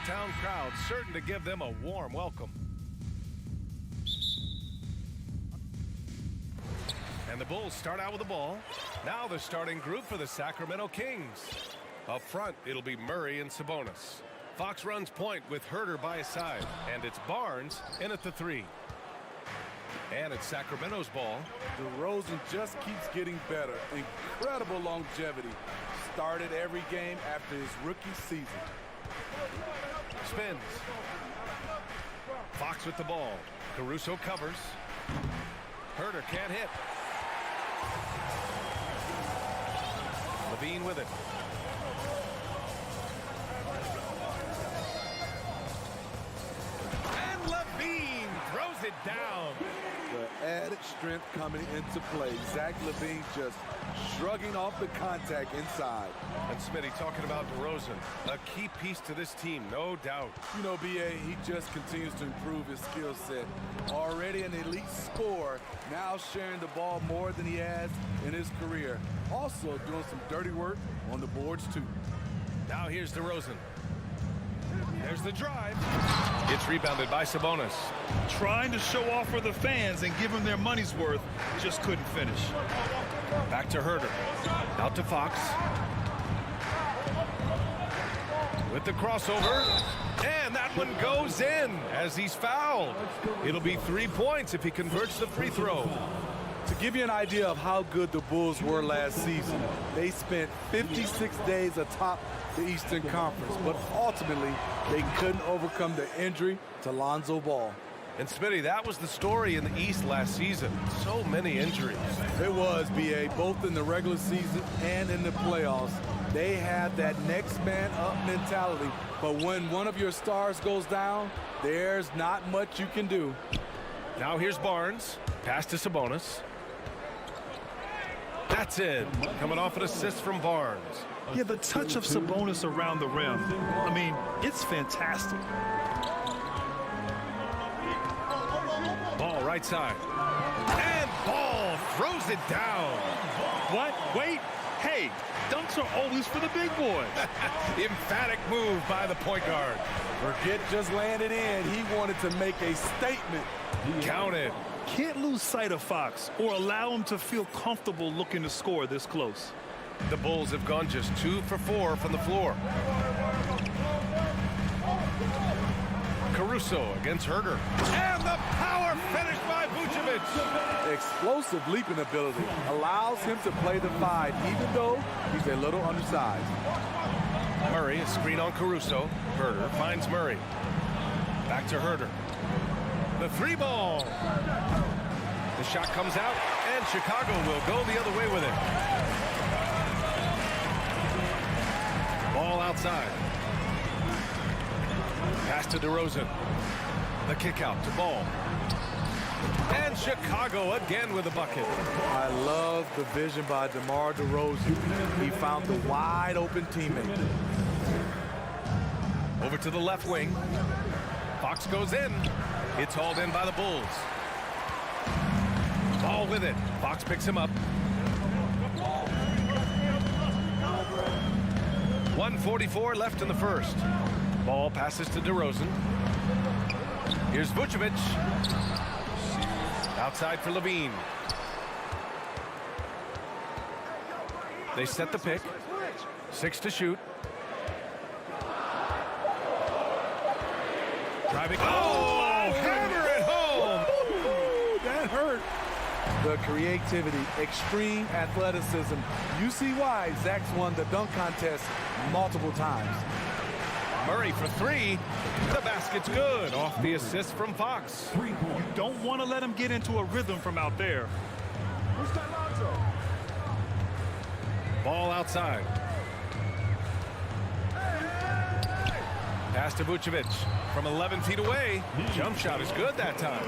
Town crowd certain to give them a warm welcome. And the Bulls start out with the ball. Now the starting group for the Sacramento Kings. Up front, it'll be Murray and Sabonis. Fox runs point with Herter by his side. And it's Barnes in at the 3. And it's Sacramento's ball. DeRozan just keeps getting better. Incredible longevity. Started every game after his rookie season. Spins. Fox with the ball. Caruso covers. Herter can't hit. Levine with it. And Levine throws it down. The added strength coming into play. Zach LaVine just shrugging off the contact inside. And Smitty talking about DeRozan, a key piece to this team, no doubt. You know, B.A., he just continues to improve his skill set. Already an elite scorer, now sharing the ball more than he has in his career. Also doing some dirty work on the boards, too. Now here's DeRozan. There's the drive. It's rebounded by Sabonis. Trying to show off for the fans and give them their money's worth, just couldn't finish. Back to Herter. Out to Fox. With the crossover. And that one goes in as he's fouled. It'll be 3 points if he converts the free throw. To give you an idea of how good the Bulls were last season, they spent 56 days atop the Eastern Conference, but ultimately they couldn't overcome the injury to Lonzo Ball. And Smitty, that was the story in the East last season. So many injuries. It was, B.A., both in the regular season and in the playoffs. They have that next man up mentality, but when one of your stars goes down, there's not much you can do. Now here's Barnes. Pass to Sabonis. That's it. Coming off an assist from Barnes. Yeah, the touch of Sabonis around the rim, I mean, it's fantastic. Ball right side. And Ball throws it down. What? Wait. Hey, dunks are always for the big boys. Emphatic move by the point guard. Forget just laying it in. He wanted to make a statement. Counted. Can't lose sight of Fox or allow him to feel comfortable looking to score this close. The Bulls have gone just 2 for 4 from the floor. Caruso against Herter. And the power finish by Vucevic. Explosive leaping ability allows him to play the 5, even though he's a little undersized. Murray, a screen on Caruso. Herter finds Murray. Back to Herter. The 3 ball. The shot comes out, and Chicago will go the other way with it. Ball outside. Pass to DeRozan. The kick out to Ball. And Chicago again with a bucket. I love the vision by DeMar DeRozan. He found the wide open teammate. Over to the left wing. Fox goes in. It's hauled in by the Bulls. Ball with it. Fox picks him up. 1:44 left in the first. Ball passes to DeRozan. Here's Vucevic. Outside for Levine. They set the pick. 6 to shoot. Driving. Oh, hammer it home. That hurt. The creativity, extreme athleticism. You see why Zach's won the dunk contest multiple times. Murray for 3. The basket's good. Off the assist from Fox. You don't want to let him get into a rhythm from out there. Ball outside. Pass to Vucevic from 11 feet away. Jump shot is good that time.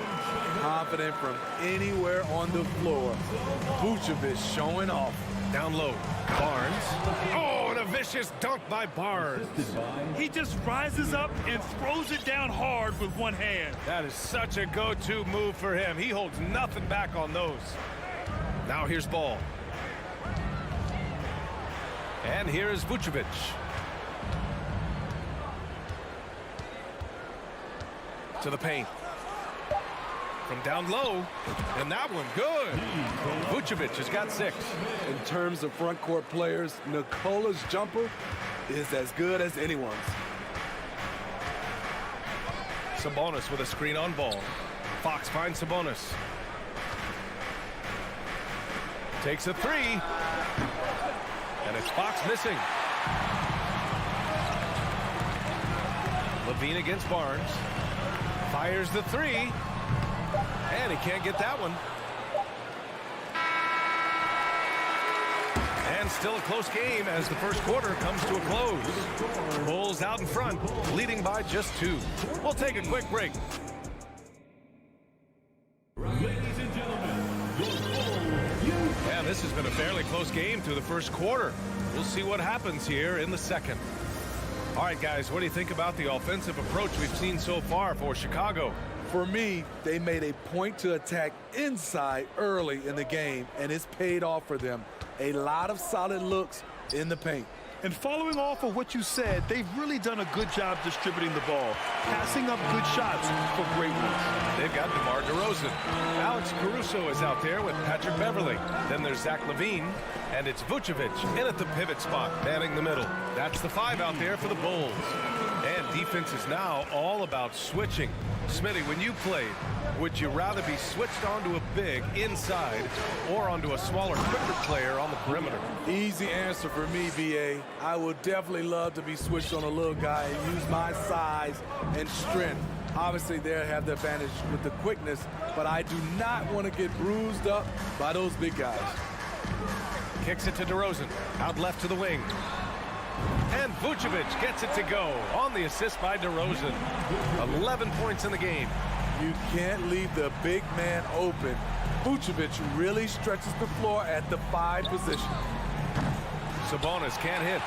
Confident from anywhere on the floor. Vucevic showing off. Down low, Barnes. Oh, and a vicious dunk by Barnes. He just rises up and throws it down hard with one hand. That is such a go-to move for him. He holds nothing back on those. Now here's Ball. And here's Vucevic. To the paint. From down low, and that one good. Vucevic has got 6. In terms of front court players, Nikola's jumper is as good as anyone's. Sabonis with a screen on Ball. Fox finds Sabonis. Takes a 3. And it's Fox missing. Levine against Barnes. Fires the 3. And he can't get that one. And still a close game as the first quarter comes to a close. Bulls out in front, leading by just 2. We'll take a quick break. And this has been a fairly close game through the first quarter. We'll see what happens here in the second. All right, guys, what do you think about the offensive approach we've seen so far for Chicago? For me, they made a point to attack inside early in the game, and it's paid off for them. A lot of solid looks in the paint. And following off of what you said, they've really done a good job distributing the ball, passing up good shots for great ones. They've got DeMar DeRozan. Alex Caruso is out there with Patrick Beverley. Then there's Zach LaVine, and it's Vucevic in at the pivot spot, manning the middle. That's the 5 out there for the Bulls. And defense is now all about switching. Smitty, when you played, would you rather be switched onto a big inside or onto a smaller, quicker player on the perimeter? Easy answer for me, BA. I would definitely love to be switched on a little guy and use my size and strength. Obviously, they'll have the advantage with the quickness, but I do not want to get bruised up by those big guys. Kicks it to DeRozan, out left to the wing. And Vucevic gets it to go on the assist by DeRozan. 11 points in the game. You can't leave the big man open. Vucevic really stretches the floor at the 5 position. Sabonis can't hit.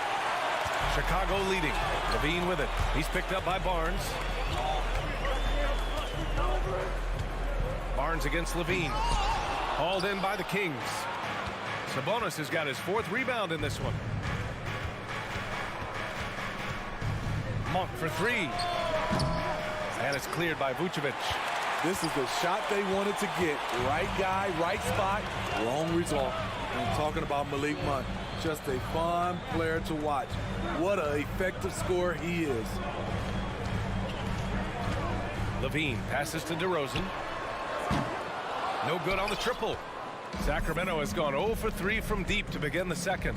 Chicago leading. Levine with it. He's picked up by Barnes. Barnes against Levine. Hauled in by the Kings. Sabonis has got his 4th rebound in this one. Monk for 3. And it's cleared by Vucevic. This is the shot they wanted to get. Right guy, right spot, wrong result. I'm talking about Malik Monk. Just a fun player to watch. What an effective scorer he is. Levine passes to DeRozan. No good on the triple. Sacramento has gone 0 for 3 from deep to begin the second.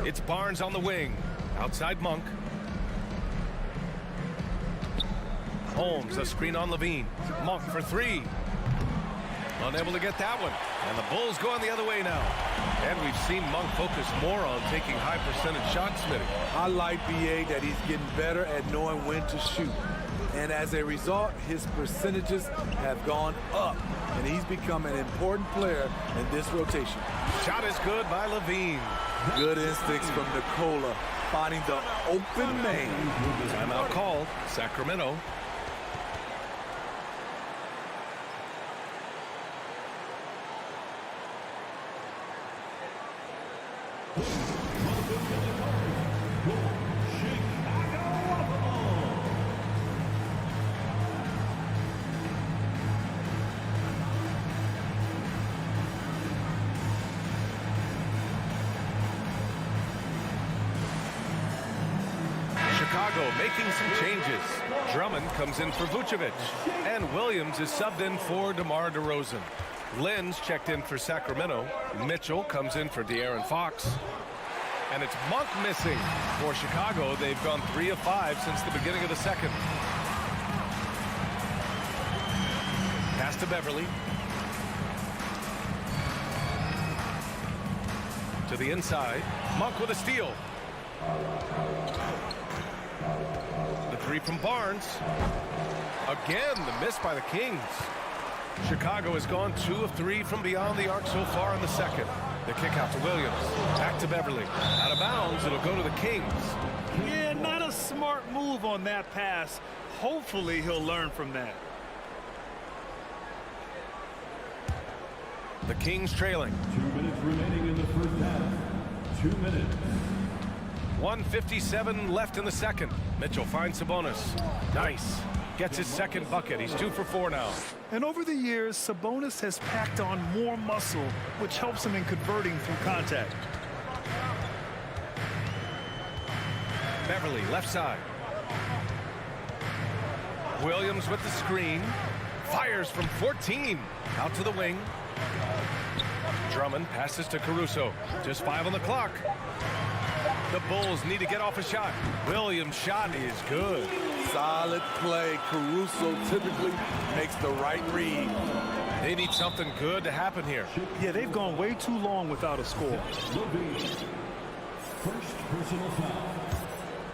It's Barnes on the wing. Outside Monk. Holmes, a screen on Levine. Monk for 3. Unable to get that one. And the Bulls going the other way now. And we've seen Monk focus more on taking high percentage shots, Smitty. I like BA that he's getting better at knowing when to shoot. And as a result, his percentages have gone up. And he's become an important player in this rotation. Shot is good by Levine. Good instincts from Nikola, finding the open man. Timeout called. Sacramento. Chicago making some changes. Drummond comes in for Vucevic. And Williams is subbed in for DeMar DeRozan. Lynn's checked in for Sacramento. Mitchell comes in for De'Aaron Fox. And it's Monk missing for Chicago. They've gone 3 of 5 since the beginning of the second. Pass to Beverley. To the inside. Monk with a steal. Three from Barnes. Again, the miss by the Kings. Chicago has gone 2 of 3 from beyond the arc so far in the second. The kick out to Williams. Back to Beverly. Out of bounds, it'll go to the Kings. Yeah, not a smart move on that pass. Hopefully he'll learn from that. The Kings trailing. 2 minutes remaining in the first half. 2 minutes. 1:57 left in the second. Mitchell finds Sabonis. Nice. Gets his second bucket. He's 2 for 4 now. And over the years, Sabonis has packed on more muscle, which helps him in converting through contact. Beverly, left side. Williams with the screen. Fires from 14. Out to the wing. Drummond passes to Caruso. Just 5 on the clock. The Bulls need to get off a shot. Williams' shot is good. Solid play. Caruso typically makes the right read. They need something good to happen here. Yeah, they've gone way too long without a score. First personal foul.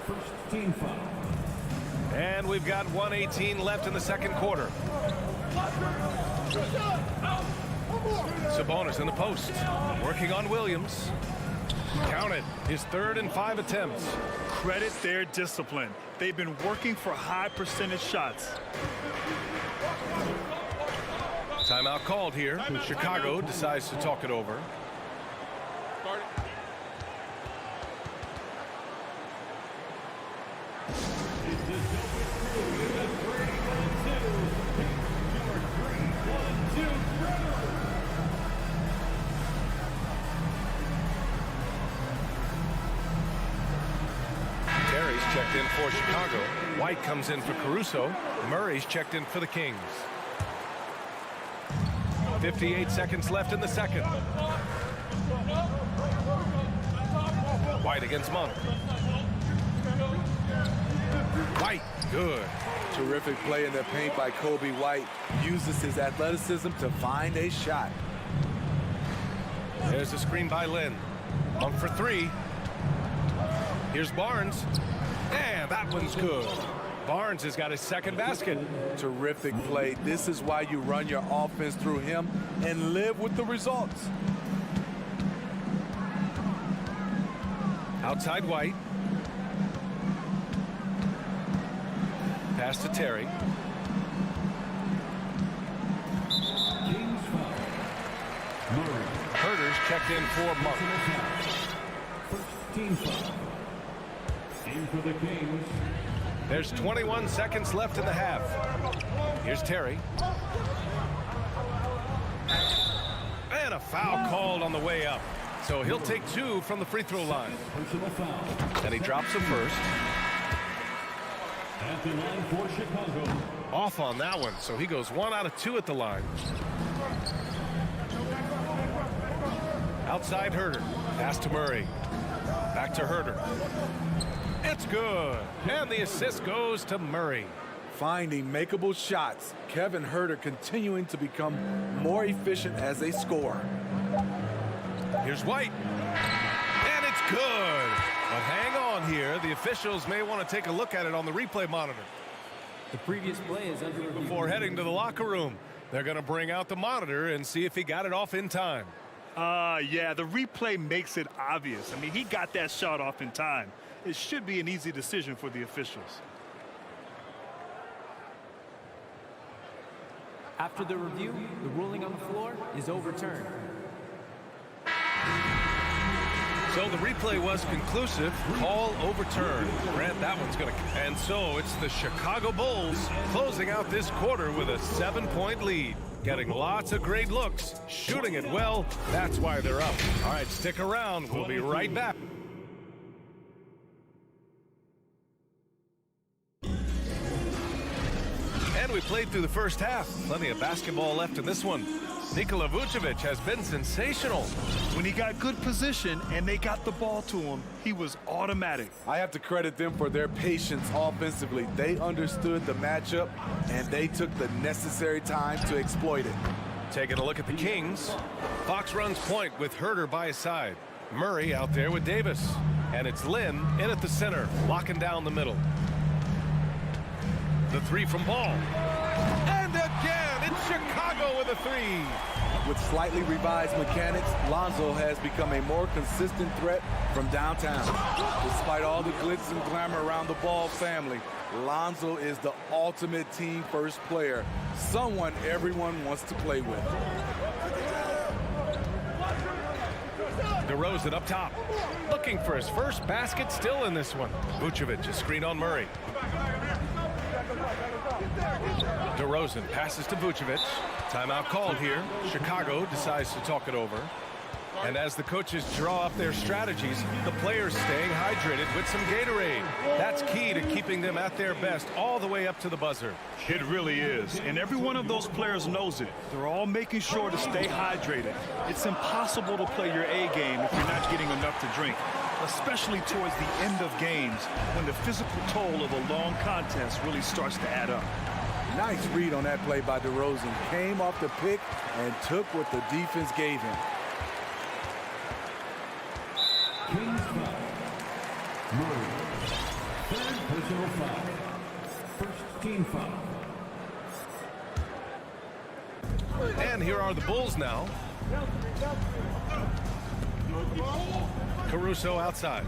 First team foul. And we've got 1:18 left in the second quarter. Sabonis in the post. Working on Williams. Count it. His 3rd and 5 attempts. Credit their discipline. They've been working for high percentage shots. Timeout called here. Chicago decides to talk it over. Terry's checked in for Chicago. White comes in for Caruso. Murray's checked in for the Kings. 58 seconds left in the second. White against Monk. White, good. Terrific play in the paint by Kobe White. Uses his athleticism to find a shot. There's a screen by Lynn. Monk for 3. Here's Barnes. And that one's good. Barnes has got his second basket. Terrific play. This is why you run your offense through him and live with the results. Outside White. Pass to Terry. Kings foul. Murray. Herter's checked in for Monk. First team foul. In for the Kings. There's 21 seconds left in the half. Here's Terry. And a foul called on the way up. So he'll take 2 from the free throw line. Personal foul. And he drops him first. At the line for Chicago. Off on that one, so he goes 1 out of 2 at the line. Outside Herter. Pass to Murray. Back to Herter. It's good. And the assist goes to Murray. Finding makeable shots. Kevin Herter continuing to become more efficient as a scorer. Here's White. And it's good. But hang on here. The officials may want to take a look at it on the replay monitor. The previous play is under review. Before heading to the locker room, they're going to bring out the monitor and see if he got it off in time. Yeah, the replay makes it obvious. I mean, he got that shot off in time. It should be an easy decision for the officials. After the review, the ruling on the floor is overturned. So the replay was conclusive. Call overturned. Grant, that one's going to... And so it's the Chicago Bulls closing out this quarter with a 7-point lead. Getting lots of great looks. Shooting it well. That's why they're up. All right, stick around. We'll be right back. And we played through the first half. Plenty of basketball left in this one. Nikola Vucevic has been sensational. When he got good position and they got the ball to him, he was automatic. I have to credit them for their patience offensively. They understood the matchup, and they took the necessary time to exploit it. Taking a look at the Kings. Fox runs point with Herter by his side. Murray out there with Davis. And it's Lynn in at the center, locking down the middle. The three from Ball. And again, it's Chicago with a three. With slightly revised mechanics, Lonzo has become a more consistent threat from downtown. Despite all the glitz and glamour around the Ball family, Lonzo is the ultimate team-first player, someone everyone wants to play with. DeRozan up top, looking for his first basket, still in this one. Vucevic, a screen on Murray. DeRozan passes to Vucevic. Timeout called here. Chicago decides to talk it over. And as the coaches draw up their strategies, the players staying hydrated with some Gatorade. That's key to keeping them at their best all the way up to the buzzer. It really is. And every one of those players knows it. They're all making sure to stay hydrated. It's impossible to play your A game if you're not getting enough to drink, especially towards the end of games when the physical toll of a long contest really starts to add up. Nice read on that play by DeRozan. Came off the pick and took what the defense gave him. Kings foul. Murray. Third personal foul. First team foul. And here are the Bulls now. Caruso outside.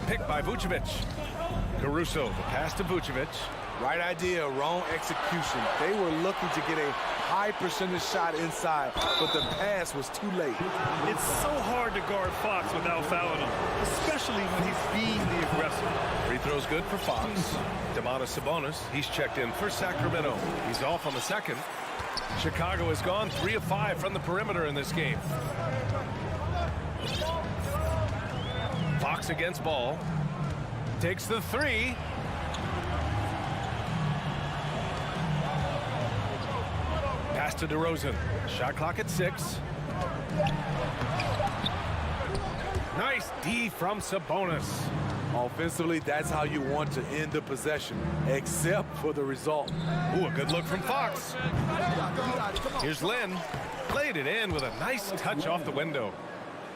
Picked by Vucevic. Caruso, the pass to Vucevic. Right idea, wrong execution. They were looking to get a high percentage shot inside, but the pass was too late. It's so hard to guard Fox without fouling him, especially when he's being the aggressor. Free throw's good for Fox. Domantas Sabonis, he's checked in for Sacramento. He's off on the second. Chicago has gone 3 of 5 from the perimeter in this game. Fox against Ball. Takes the three. Pass to DeRozan. Shot clock at 6. Nice D from Sabonis. Offensively, that's how you want to end the possession, except for the result. Ooh, a good look from Fox. Here's Len. Played it in with a nice touch off the window.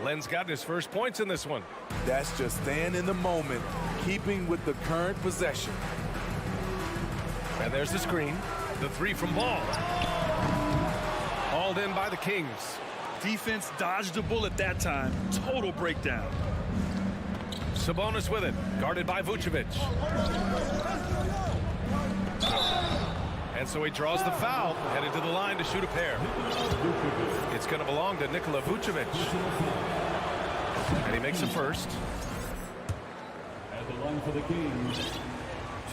Len's gotten his first points in this one. That's just staying in the moment, keeping with the current possession. And there's the screen. The three from Ball. Hauled in by the Kings. Defense dodged a bullet that time. Total breakdown. Sabonis with it, guarded by Vucevic. And so he draws the foul, headed to the line to shoot a pair. It's going to belong to Nikola Vucevic. And he makes a first. At the line for the Kings,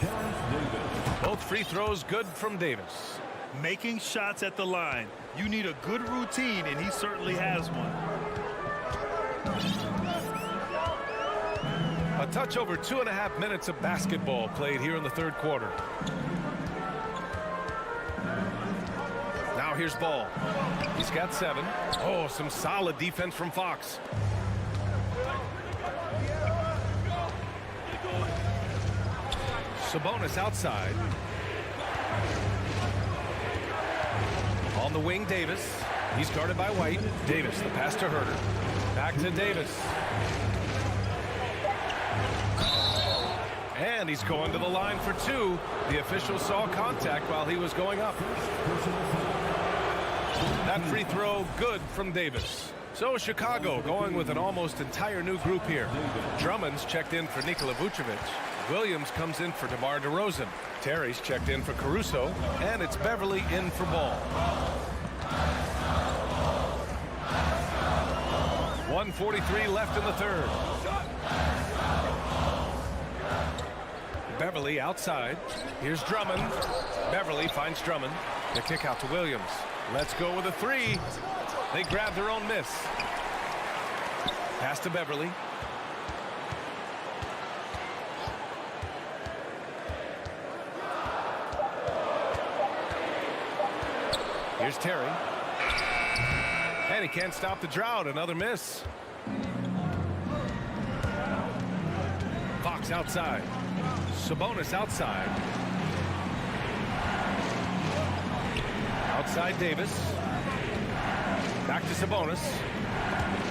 Terrence Davis. Both free throws good from Davis. Making shots at the line. You need a good routine, and he certainly has one. A touch over 2.5 minutes of basketball played here in the third quarter. Now here's Ball. He's got 7. Oh, some solid defense from Fox. Sabonis outside. On the wing, Davis. He's guarded by White. Davis, the pass to Herter. Back to Davis. And he's going to the line for 2. The official saw contact while he was going up. That free throw good from Davis. So Chicago going with an almost entire new group here. Drummond's checked in for Nikola Vucevic. Williams comes in for DeMar DeRozan. Terry's checked in for Caruso. And it's Beverly in for Ball. 1:43 left in the third. Beverly outside. Here's Drummond. Beverly finds Drummond. The kick out to Williams. Let's go with a 3. They grab their own miss. Pass to Beverly. Here's Terry. And he can't stop the drought. Another miss. Fox outside. Sabonis outside. Outside Davis. Back to Sabonis.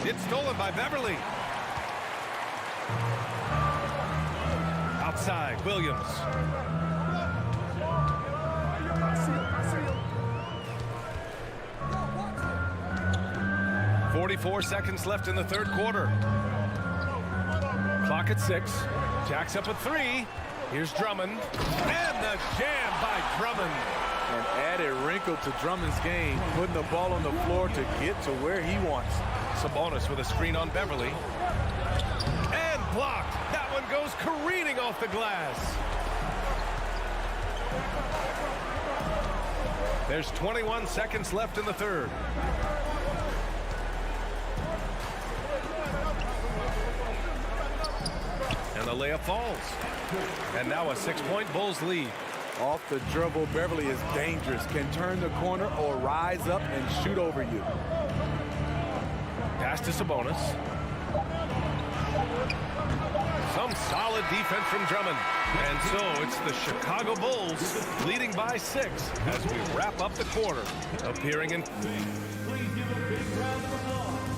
It's stolen by Beverly. outside, Williams. 44 seconds left in the third quarter. Clock at 6. Jacks up a 3. Here's Drummond. And the jam by Drummond. An added wrinkle to Drummond's game, putting the ball on the floor to get to where he wants. Sabonis with a screen on Beverly. And blocked. That one goes careening off the glass. There's 21 seconds left in the third. And the layup falls. And now a 6-point Bulls lead. Off the dribble, Beverly is dangerous. Can turn the corner or rise up and shoot over you. Pass to Sabonis. Some solid defense from Drummond. And so it's the Chicago Bulls leading by 6 as we wrap up the quarter. Appearing in...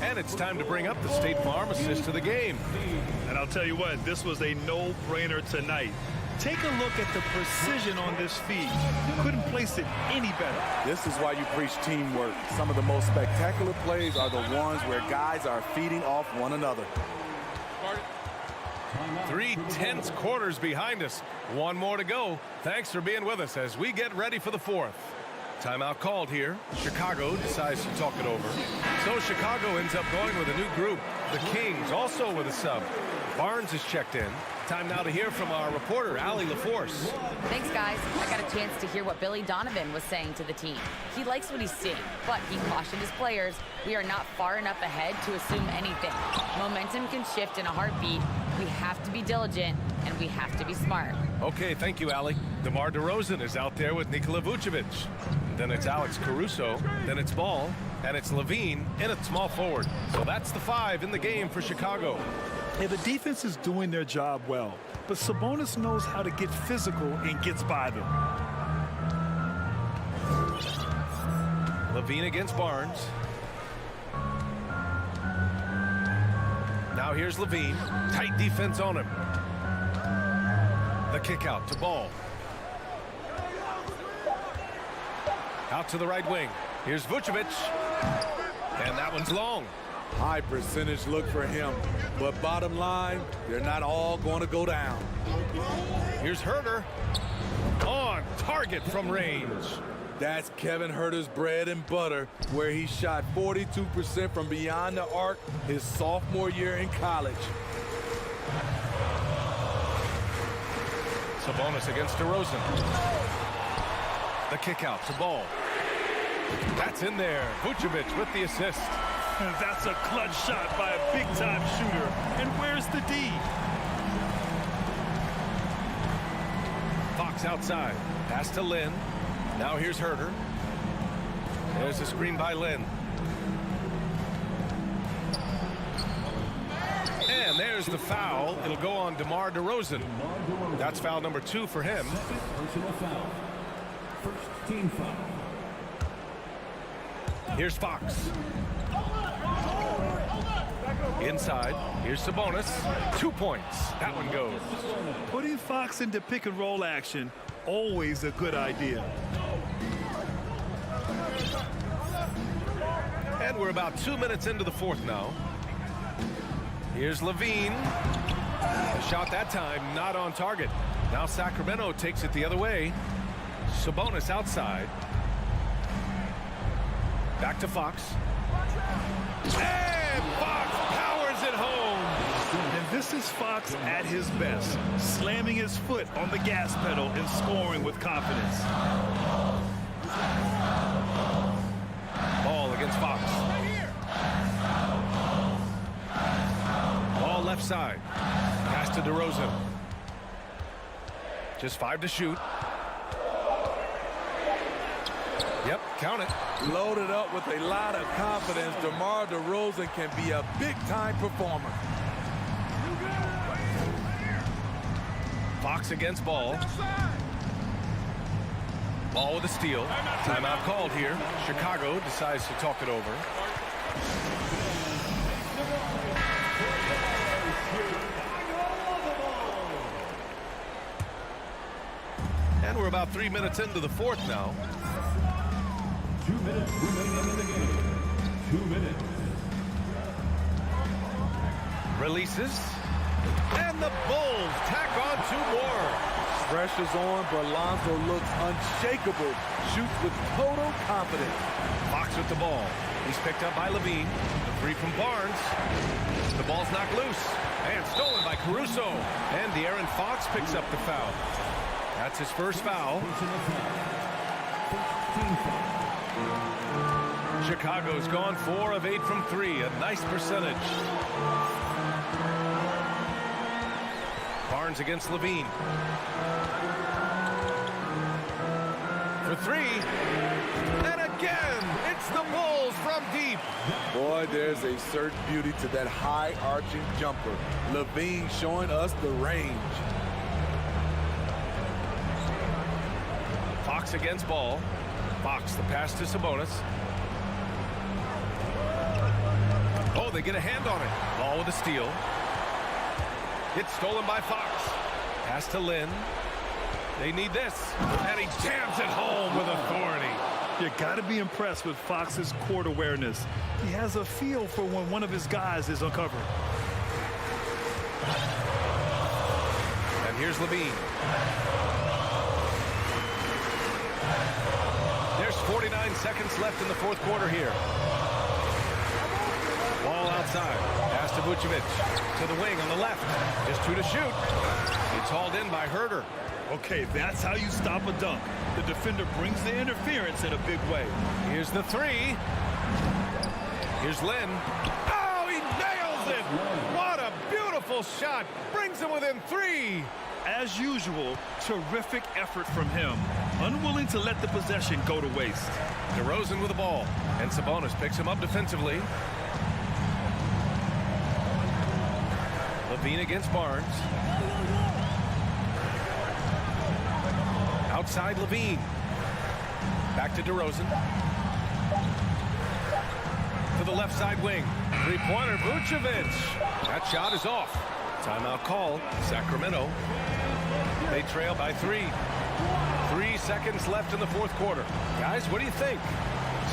And it's time to bring up the State Farm assist to the game. And I'll tell you what, this was a no-brainer tonight. Take a look at the precision on this feed. Couldn't place it any better. This is why you preach teamwork. Some of the most spectacular plays are the ones where guys are feeding off one another. 3 tense quarters behind us. One more to go. Thanks for being with us as we get ready for the fourth. Timeout called here. Chicago decides to talk it over. So Chicago ends up going with a new group. The Kings also with a sub. Barnes is checked in. Time now to hear from our reporter, Allie LaForce. Thanks, guys. I got a chance to hear what Billy Donovan was saying to the team. He likes what he's seeing, but he cautioned his players, we are not far enough ahead to assume anything. Momentum can shift in a heartbeat. We have to be diligent, and we have to be smart. Okay, thank you, Allie. DeMar DeRozan is out there with Nikola Vucevic. Then it's Alex Caruso. Then it's Ball. And it's Levine in at small forward. So that's the 5 in the game for Chicago. Yeah, the defense is doing their job well, but Sabonis knows how to get physical and gets by them. Levine against Barnes. Now here's Levine. Tight defense on him. The kick out to Ball. Out to the right wing. Here's Vucevic. And that one's long. High percentage look for him. But bottom line, they're not all going to go down. Here's Herter. On target from range. That's Kevin Herter's bread and butter, where he shot 42% from beyond the arc his sophomore year in college. Sabonis against DeRozan. The kick out to Ball. That's in there. Vucevic with the assist. That's a clutch shot by a big-time shooter. And where's the D? Fox outside. Pass to Lynn. Now here's Herter. There's a screen by Lynn. And there's the foul. It'll go on DeMar DeRozan. That's foul number 2 for him. Personal foul. First team foul. Here's Fox. Inside. Here's Sabonis. 2 points. That one goes. Putting Fox into pick-and-roll action, always a good idea. And we're about 2 minutes into the fourth now. Here's Levine. The shot that time not on target. Now Sacramento takes it the other way. Sabonis outside. Back to Fox. And Fox powers it home. And this is Fox at his best, slamming his foot on the gas pedal and scoring with confidence. Ball against Fox. Ball left side. Pass to DeRozan. Just 5 to shoot. Yep, count it. Loaded up with a lot of confidence, DeMar DeRozan can be a big-time performer. Fox against Ball. Ball with a steal. Timeout called here. Chicago decides to talk it over. And we're about 3 minutes into the fourth now. 2 minutes remaining in the game. 2 minutes. Releases. And the Bulls tack on 2 more. Pressure's on, but Lonzo looks unshakable. Shoots with total confidence. Fox with the ball. He's picked up by Levine. The 3 from Barnes. The ball's knocked loose. And stolen by Caruso. And De'Aaron Fox picks up the foul. That's his first foul. Chicago's gone 4 of 8 from 3. A nice percentage. Barnes against Levine. For 3. And again, it's the Bulls from deep. Boy, there's a certain beauty to that high arching jumper. Levine showing us the range. Fox against Ball. Fox, the pass to Sabonis. Oh, they get a hand on it. Ball with a steal. It's stolen by Fox. Pass to Lynn. They need this. And he jams it home with authority. You got to be impressed with Fox's court awareness. He has a feel for when one of his guys is uncovered. And here's Levine. There's 49 seconds left in the fourth quarter here. Ball outside. Pass to Vucevic. To the wing on the left. Just 2 to shoot. It's hauled in by Herter. Okay, that's how you stop a dunk. The defender brings the interference in a big way. Here's the 3. Here's Lynn. Oh, he nails it! What a beautiful shot. Brings him within 3. As usual, terrific effort from him. Unwilling to let the possession go to waste. DeRozan with the ball. And Sabonis picks him up defensively. Levine against Barnes. Outside Levine. Back to DeRozan. To the left side wing. 3-pointer, Vucevic. That shot is off. Timeout called. Sacramento. They trail by 3. 3 seconds left in the fourth quarter. Guys, what do you think?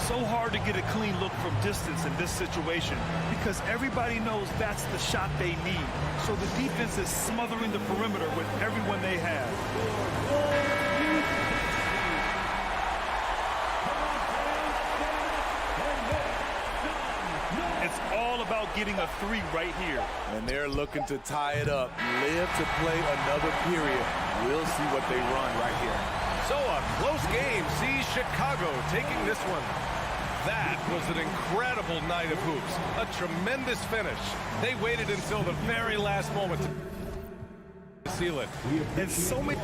So hard to get a clean look from distance in this situation because everybody knows that's the shot they need. So the defense is smothering the perimeter with everyone they have. It's all about getting a 3 right here. And they're looking to tie it up. Live to play another period. We'll see what they run right here. So a close game sees Chicago taking this one. That was an incredible night of hoops. A tremendous finish. They waited until the very last moment to seal it. And so many...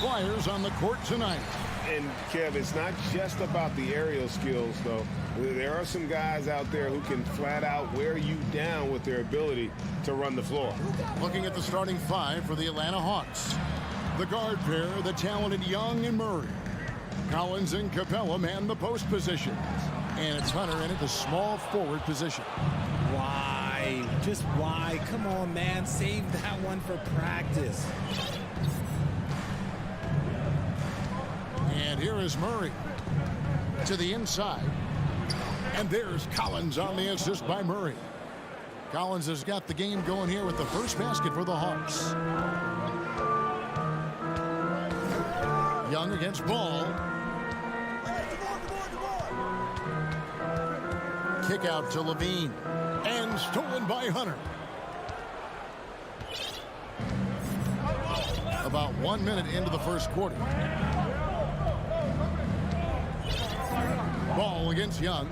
Flyers on the court tonight. And, Kev, it's not just about the aerial skills, though. There are some guys out there who can flat out wear you down with their ability to run the floor. Looking at the starting five for the Atlanta Hawks. The guard pair, the talented Young and Murray. Collins and Capella man the post position. And it's Hunter in at the small forward position. Why? Just why? Come on, man. Save that one for practice. And here is Murray to the inside. And there's Collins on the assist by Murray. Collins has got the game going here with the first basket for the Hawks. Young against Ball. Kick out to Levine. And stolen by Hunter. About 1 minute into the first quarter. Ball against Young.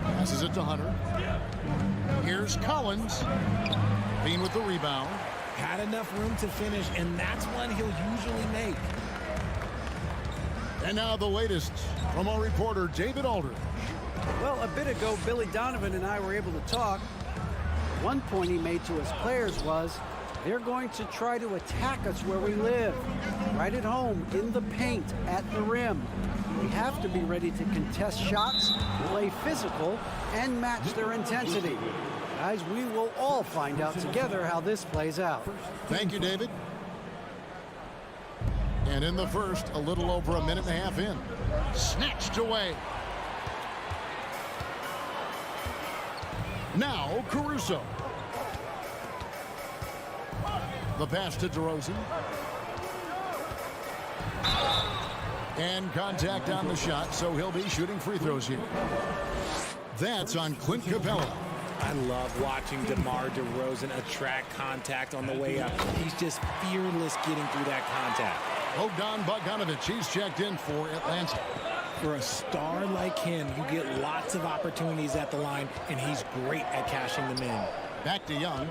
Passes it to Hunter. Here's Collins. Bean with the rebound. Had enough room to finish, and that's one he'll usually make. And now the latest from our reporter, David Aldridge. Well, a bit ago, Billy Donovan and I were able to talk. One point he made to his players was, they're going to try to attack us where we live. Right at home, in the paint, at the rim. We have to be ready to contest shots, play physical, and match their intensity. Guys, we will all find out together how this plays out. Thank you, David. And in the first, a little over a minute and a half in. Snatched away. Now, Caruso. The pass to DeRozan. And contact on the shot, so he'll be shooting free throws here. That's on Clint Capella. I love watching DeMar DeRozan attract contact on the way up. He's just fearless getting through that contact. Bogdan Bogdanovic, he's checked in for Atlanta. For a star like him, you get lots of opportunities at the line, and he's great at cashing them in. Back to Young.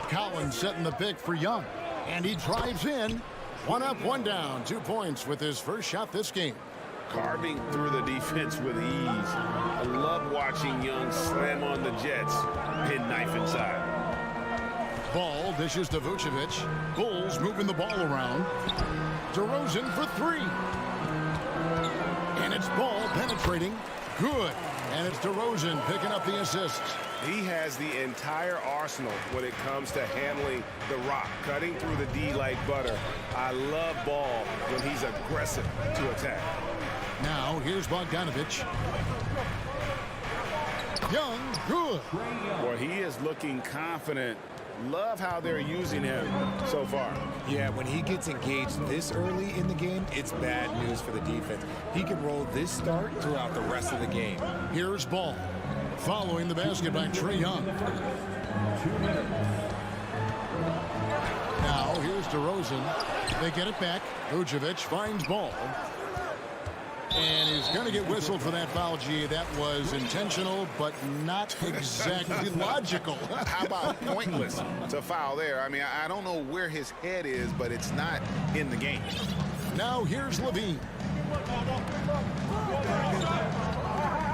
Collins setting the pick for Young. And he drives in. One up, one down. 2 points with his first shot this game. Carving through the defense with ease. I love watching Young slam on the Jets. Penknife inside. Ball dishes to Vucevic. Bulls moving the ball around. DeRozan for three. And it's Ball penetrating. Good. And it's DeRozan picking up the assists. He has the entire arsenal when it comes to handling the rock, cutting through the D like butter. I love Ball when he's aggressive to attack. Now, here's Bogdanovic. Young, good. Boy, he is looking confident. Love how they're using him so far. Yeah, when he gets engaged this early in the game, it's bad news for the defense. He can roll this start throughout the rest of the game. Here's Ball. Following the basket by Trae Young. Now, here's DeRozan. They get it back. Vucevic finds Ball. And he's going to get whistled for that foul, G. That was intentional, but not exactly logical. How about pointless to foul there? I mean, I don't know where his head is, but it's not in the game. Now here's Levine.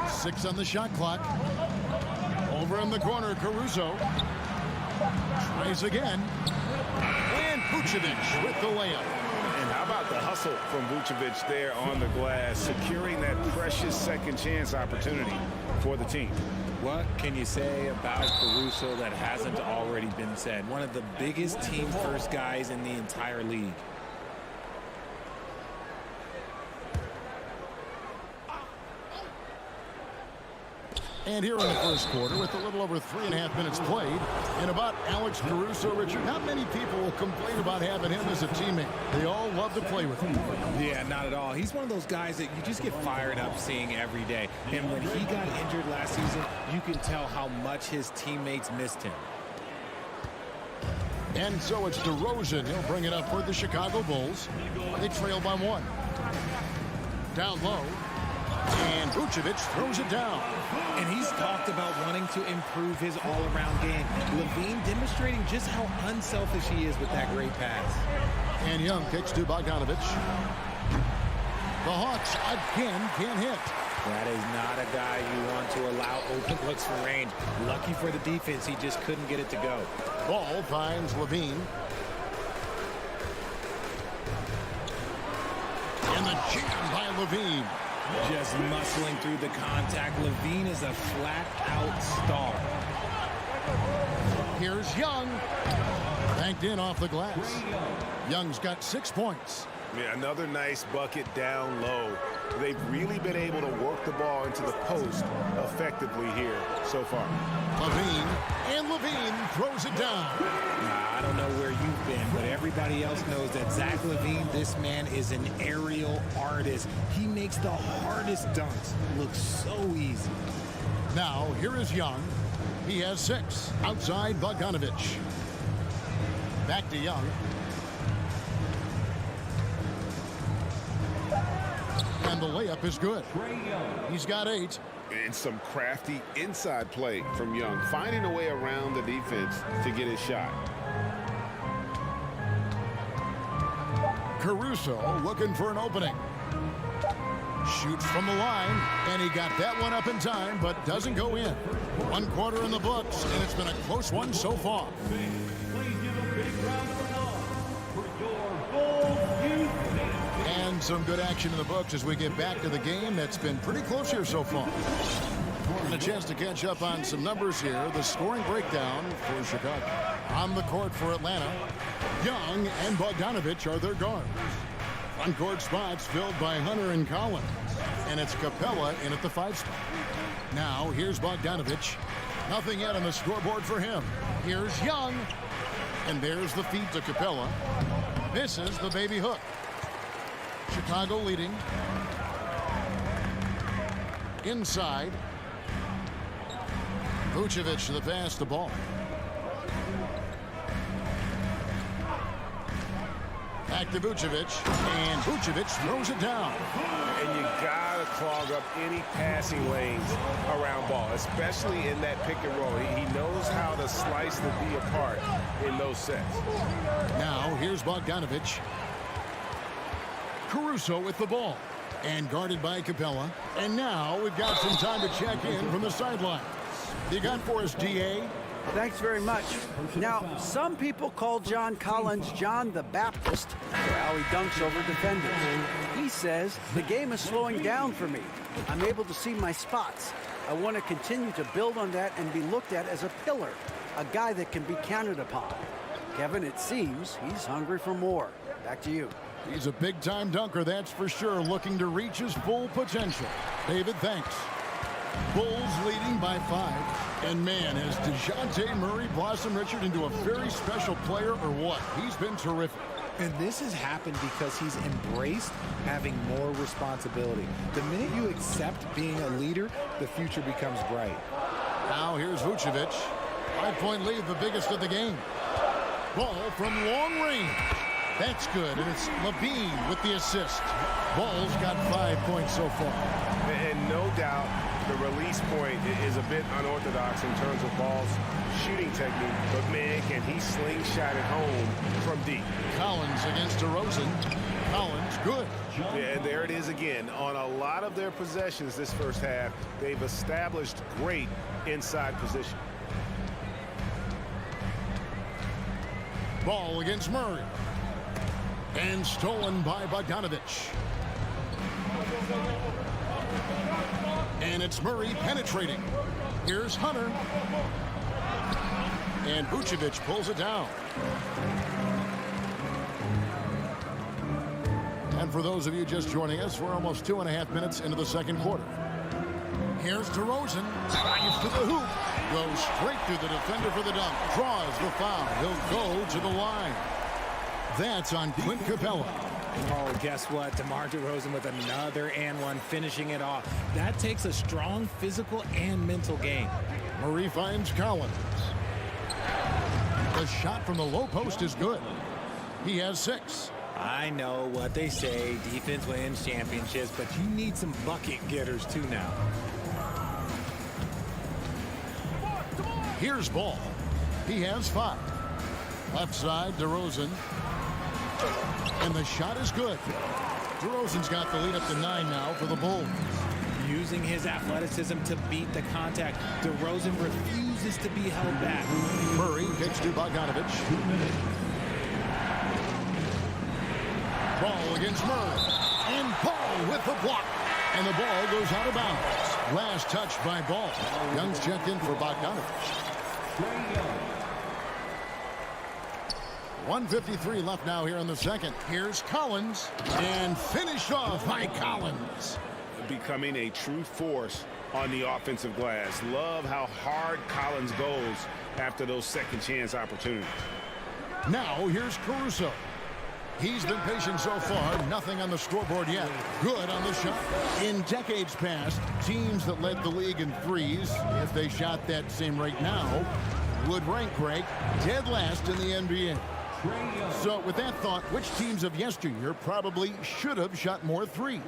6 on the shot clock. Over in the corner, Caruso. Tries again. And Vucevic with the layup. And how about the hustle from Vucevic there on the glass, securing that precious second chance opportunity for the team. What can you say about Caruso that hasn't already been said? One of the biggest team-first guys in the entire league. And here in the first quarter, with a little over 3.5 minutes played, and about Alex Caruso, Richard, not many people will complain about having him as a teammate. They all love to play with him. Yeah, not at all. He's one of those guys that you just get fired up seeing every day. And when he got injured last season, you can tell how much his teammates missed him. And so it's DeRozan. He'll bring it up for the Chicago Bulls. They trail by 1. Down low. And Vucevic throws it down. And he's talked about wanting to improve his all-around game. Levine demonstrating just how unselfish he is with that great pass. And Young kicks to Bogdanovic. The Hawks again can't hit. That is not a guy you want to allow open looks from range. Lucky for the defense, he just couldn't get it to go. Ball finds Levine. And the jam by Levine. Just muscling through the contact. Levine is a flat-out star. Here's Young. Banked in off the glass. Young's got 6 points. Yeah, another nice bucket down low. They've really been able to work the ball into the post effectively here so far. Levine throws it down. I don't know where you've been, but everybody else knows that Zach Levine, this man is an aerial artist. He makes the hardest dunks look so easy. Now, here is Young. He has 6. Outside Bogdanovic. Back to Young. And the layup is good. He's got 8. And some crafty inside play from Young, finding a way around the defense to get his shot. Caruso looking for an opening. Shoots from the line, and he got that one up in time, but doesn't go in. 1 quarter in the books, and it's been a close one so far. And some good action in the books as we get back to the game that's been pretty close here so far. And a chance to catch up on some numbers here. The scoring breakdown for Chicago. On the court for Atlanta, Young and Bogdanovic are their guards. Front court spots filled by Hunter and Collins. And it's Capella in at the 5 spot. Now here's Bogdanovic. Nothing yet on the scoreboard for him. Here's Young. And there's the feed to Capella. Misses the baby hook. Chicago leading. Inside. Vucevic to the pass, the ball. Back to Vucevic, and Vucevic throws it down. And you gotta clog up any passing lanes around ball, especially in that pick and roll. He knows how to slice the D apart in those sets. Now here's Bogdanovic. Caruso with the ball, and guarded by Capella. And now we've got some time to check in from the sidelines. You got for us, DA? Thanks very much. Now, some people call John Collins John the Baptist for how he dunks over defenders. He says, the game is slowing down for me. I'm able to see my spots. I want to continue to build on that and be looked at as a pillar, a guy that can be counted upon. Kevin, it seems he's hungry for more. Back to you. He's a big-time dunker, that's for sure, looking to reach his full potential. David, thanks. Bulls leading by 5. And man, has DeJounte Murray blossomed, Richard, into a very special player or what? He's been terrific. And this has happened because he's embraced having more responsibility. The minute you accept being a leader, the future becomes bright. Now here's Vucevic. 5-point lead, the biggest of the game. Ball from long range. That's good, and it's Levine with the assist. Ball's got 5 points so far. And no doubt the release point is a bit unorthodox in terms of Ball's shooting technique, but man, can he slingshot it home from deep. Collins against DeRozan. Collins, good. Yeah, and there it is again. On a lot of their possessions this first half, they've established great inside position. Ball against Murray. And stolen by Bogdanovich. And it's Murray penetrating. Here's Hunter. And Vucevic pulls it down. And for those of you just joining us, we're almost 2.5 minutes into the second quarter. Here's DeRozan. Drives to the hoop. Goes straight through the defender for the dunk. Draws the foul. He'll go to the line. That's on Clint Capella. Oh, guess what? DeMar DeRozan with another and one, finishing it off. That takes a strong physical and mental game. Murray finds Collins. The shot from the low post is good. He has 6. I know what they say, defense wins championships, but you need some bucket getters too now. Here's Ball. He has 5. Left side, DeRozan. And the shot is good. DeRozan's got the lead up to 9 now for the Bulls. Using his athleticism to beat the contact, DeRozan refuses to be held back. Murray kicks to Bogdanovich. Ball against Murray. And Ball with the block. And the ball goes out of bounds. Last touch by Ball. Young's checked in for Bogdanovich. 1:53 left now here in the second. Here's Collins. And finished off by Collins. Becoming a true force on the offensive glass. Love how hard Collins goes after those second chance opportunities. Now here's Caruso. He's been patient so far. Nothing on the scoreboard yet. Good on the shot. In decades past, teams that led the league in threes, if they shot that same rate now, would rank Greg dead last in the NBA. So with that thought, which teams of yesteryear probably should have shot more threes?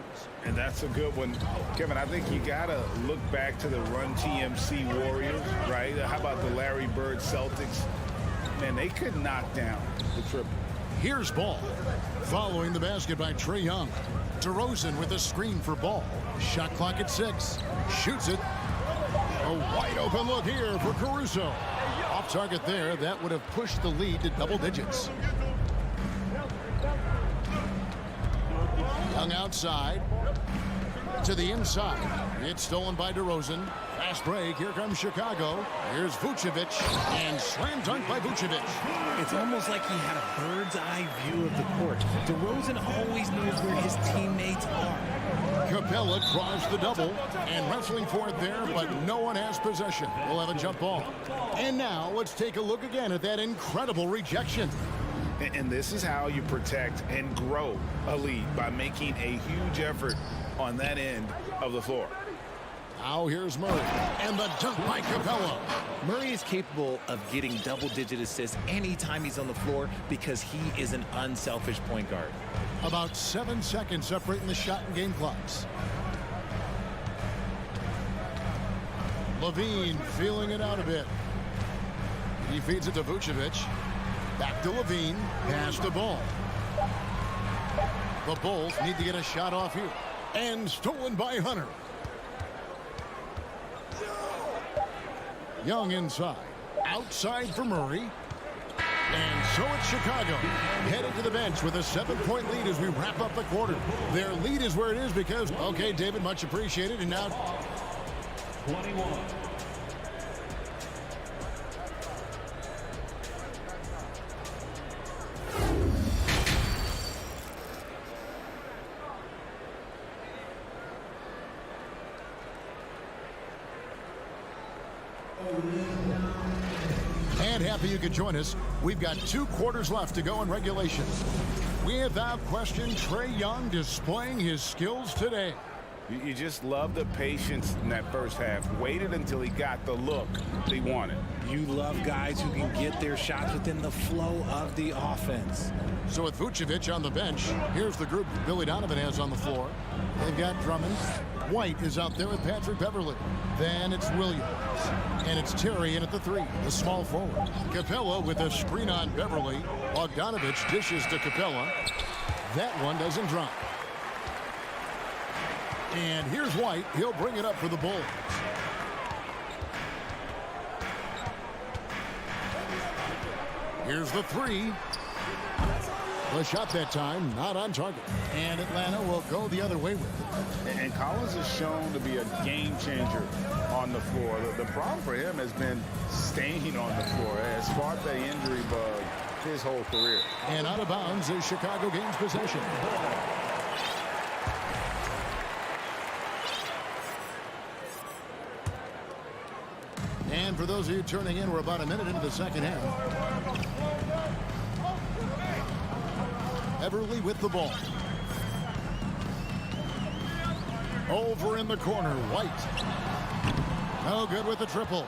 And that's a good one. Kevin, I think you got to look back to the Run TMC Warriors, right? How about the Larry Bird Celtics? Man, they could knock down the triple. Here's Ball. Following the basket by Trae Young. DeRozan with a screen for Ball. Shot clock at 6. Shoots it. A wide open look here for Caruso. Off target there. That would have pushed the lead to double digits. Young outside. To the inside. It's stolen by DeRozan. Fast break. Here comes Chicago. Here's Vucevic. And slam dunk by Vucevic. It's almost like he had a bird's eye view of the court. DeRozan always knows where his teammates are. Capella tries the double and wrestling for it there, but no one has possession. We'll have a jump ball. And now let's take a look again at that incredible rejection. And this is how you protect and grow a lead, by making a huge effort on that end of the floor. Now here's Murray, and the dunk by Capella. Murray is capable of getting double-digit assists anytime he's on the floor because he is an unselfish point guard. About 7 seconds separating the shot and game clocks. Levine feeling it out a bit. He feeds it to Vucevic. Back to Levine. Pass the ball. The Bulls need to get a shot off here. And stolen by Hunter. Young inside. Outside for Murray. And so it's Chicago headed to the bench with a 7-point lead as we wrap up the quarter. Their lead is where it is because, okay, David, much appreciated. And now 21. And happy you could join us. We've got 2 quarters left to go in regulation. Without question, Trae Young displaying his skills today. You just love the patience in that first half. Waited until he got the look he wanted. You love guys who can get their shots within the flow of the offense. So with Vucevic on the bench, here's the group Billy Donovan has on the floor. They've got Drummond. White is out there with Patrick Beverley. Then it's Williams. And it's Terry in at the 3, the small forward. Capella with a screen on Beverley. Bogdanovich dishes to Capella. That one doesn't drop. And here's White. He'll bring it up for the Bulls. Here's the three. The shot that time, not on target. And Atlanta will go the other way with it. And Collins is shown to be a game changer on the floor. The problem for him has been staying on the floor. Has sparked that injury bug his whole career. And out of bounds is Chicago gains possession. And for those of you turning in, we're about a minute into the second half. Everly with the ball. Over in the corner, White. No good with the triple.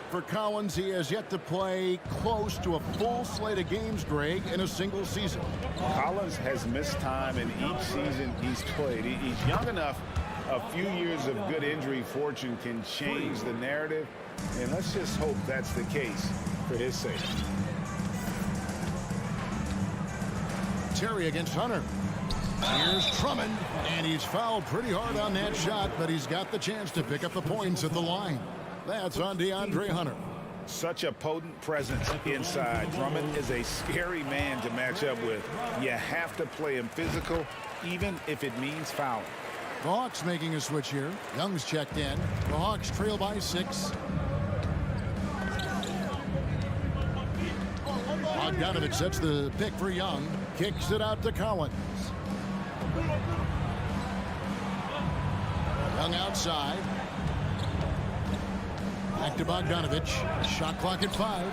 For Collins, he has yet to play close to a full slate of games, Greg, in a single season. Collins has missed time in each season he's played. He's young enough. A few years of good injury fortune can change the narrative, and let's just hope that's the case for his sake. Terry against Hunter. Here's Drummond, and he's fouled pretty hard on that shot, but he's got the chance to pick up the points at the line. That's on DeAndre Hunter. Such a potent presence inside. Drummond is a scary man to match up with. You have to play him physical, even if it means fouling. The Hawks making a switch here. Young's checked in. The Hawks trail by 6. Bogdanovich sets the pick for Young. Kicks it out to Collins. Young outside. Back to Bogdanovich. Shot clock at 5.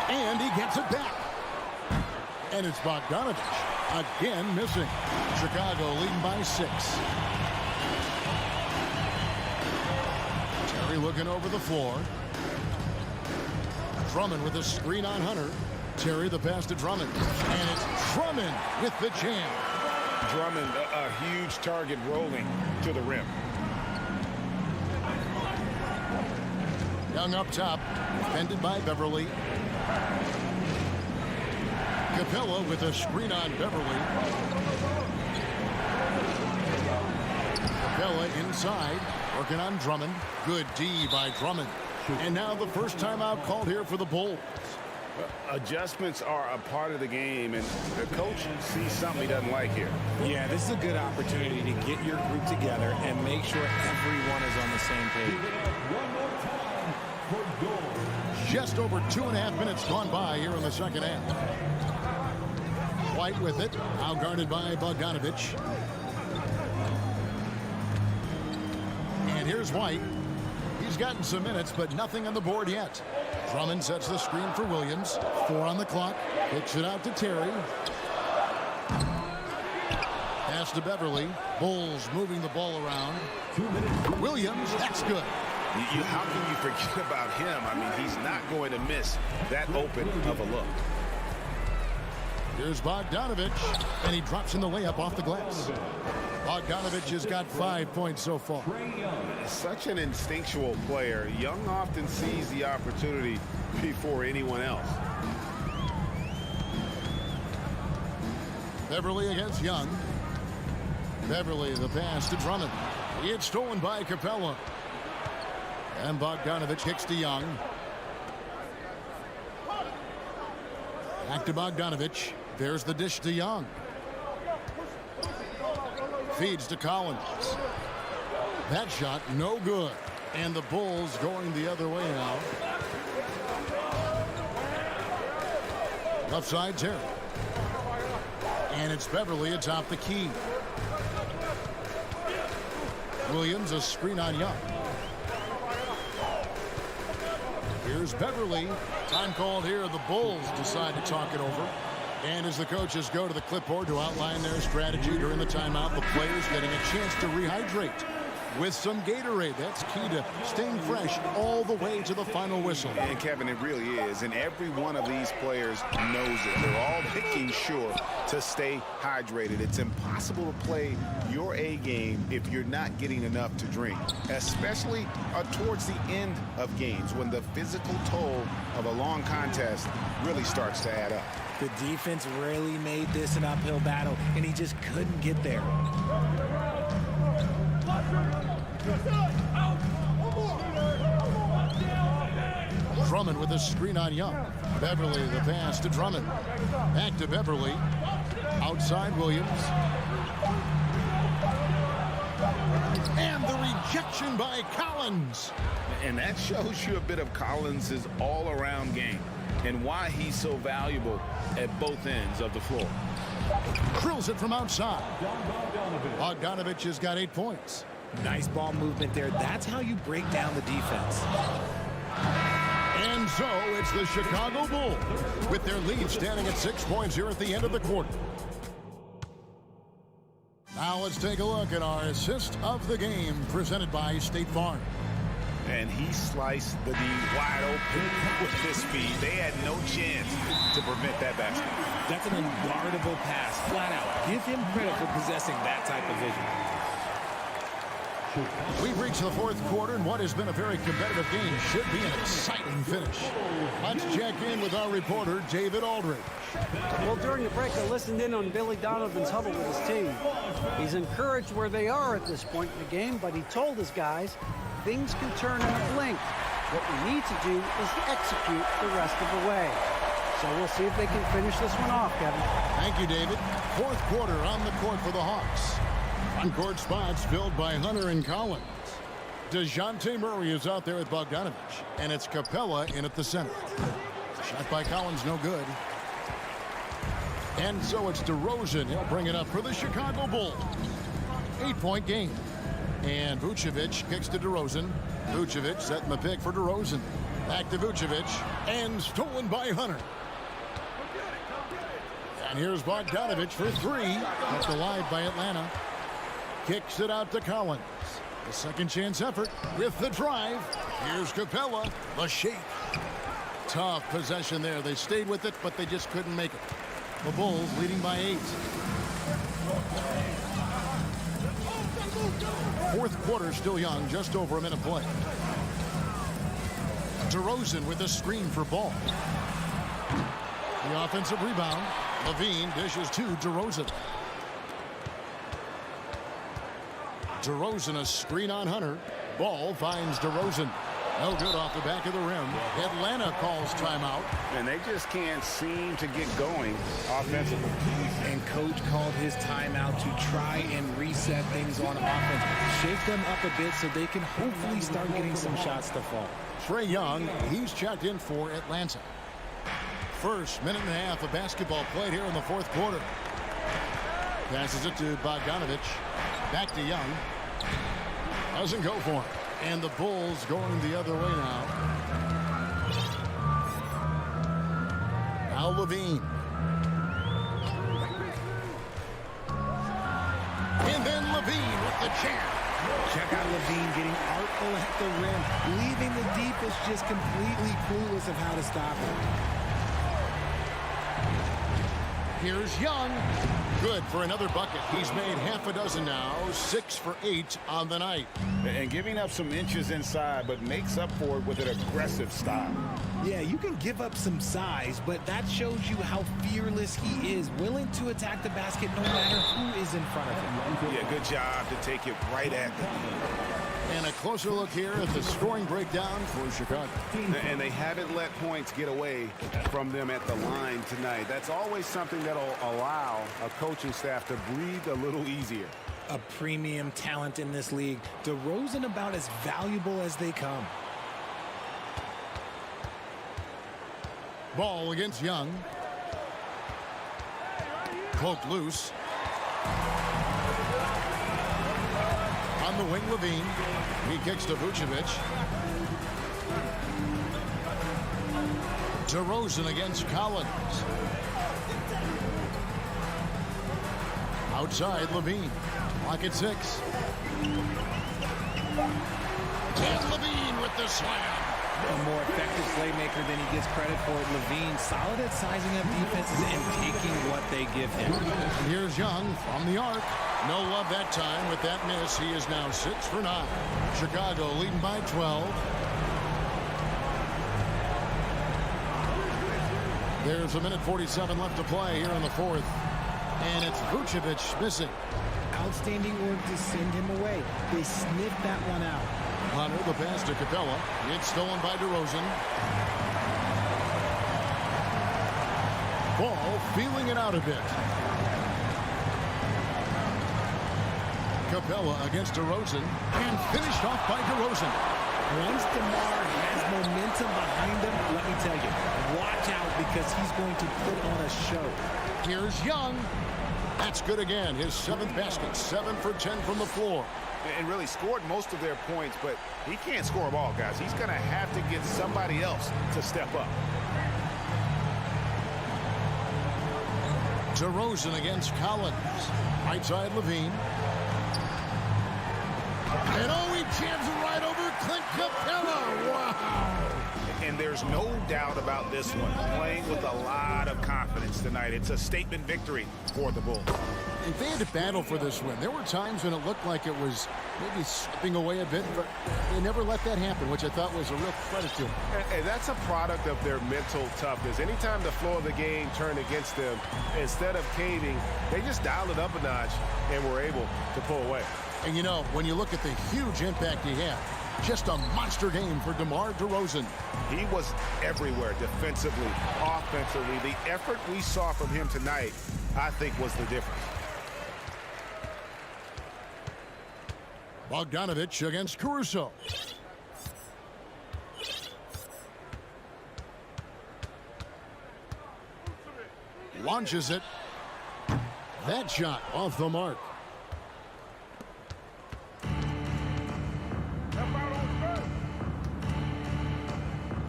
And he gets it back. And it's Bogdanovich. Again missing. Chicago leading by 6. Terry looking over the floor. Drummond with a screen on Hunter. Terry the pass to Drummond. And it's Drummond with the jam. Drummond, a huge target rolling to the rim. Young up top. Defended by Beverly. Capella with a screen on Beverly. Capella inside, working on Drummond. Good D by Drummond. And now the first timeout called here for the Bulls. Adjustments are a part of the game, and the coach sees something he doesn't like here. Yeah, this is a good opportunity to get your group together and make sure everyone is on the same page. Just over 2.5 minutes gone by here in the second half. White with it, now guarded by Bogdanovich. And here's White. He's gotten some minutes, but nothing on the board yet. Drummond sets the screen for Williams. 4 on the clock. Kicks it out to Terry. Pass to Beverly. Bulls moving the ball around. Williams, that's good. How can you forget about him? I mean, he's not going to miss that open of a look. Here's Bogdanovich, and he drops in the layup off the glass. Bogdanovich has got 5 points so far. Such an instinctual player. Young often sees the opportunity before anyone else. Beverly against Young. Beverly, the pass to Drummond. It's stolen by Capella. And Bogdanovich kicks to Young. Back to Bogdanovich. There's the dish to Young. Feeds to Collins. That shot no good. And the Bulls going the other way now. Left side Terry. And it's Beverly atop the key. Williams a screen on Young. Here's Beverly. Time called here. The Bulls decide to talk it over. And as the coaches go to the clipboard to outline their strategy during the timeout, the players getting a chance to rehydrate with some Gatorade. That's key to staying fresh all the way to the final whistle. And Kevin, it really is. And every one of these players knows it. They're all making sure to stay hydrated. It's impossible to play your A game if you're not getting enough to drink, especially towards the end of games when the physical toll of a long contest really starts to add up. The defense really made this an uphill battle, and he just couldn't get there. Drummond with a screen on Young. Beverly the pass to Drummond. Back to Beverly. Outside Williams. And the rejection by Collins. And that shows you a bit of Collins' all-around game and why he's so valuable at both ends of the floor. Drills it from outside. Bogdanovich has got 8 points. Nice ball movement there. That's how you break down the defense. And so it's the Chicago Bulls with their lead standing at 6 points here at the end of the quarter. Now let's take a look at our assist of the game presented by State Farm. And he sliced the D wide open with his speed. They had no chance to prevent that basket. That's an unguardable pass, flat out. Give him credit for possessing that type of vision. We've reached the fourth quarter, and what has been a very competitive game should be an exciting finish. Let's check in with our reporter, David Aldridge. Well, during the break, I listened in on Billy Donovan's huddle with his team. He's encouraged where they are at this point in the game, but he told his guys things can turn in a blink. What we need to do is execute the rest of the way. So we'll see if they can finish this one off, Kevin. Thank you, David. Fourth quarter on the court for the Hawks. On-court spots filled by Hunter and Collins. DeJounte Murray is out there with Bogdanovich, and it's Capella in at the center. Shot by Collins, no good. And so it's DeRozan. He'll bring it up for the Chicago Bulls. 8-point game. And Vucevic kicks to DeRozan. Vucevic setting the pick for DeRozan. Back to Vucevic. And stolen by Hunter. And here's Bogdanovich for three. Kept alive by Atlanta. Kicks it out to Collins. The second chance effort with the drive. Here's Capella. The shake. Tough possession there. They stayed with it, but they just couldn't make it. The Bulls leading by 8. Fourth quarter still young, just over a minute play. DeRozan with a screen for Ball. The offensive rebound. Levine dishes to DeRozan. DeRozan a screen on Hunter. Ball finds DeRozan. No good off the back of the rim. Atlanta calls timeout. And they just can't seem to get going offensively. And coach called his timeout to try and reset things on offense. Shake them up a bit so they can hopefully start getting some shots to fall. Trae Young, he's checked in for Atlanta. First minute and a half of basketball played here in the fourth quarter. Passes it to Bogdanovich. Back to Young. Doesn't go for him. And the Bulls going the other way now. Now Levine. And then Levine with the jam. Check out Levine getting artful at the rim, leaving the defense just completely clueless of how to stop him. Here's Young. Good for another bucket. He's made half a dozen now. 6 for 8 on the night. And giving up some inches inside, but makes up for it with an aggressive style. Yeah, you can give up some size, but that shows you how fearless he is, willing to attack the basket no matter who is in front of him. Yeah, good job to take it right at them. And a closer look here at the scoring breakdown for Chicago. And they haven't let points get away from them at the line tonight. That's always something that'll allow a coaching staff to breathe a little easier. A premium talent in this league. DeRozan about as valuable as they come. Ball against Young. Cloak loose. On the wing, Levine. He kicks to Vucevic. DeRozan against Collins. Outside, Levine. Clock at 6. And Levine with the slam. A more effective playmaker than he gets credit for. Levine solid at sizing up defenses and taking what they give him. And here's Young from the arc. No love that time with that miss. He is now 6 for 9. Chicago leading by 12. There's a minute 47 left to play here in the fourth. And it's Vucevic missing. Outstanding work to send him away. They sniffed that one out. Hunter, the pass to Capella. It's stolen by DeRozan. Ball feeling it out a bit. Capella against DeRozan and finished off by DeRozan. Once DeMar has momentum behind him, let me tell you, watch out because he's going to put on a show. Here's Young. That's good again. His 7th basket, 7 for 10 from the floor. And really scored most of their points, but he can't score them all, guys. He's going to have to get somebody else to step up. DeRozan against Collins. Right side, Levine. And oh, he jams it right over Clint Capella. Wow. And there's no doubt about this one. Playing with a lot of confidence tonight. It's a statement victory for the Bulls. If they had to battle for this win, there were times when it looked like it was maybe slipping away a bit, but they never let that happen, which I thought was a real credit to them. And that's a product of their mental toughness. Anytime the flow of the game turned against them, instead of caving, they just dialed it up a notch and were able to pull away. And you know, when you look at the huge impact he had, just a monster game for DeMar DeRozan. He was everywhere defensively, offensively. The effort we saw from him tonight, I think, was the difference. Bogdanovich against Caruso. Launches it. That shot off the mark.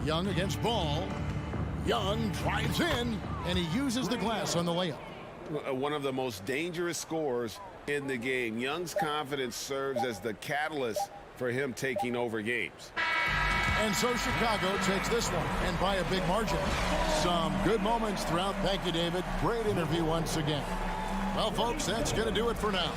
Young against Ball. Young drives in, and he uses the glass on the layup. One of the most dangerous scorers in the game. Young's confidence serves as the catalyst for him taking over games. And so Chicago takes this one, and by a big margin. Some good moments throughout. Thank you, David. Great interview once again. Well, folks, that's going to do it for now.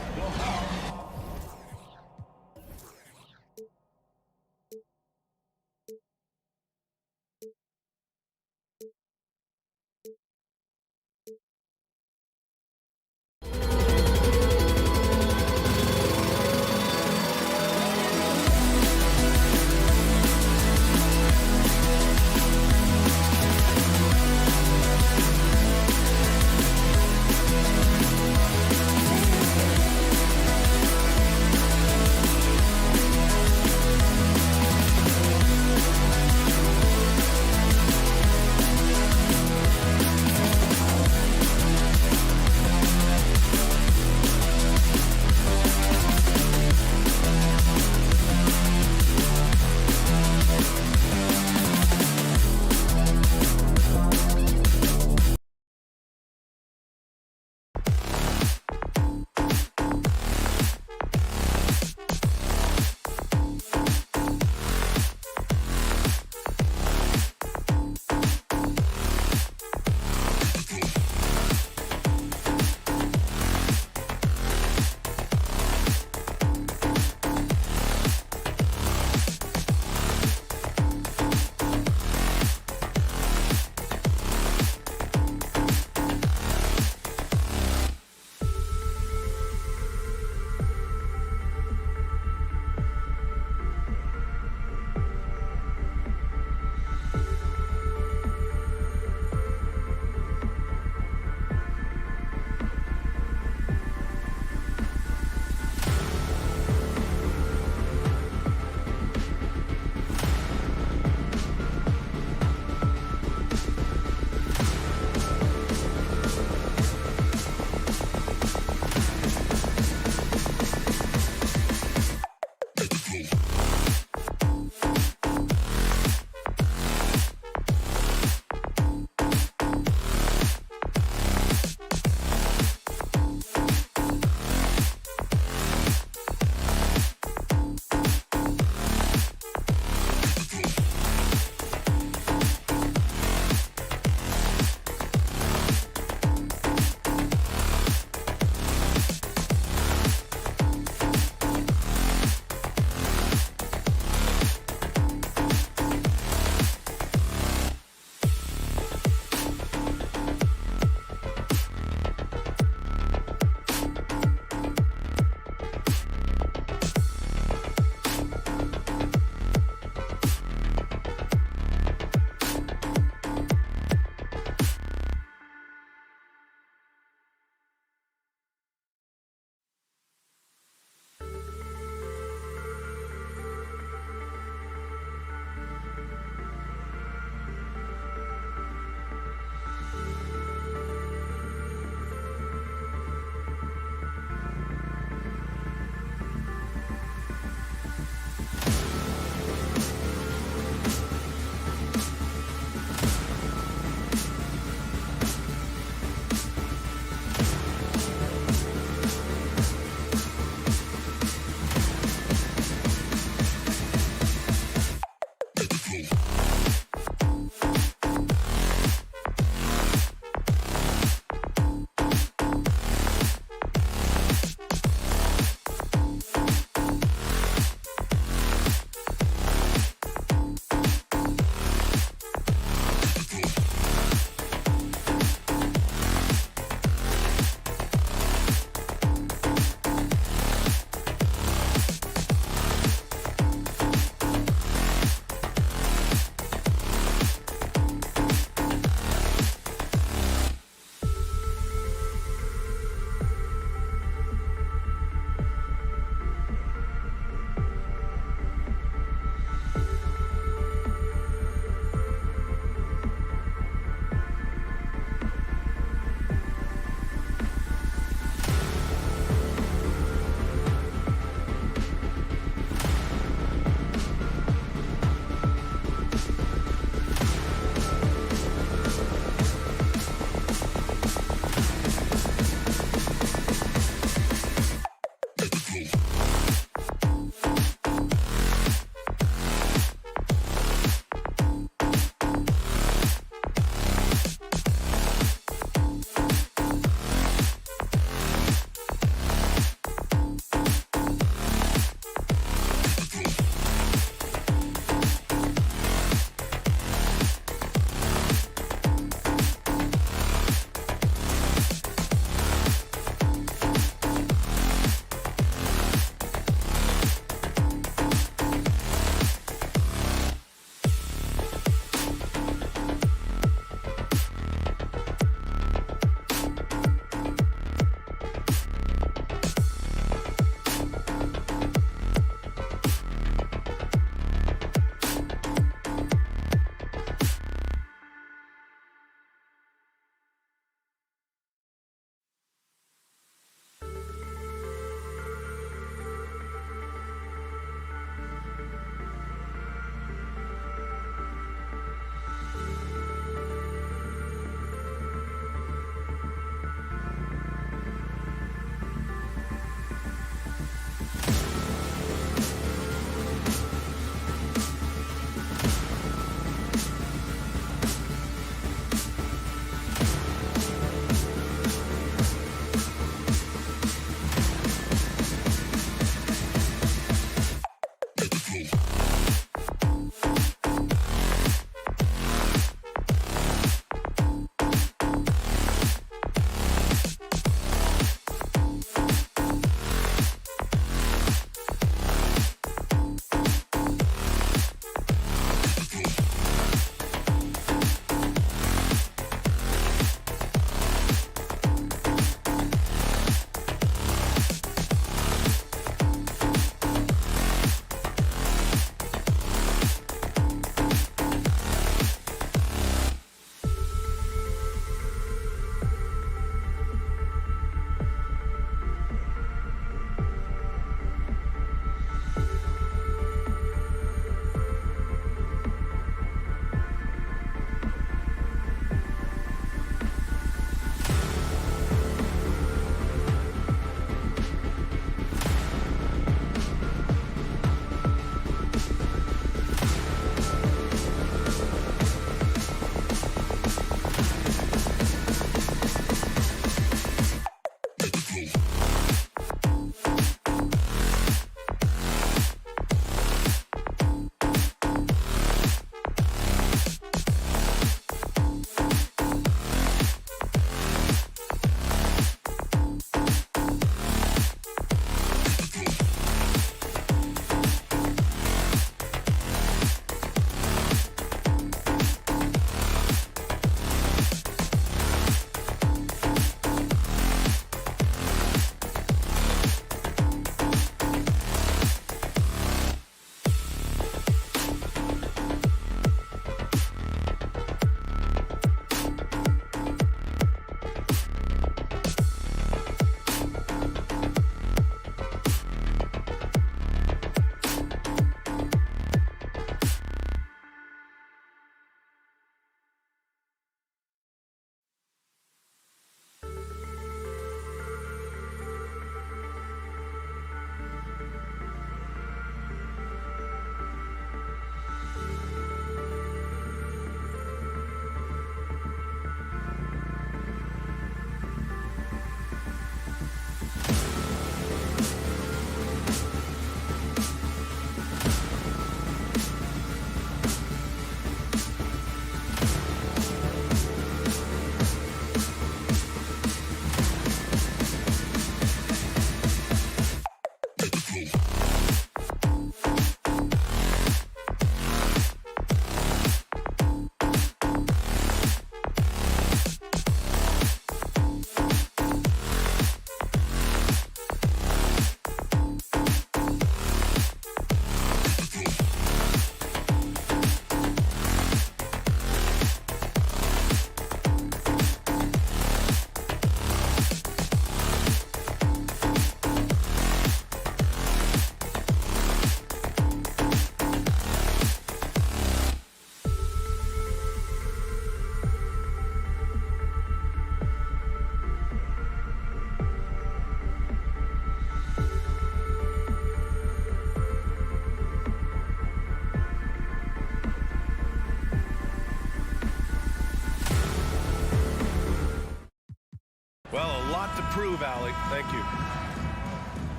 move, Allie. Thank you.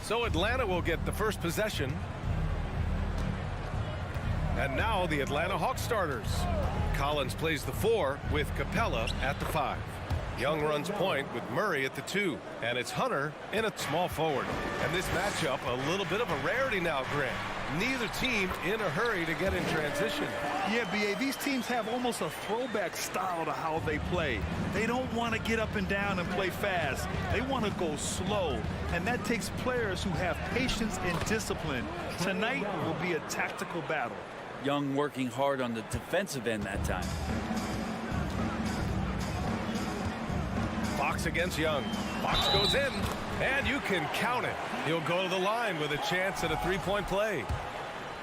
So Atlanta will get the first possession. And now the Atlanta Hawks starters. Collins plays the 4 with Capella at the 5. Young runs point with Murray at the 2. And it's Hunter in a small forward. And this matchup, a little bit of a rarity now, Grant. Neither team in a hurry to get in transition. Yeah, B.A., these teams have almost a throwback style to how they play. They don't want to get up and down and play fast. They want to go slow. And that takes players who have patience and discipline. Tonight will be a tactical battle. Young working hard on the defensive end that time. Fox against Young. Fox goes in, and you can count it. He'll go to the line with a chance at a three-point play.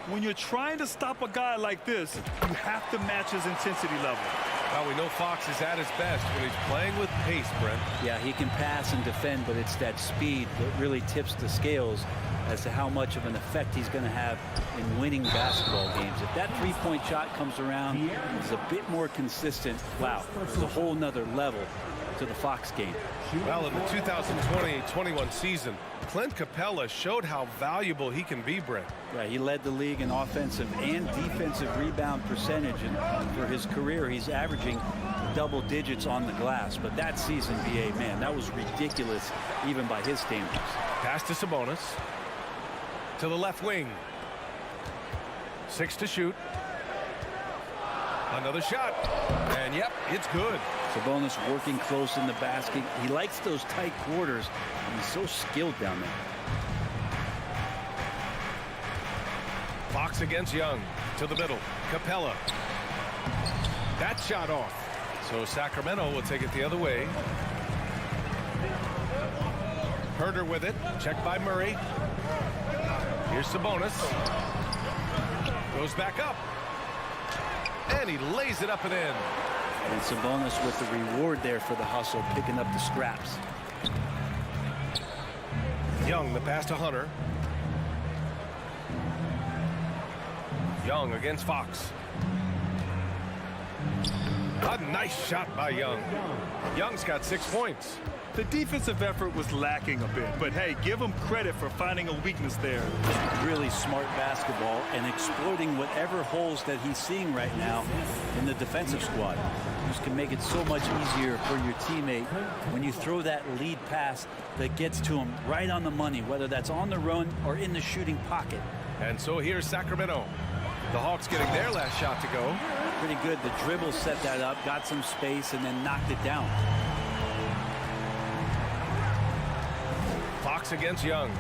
When you're trying to stop a guy like this, you have to match his intensity level. Well, we know Fox is at his best when he's playing with pace, Brent. Yeah, he can pass and defend, but it's that speed that really tips the scales as to how much of an effect he's going to have in winning basketball games. If that three-point shot comes around, it's a bit more consistent. Wow, there's a whole nother level to the Fox game. Well, in the 2020-21 season, Clint Capella showed how valuable he can be, Brent. Yeah, he led the league in offensive and defensive rebound percentage, and for his career, he's averaging double digits on the glass. But that season, B.A., man, that was ridiculous, even by his standards. Pass to Sabonis. To the left wing. 6 to shoot. Another shot. And yep, it's good. Sabonis working close in the basket. He likes those tight quarters, and he's so skilled down there. Fox against Young. To the middle. Capella. That shot off. So Sacramento will take it the other way. Herder with it. Checked by Murray. Here's Sabonis. Goes back up. And he lays it up and in. And Sabonis with the reward there for the hustle, picking up the scraps. Young, the pass to Hunter. Young against Fox. A nice shot by Young. Young's got 6 points. The defensive effort was lacking a bit, but hey, give him credit for finding a weakness there. Really smart basketball and exploiting whatever holes that he's seeing right now in the defensive squad. Just can make it so much easier for your teammate when you throw that lead pass that gets to him right on the money, whether that's on the run or in the shooting pocket. And so here's Sacramento. The Hawks getting their last shot to go. Pretty good. The dribble set that up, got some space, and then knocked it down. Fox against Young.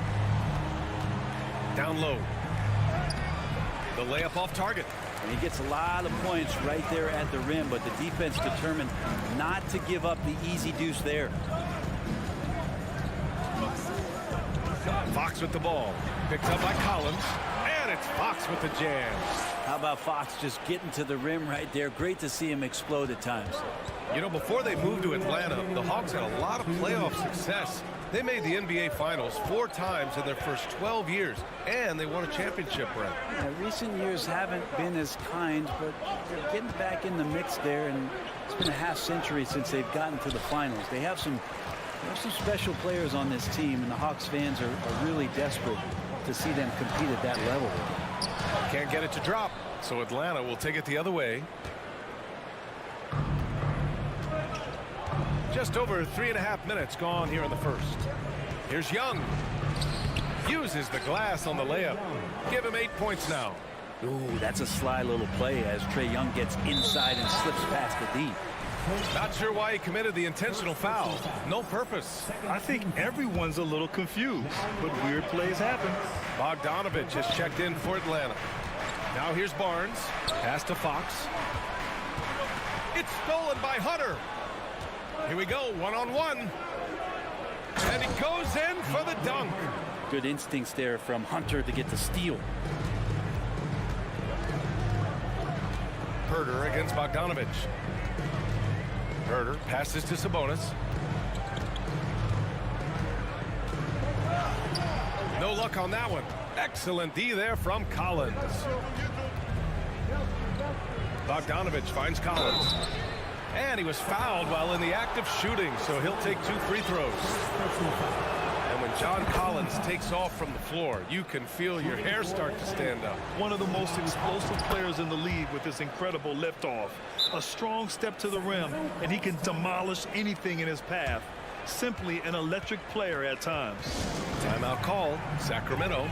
Down low. The layup off target. And he gets a lot of points right there at the rim, but the defense determined not to give up the easy deuce there. Fox with the ball. Picked up by Collins. And it's Fox with the jam. How about Fox just getting to the rim right there? Great to see him explode at times. You know, before they moved to Atlanta, the Hawks had a lot of playoff success. They made the NBA Finals 4 times in their first 12 years, and they won a championship, Brent. Yeah, recent years haven't been as kind, but they're getting back in the mix there, and it's been a half century since they've gotten to the finals. They have some special players on this team, and the Hawks fans are really desperate to see them compete at that level. Can't get it to drop, so Atlanta will take it the other way. Just over 3.5 minutes gone here in the first. Here's Young. Uses the glass on the layup. Give him 8 points now. Ooh, that's a sly little play as Trae Young gets inside and slips past the D. Not sure why he committed the intentional foul. No purpose. I think everyone's a little confused, but weird plays happen. Bogdanovich has checked in for Atlanta. Now here's Barnes. Pass to Fox. It's stolen by Hunter. Here we go, one-on-one. And he goes in for the dunk. Good instincts there from Hunter to get the steal. Herder against Bogdanovich. Herder passes to Sabonis. No luck on that one. Excellent D there from Collins. Bogdanovich finds Collins. And he was fouled while in the act of shooting, so he'll take 2 free throws. And when John Collins takes off from the floor, you can feel your hair start to stand up. One of the most explosive players in the league with this incredible liftoff. A strong step to the rim, and he can demolish anything in his path. Simply an electric player at times. Timeout call, Sacramento.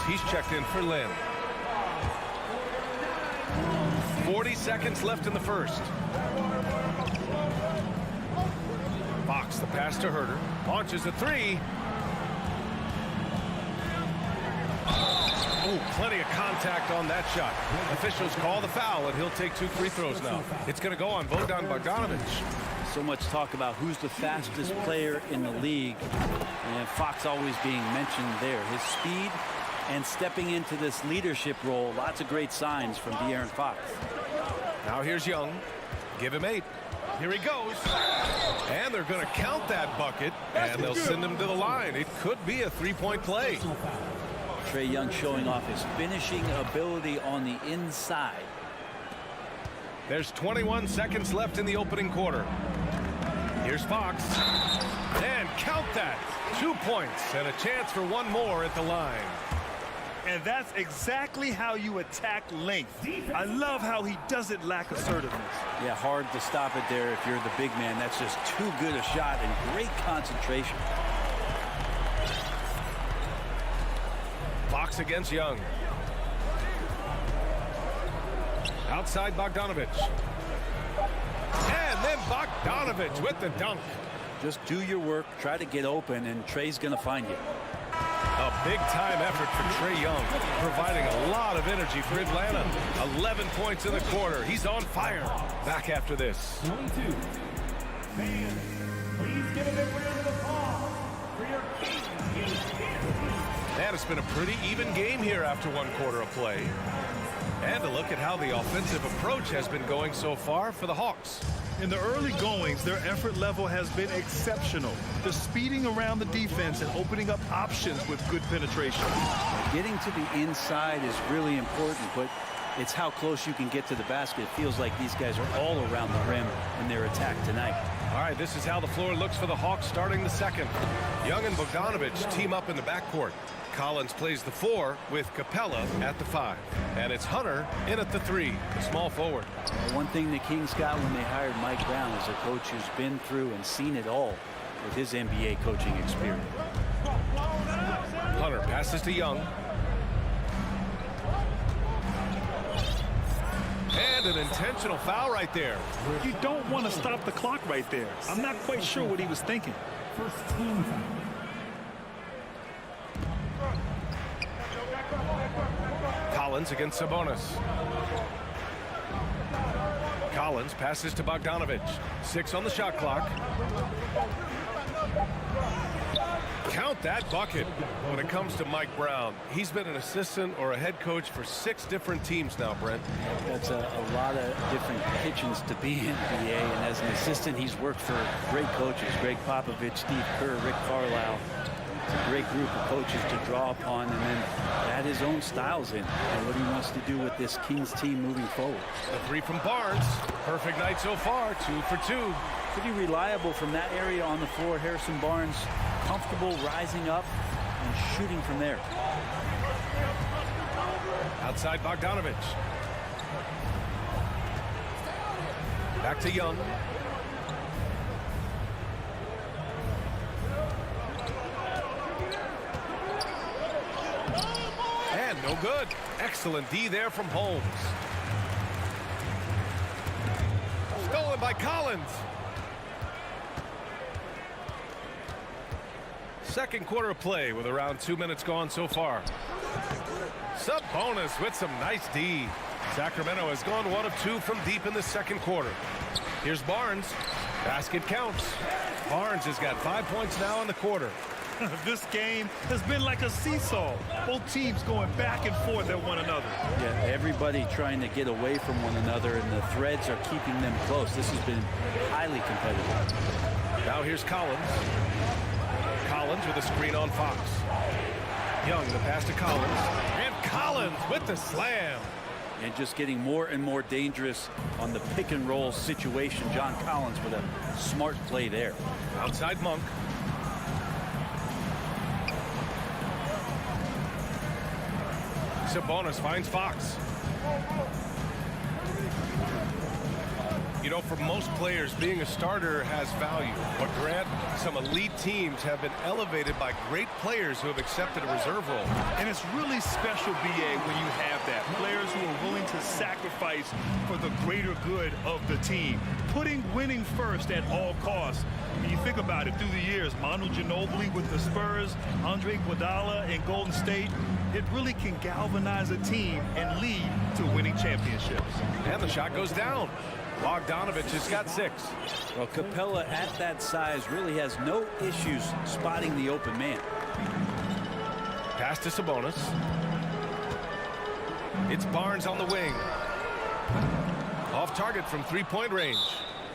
He's checked in for Lynn. 40 seconds left in the first. Fox, the pass to Herter. Launches a 3. Oh, plenty of contact on that shot. Officials call the foul, and he'll take 2 free throws now. It's going to go on Bogdanovich. So much talk about who's the fastest player in the league. And Fox always being mentioned there. His speed and stepping into this leadership role. Lots of great signs from De'Aaron Fox. Now here's Young. Give him 8. Here he goes. And they're going to count that bucket, and they'll send him to the line. It could be a 3-point play. Trae Young showing off his finishing ability on the inside. There's 21 seconds left in the opening quarter. Here's Fox. And count that. 2 points and a chance for one more at the line. And that's exactly how you attack length. I love how he doesn't lack assertiveness. Yeah, hard to stop it there if you're the big man. That's just too good a shot and great concentration. Fox against Young. Outside Bogdanovich. And then Bogdanovich with the dunk. Just do your work, try to get open, and Trae's going to find you. A big-time effort for Trae Young, providing a lot of energy for Atlanta. 11 points in the quarter. He's on fire. Back after this. 22. Fans, please give a big round of applause for your Kings. And it's been a pretty even game here after 1 quarter of play. And a look at how the offensive approach has been going so far for the Hawks. In the early goings, their effort level has been exceptional. They're speeding around the defense and opening up options with good penetration. Getting to the inside is really important, but it's how close you can get to the basket. It feels like these guys are all around the rim in their attack tonight. All right, this is how the floor looks for the Hawks starting the second. Young and Bogdanovich team up in the backcourt. Collins plays the 4 with Capella at the 5. And it's Hunter in at the 3, the small forward. One thing the Kings got when they hired Mike Brown is a coach who's been through and seen it all with his NBA coaching experience. Hunter passes to Young. And an intentional foul right there. You don't want to stop the clock right there. I'm not quite sure what he was thinking. First team foul. Collins against Sabonis. Collins passes to Bogdanovich. 6 on the shot clock. Count that bucket. When it comes to Mike Brown, he's been an assistant or a head coach for 6 different teams now, Brent. That's a lot of different kitchens to be in NBA, and as an assistant, he's worked for great coaches, Greg Popovich, Steve Kerr, Rick Carlisle. It's a great group of coaches to draw upon and then add his own styles in and what he wants to do with this Kings team moving forward. The 3 from Barnes. Perfect night so far, 2 for 2. Pretty reliable from that area on the floor. Harrison Barnes comfortable rising up and shooting from there. Outside Bogdanovich. Back to Young. And no good. Excellent D there from Holmes. Stolen by Collins. Second quarter of play with around 2 minutes gone so far. Sabonis with some nice D. Sacramento has gone 1 of 2 from deep in the second quarter. Here's Barnes. Basket counts. Barnes has got 5 points now in the quarter. This game has been like a seesaw. Both teams going back and forth at one another. Yeah, everybody trying to get away from one another, and the threads are keeping them close. This has been highly competitive. Now here's Collins. Collins with a screen on Fox. Young, the pass to Collins. And Collins with the slam. And just getting more and more dangerous on the pick and roll situation. John Collins with a smart play there. Outside Monk. Sabonis finds Fox. You know, for most players, being a starter has value. But Grant, some elite teams have been elevated by great players who have accepted a reserve role. And it's really special, BA, when you have that. Players who are willing to sacrifice for the greater good of the team. Putting winning first at all costs. When you think about it, through the years, Manu Ginobili with the Spurs, Andre Iguodala in Golden State, it really can galvanize a team and lead to winning championships. And the shot goes down. Bogdanovich has got 6. Well, Capella at that size really has no issues spotting the open man. Pass to Sabonis. It's Barnes on the wing. Off target from three-point range.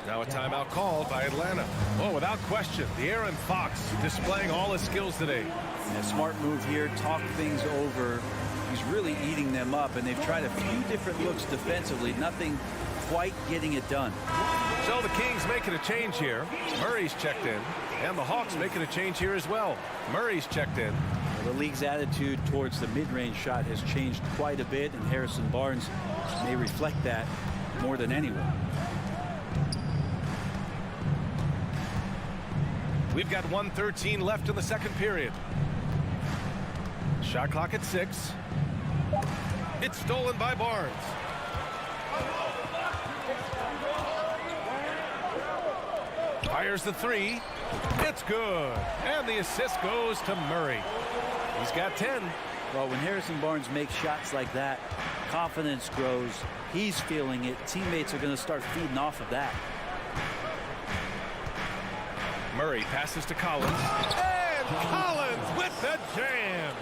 Now a timeout called by Atlanta. Oh, without question, De'Aaron Fox displaying all his skills today. A smart move here, talk things over. He's really eating them up, and they've tried a few different looks defensively. Nothing quite getting it done. So the Kings making a change here. Murray's checked in. And the Hawks making a change here as well. Murray's checked in. Well, the league's attitude towards the mid-range shot has changed quite a bit, and Harrison Barnes may reflect that more than anyone. We've got 1:13 left in the second period. Shot clock at 6. It's stolen by Barnes. Fires the 3. It's good. And the assist goes to Murray. He's got 10. Well, when Harrison Barnes makes shots like that, confidence grows. He's feeling it. Teammates are going to start feeding off of that. Murray passes to Collins. And Collins with the jam.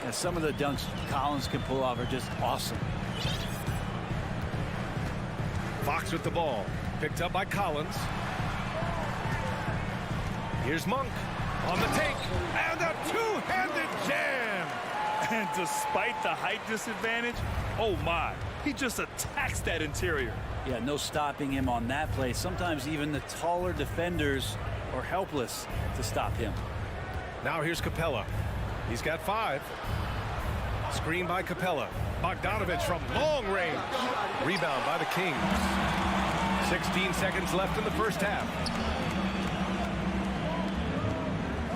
And some of the dunks Collins can pull off are just awesome. Fox with the ball. Picked up by Collins. Here's Monk on the take. And a two-handed jam. And despite the height disadvantage, oh my, he just attacks that interior. Yeah, no stopping him on that play. Sometimes even the taller defenders are helpless to stop him. Now here's Capella. He's got 5. Screen by Capella. Bogdanovich from long range. Rebound by the Kings. 16 seconds left in the first half.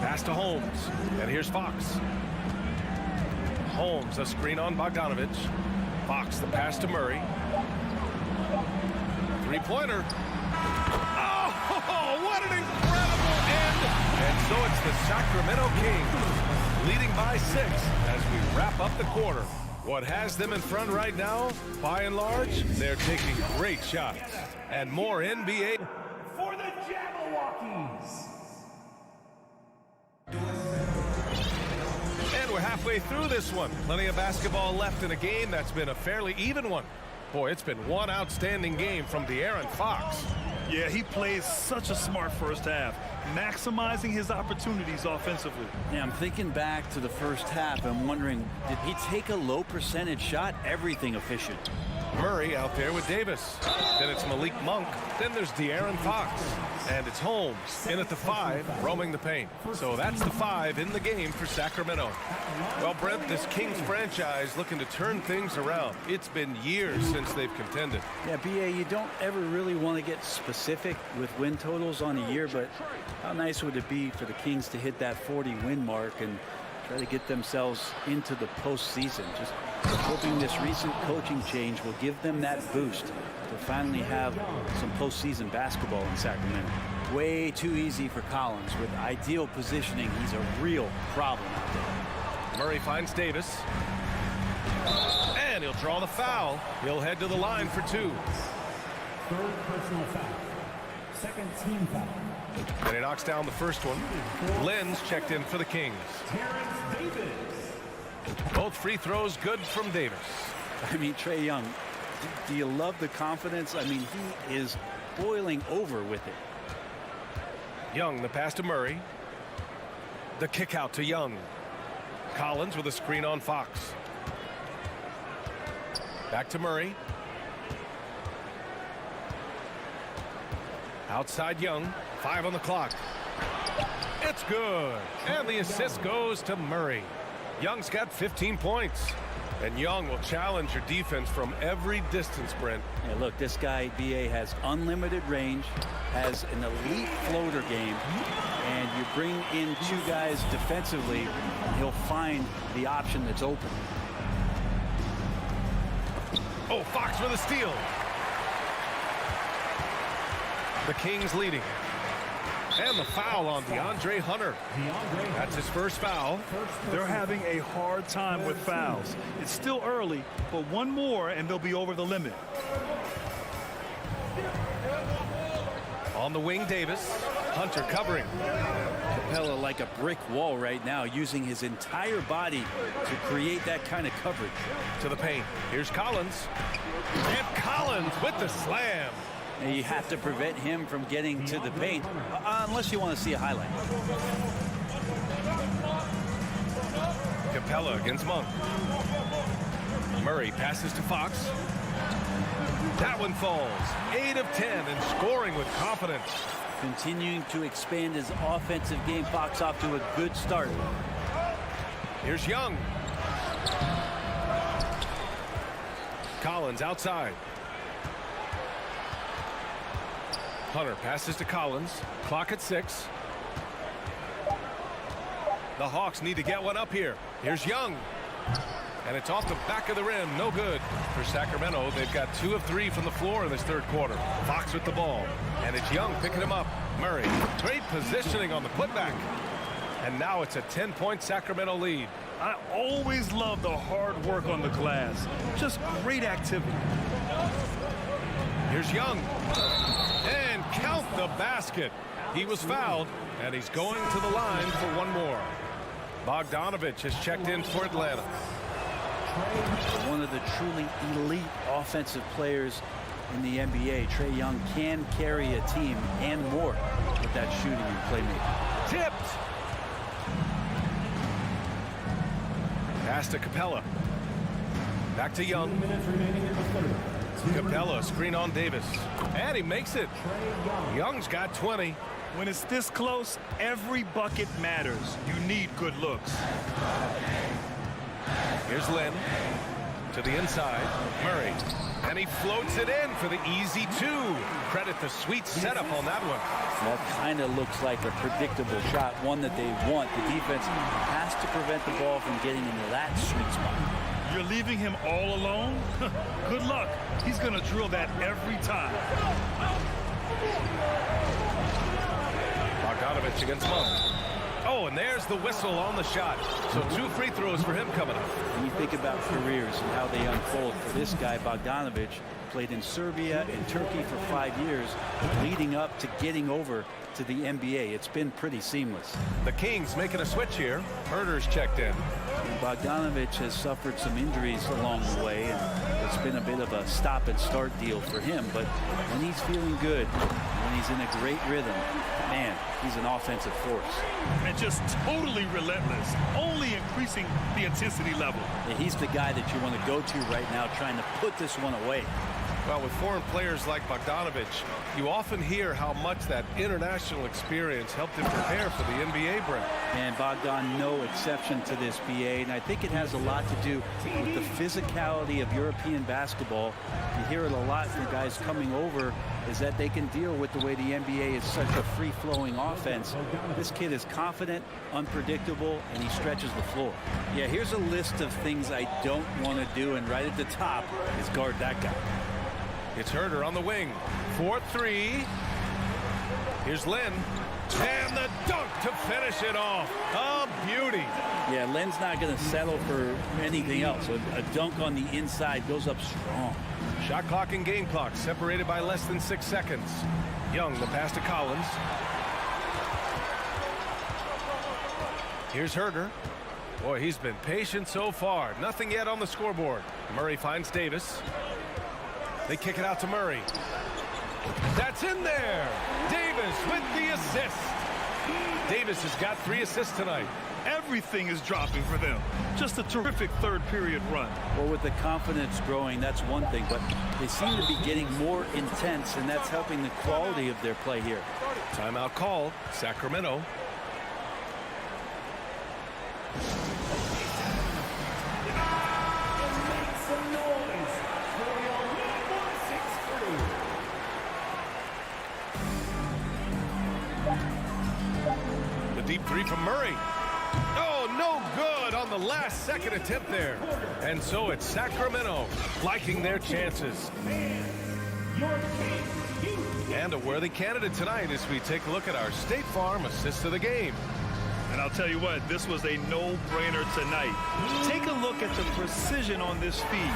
Pass to Holmes. And here's Fox. Holmes, a screen on Bogdanovich. Fox, the pass to Murray. Three-pointer. Oh, what an incredible end. And so it's the Sacramento Kings leading by 6 as we wrap up the quarter. What has them in front right now, by and large, they're taking great shots. And more NBA. For the Jabberwockies. And we're halfway through this one. Plenty of basketball left in a game that's been a fairly even one. Boy, it's been one outstanding game from De'Aaron Fox. Yeah, he plays such a smart first half, maximizing his opportunities offensively. Yeah, I'm thinking back to the first half. I'm wondering, did he take a low percentage shot? Everything efficient. Murray out there with Davis. Then it's Malik Monk. Then there's De'Aaron Fox. And it's Holmes in at the 5, roaming the paint. So that's the 5 in the game for Sacramento. Well, Brent, this Kings franchise looking to turn things around. It's been years since they've contended. Yeah, BA, you don't ever really want to get specific with win totals on a year, but how nice would it be for the Kings to hit that 40-win mark and try to get themselves into the postseason? Just hoping this recent coaching change will give them that boost to finally have some postseason basketball in Sacramento. Way too easy for Collins. With ideal positioning, he's a real problem out there. Murray finds Davis. And he'll draw the foul. He'll head to the line for 2. Third personal foul. Second team foul. And he knocks down the first one. Lynn's checked in for the Kings. Terrence Davis. Both free throws good from Davis. I mean, Trae Young, do you love the confidence? I mean, he is boiling over with it. Young, the pass to Murray. The kick out to Young. Collins with a screen on Fox. Back to Murray. Outside Young. 5 on the clock. It's good. And the assist goes to Murray. Young's got 15 points. And Young will challenge your defense from every distance, Brent. Yeah, look, this guy, B.A., has unlimited range, has an elite floater game, and you bring in 2 guys defensively, and he'll find the option that's open. Oh, Fox with a steal. The Kings leading. And the foul on DeAndre Hunter. That's his first foul. They're having a hard time with fouls. It's still early, but one more and they'll be over the limit. On the wing, Davis. Hunter covering. Capella like a brick wall right now, using his entire body to create that kind of coverage. To the paint. Here's Collins. And Collins with the slam. And you have to prevent him from getting to the paint, unless you want to see a highlight. Capella against Monk. Murray passes to Fox. That one falls. 8 of 10 and scoring with confidence. Continuing to expand his offensive game. Fox off to a good start. Here's Young. Collins outside. Hunter passes to Collins. Clock at 6. The Hawks need to get one up here. Here's Young. And it's off the back of the rim. No good. For Sacramento, they've got 2 of 3 from the floor in this third quarter. Fox with the ball. And it's Young picking him up. Murray. Great positioning on the putback. And now it's a 10-point Sacramento lead. I always love the hard work on the glass. Just great activity. Here's Young. And count the basket. He was fouled, and he's going to the line for one more. Bogdanovich has checked in for Atlanta. One of the truly elite offensive players in the NBA. Trae Young can carry a team and more with that shooting and playmaking. Tipped. Pass to Capella. Back to Young. Capella, screen on Davis. And he makes it. Young's got 20. When it's this close, every bucket matters. You need good looks. Here's Lynn. To the inside. Murray. And he floats it in for the easy 2. Credit the sweet setup on that one. That kind of looks like a predictable shot, one that they want. The defense has to prevent the ball from getting into that sweet spot. You're leaving him all alone? Good luck. He's going to drill that every time. Bogdanovich against Monk. Oh, and there's the whistle on the shot. So 2 free throws for him coming up. When you think about careers and how they unfold, for this guy, Bogdanovich, played in Serbia and Turkey for 5 years, leading up to getting over to the NBA. It's been pretty seamless. The Kings making a switch here. Herder's checked in. And Bogdanovich has suffered some injuries along the way, and it's been a bit of a stop-and-start deal for him. But when he's feeling good, when he's in a great rhythm, man, he's an offensive force. And just totally relentless, only increasing the intensity level. Yeah, he's the guy that you want to go to right now, trying to put this one away. Well, with foreign players like Bogdanovich, you often hear how much that international experience helped him prepare for the NBA, Brent. And Bogdan, no exception to this, BA, and I think it has a lot to do with the physicality of European basketball. You hear it a lot from guys coming over, is that they can deal with the way the NBA is such a free-flowing offense. This kid is confident, unpredictable, and he stretches the floor. Yeah, here's a list of things I don't want to do, and right at the top is guard that guy. It's Herder on the wing. 4-3. Here's Lynn. And the dunk to finish it off. A beauty. Yeah, Lynn's not going to settle for anything else. A dunk on the inside goes up strong. Shot clock and game clock separated by less than 6 seconds. Young, the pass to Collins. Here's Herder. Boy, he's been patient so far. Nothing yet on the scoreboard. Murray finds Davis. They kick it out to Murray. That's in there. Davis with the assist. Davis has got 3 assists tonight. Everything is dropping for them. Just a terrific third period run. Well, with the confidence growing, that's one thing, but they seem to be getting more intense, and that's helping the quality of their play here. Timeout called. Sacramento. The deep three from Murray. Oh, no good on the last second attempt there. And so it's Sacramento liking their chances. And a worthy candidate tonight as we take a look at our State Farm assist of the game. And I'll tell you what, this was a no-brainer tonight. Take a look at the precision on this feed.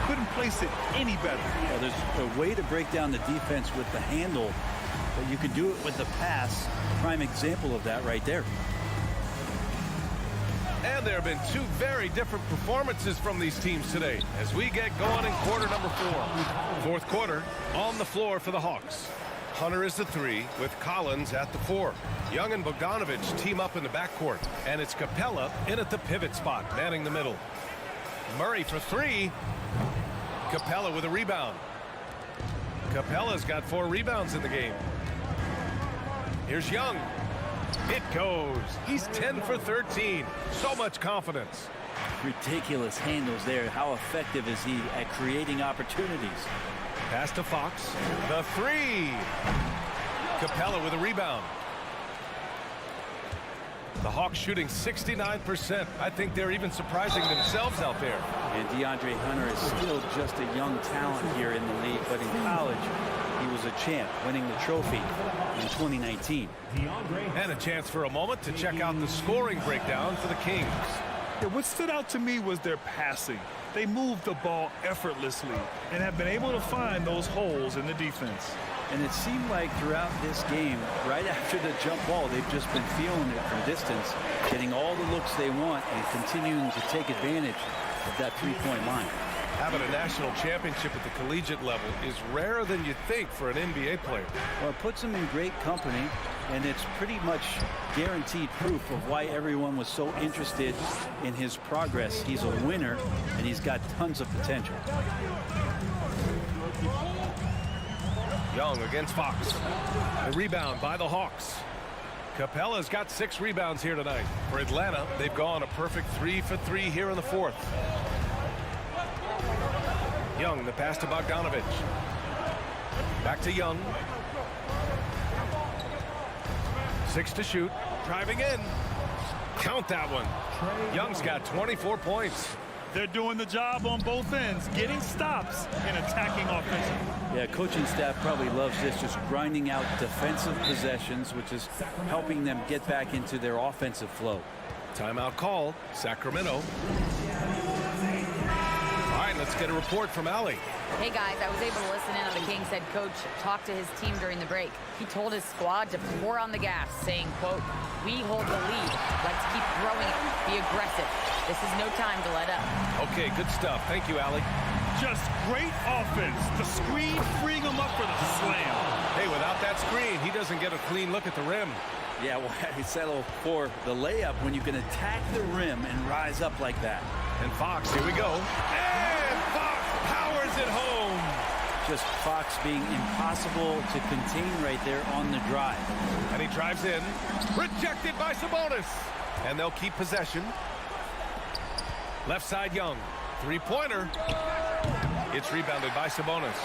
Couldn't place it any better. Well, there's a way to break down the defense with the handle, but you can do it with the pass. Prime example of that right there. And there have been 2 very different performances from these teams today as we get going in quarter number 4. Fourth quarter on the floor for the Hawks. Hunter is the 3 with Collins at the 4. Young and Bogdanovich team up in the backcourt, and it's Capella in at the pivot spot, manning the middle. Murray for 3. Capella with a rebound. Capella's got 4 rebounds in the game. Here's Young. It goes. He's 10 for 13. So much confidence. Ridiculous handles there. How effective is he at creating opportunities? Pass to Fox. The 3. Capella with a rebound. The Hawks shooting 69%. I think they're even surprising themselves out there. And DeAndre Hunter is still just a young talent here in the league, but in college, he was a champ, winning the trophy in 2019. And a chance for a moment to check out the scoring breakdown for the Kings. Yeah, what stood out to me was their passing. They moved the ball effortlessly and have been able to find those holes in the defense. And it seemed like throughout this game, right after the jump ball, they've just been feeling it from distance, getting all the looks they want and continuing to take advantage of that three-point line. Having a national championship at the collegiate level is rarer than you think for an NBA player. Well, it puts him in great company, and it's pretty much guaranteed proof of why everyone was so interested in his progress. He's a winner, and he's got tons of potential. Young against Fox. A rebound by the Hawks. Capella's got 6 rebounds here tonight. For Atlanta, they've gone a perfect 3 for 3 here in the 4th. Young, the pass to Bogdanovich. Back to Young. 6 to shoot. Driving in. Count that one. Young's got 24 points. They're doing the job on both ends, getting stops and attacking offensively. Yeah, coaching staff probably loves this, just grinding out defensive possessions, which is helping them get back into their offensive flow. Timeout called. Sacramento. All right, let's get a report from Allie. Hey guys, I was able to listen in on the Kings head coach talk to his team during the break. He told his squad to pour on the gas, saying, quote, "We hold the lead. Let's keep throwing it. Be aggressive. This is no time to let up." Okay, good stuff. Thank you, Allie. Just great offense. The screen freeing him up for the slam. Hey, without that screen, he doesn't get a clean look at the rim. Yeah, well, he settled for the layup when you can attack the rim and rise up like that. And Fox, here we go. And Fox powers it home. Just Fox being impossible to contain right there on the drive. And he drives in. Rejected by Sabonis. And they'll keep possession. Left side Young. Three-pointer. It's rebounded by Sabonis.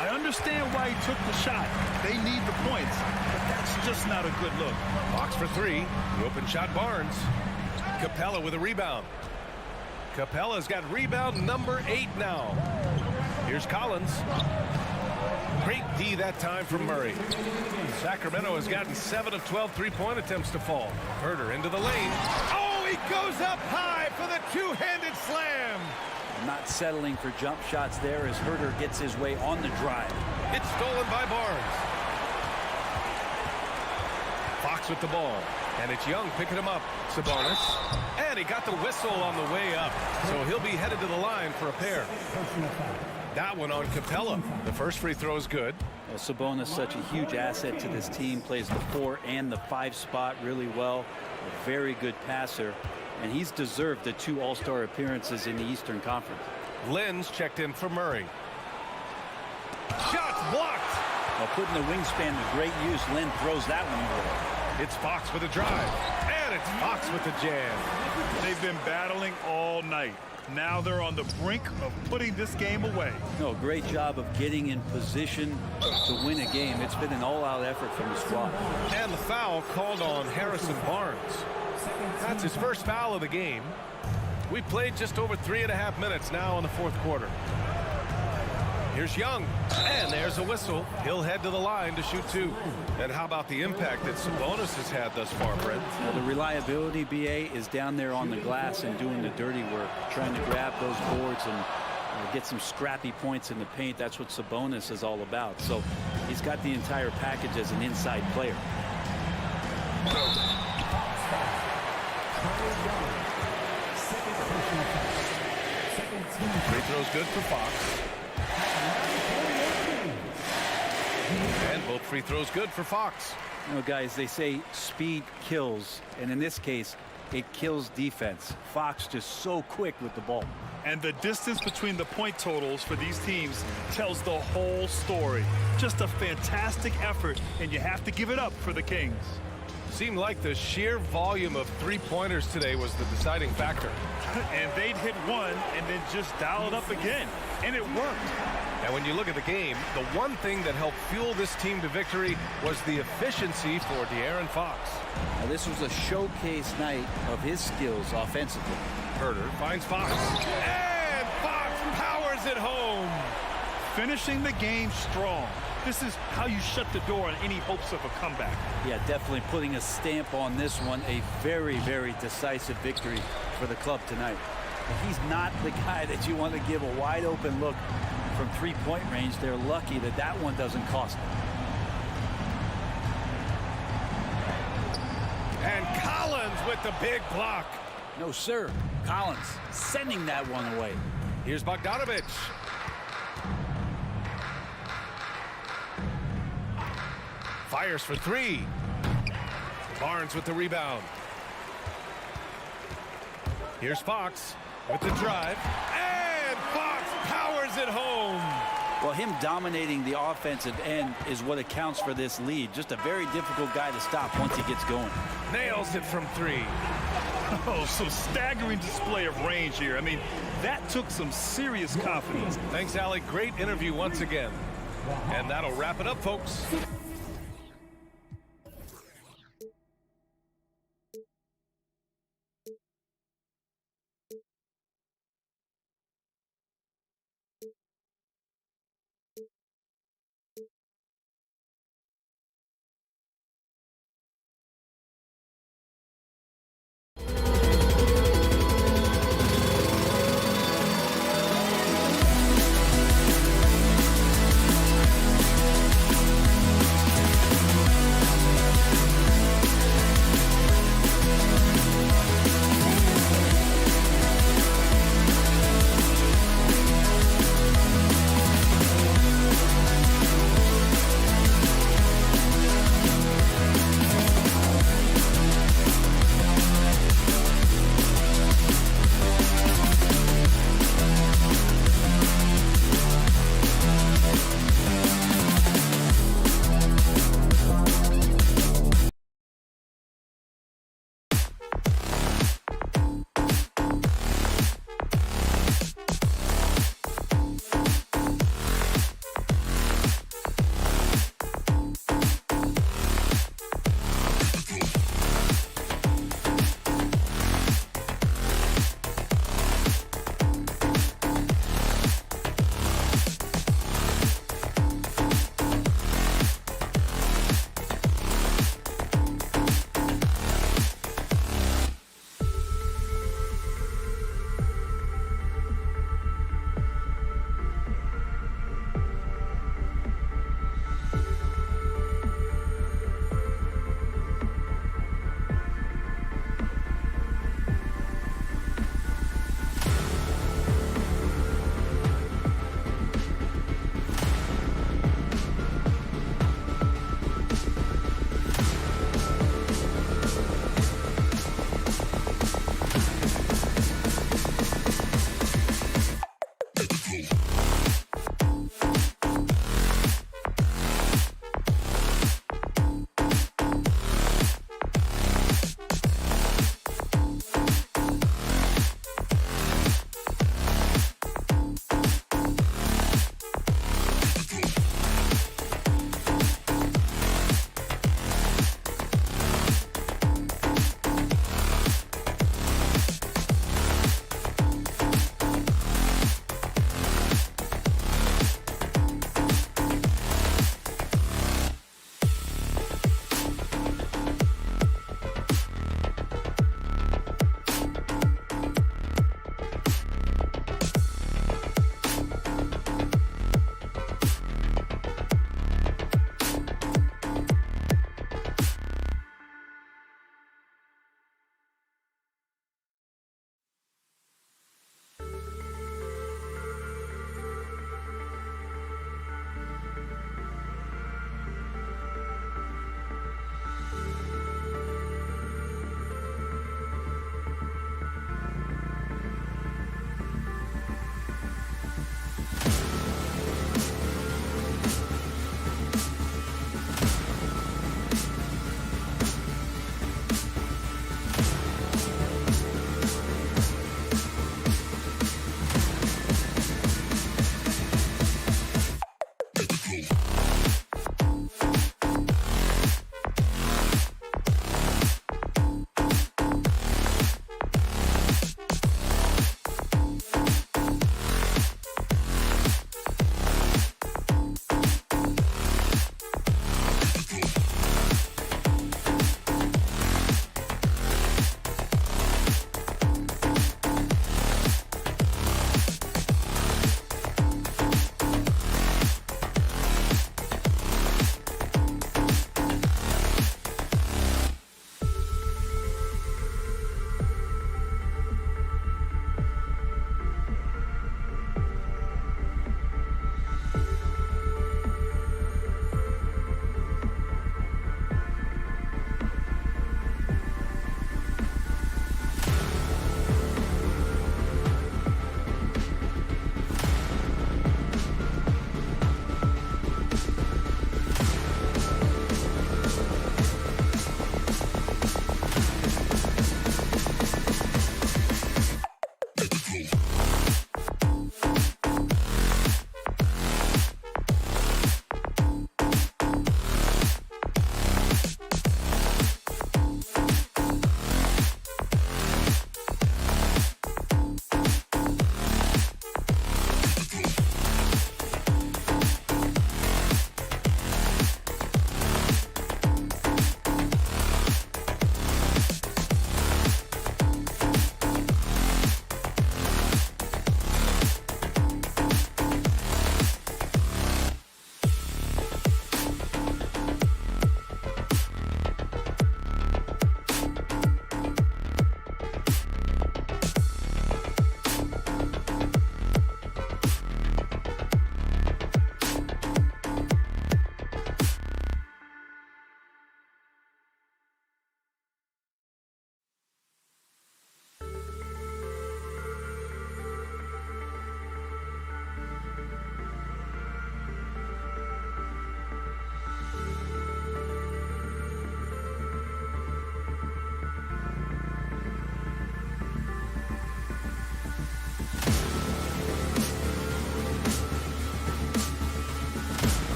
I understand why he took the shot. They need the points, but that's just not a good look. Fox for 3. The open shot Barnes. Capella with a rebound. Capella's got rebound number 8 now. Here's Collins. Great D that time from Murray. Sacramento has gotten 7 of 12 three-point attempts to fall. Herder into the lane. Oh, he goes up high for the two-handed slam. Not settling for jump shots there as Herder gets his way on the drive. It's stolen by Barnes. Fox with the ball. And it's Young picking him up. Sabonis. And he got the whistle on the way up. So he'll be headed to the line for a pair. That one on Capella. The first free throw is good. Well, Sabonis such a huge asset to this team. Plays the 4 and the 5 spot really well. A very good passer. And he's deserved the 2 All-Star appearances in the Eastern Conference. Lynn's checked in for Murray. Shots blocked. Well, putting the wingspan to great use, Lynn throws that one away. It's Fox with a drive. And it's Fox with the jam. They've been battling all night. Now they're on the brink of putting this game away. No, great job of getting in position to win a game. It's been an all-out effort from the squad. And the foul called on Harrison Barnes. That's his first foul of the game. We played just over 3.5 minutes now in the fourth quarter. Here's Young, and there's a whistle. He'll head to the line to shoot 2. And how about the impact that Sabonis has had thus far, Brent? Well, the reliability, BA, is down there on the glass and doing the dirty work, trying to grab those boards and get some scrappy points in the paint. That's what Sabonis is all about. So he's got the entire package as an inside player. Free throw's good for Fox. And both free throws good for Fox. You know, guys, they say speed kills, and in this case, it kills defense. Fox just so quick with the ball. And the distance between the point totals for these teams tells the whole story. Just a fantastic effort, and you have to give it up for the Kings. Seemed like the sheer volume of three-pointers today was the deciding factor. And they'd hit one and then just dial it up again. And it worked. And when you look at the game, the one thing that helped fuel this team to victory was the efficiency for De'Aaron Fox. Now, this was a showcase night of his skills offensively. Herder finds Fox. And Fox powers it home. Finishing the game strong. This is how you shut the door on any hopes of a comeback. Yeah, definitely putting a stamp on this one. A very, very decisive victory for the club tonight. But he's not the guy that you want to give a wide open look from three-point range. They're lucky that that one doesn't cost them. And Collins with the big block. No, sir. Collins sending that one away. Here's Bogdanovich. Fires for 3. Barnes with the rebound. Here's Fox with the drive. And Fox powers it home. Well, him dominating the offensive end is what accounts for this lead. Just a very difficult guy to stop once he gets going. Nails it from 3. Oh, some staggering display of range here. I mean, that took some serious confidence. Thanks, Allie. Great interview once again. And that'll wrap it up, folks.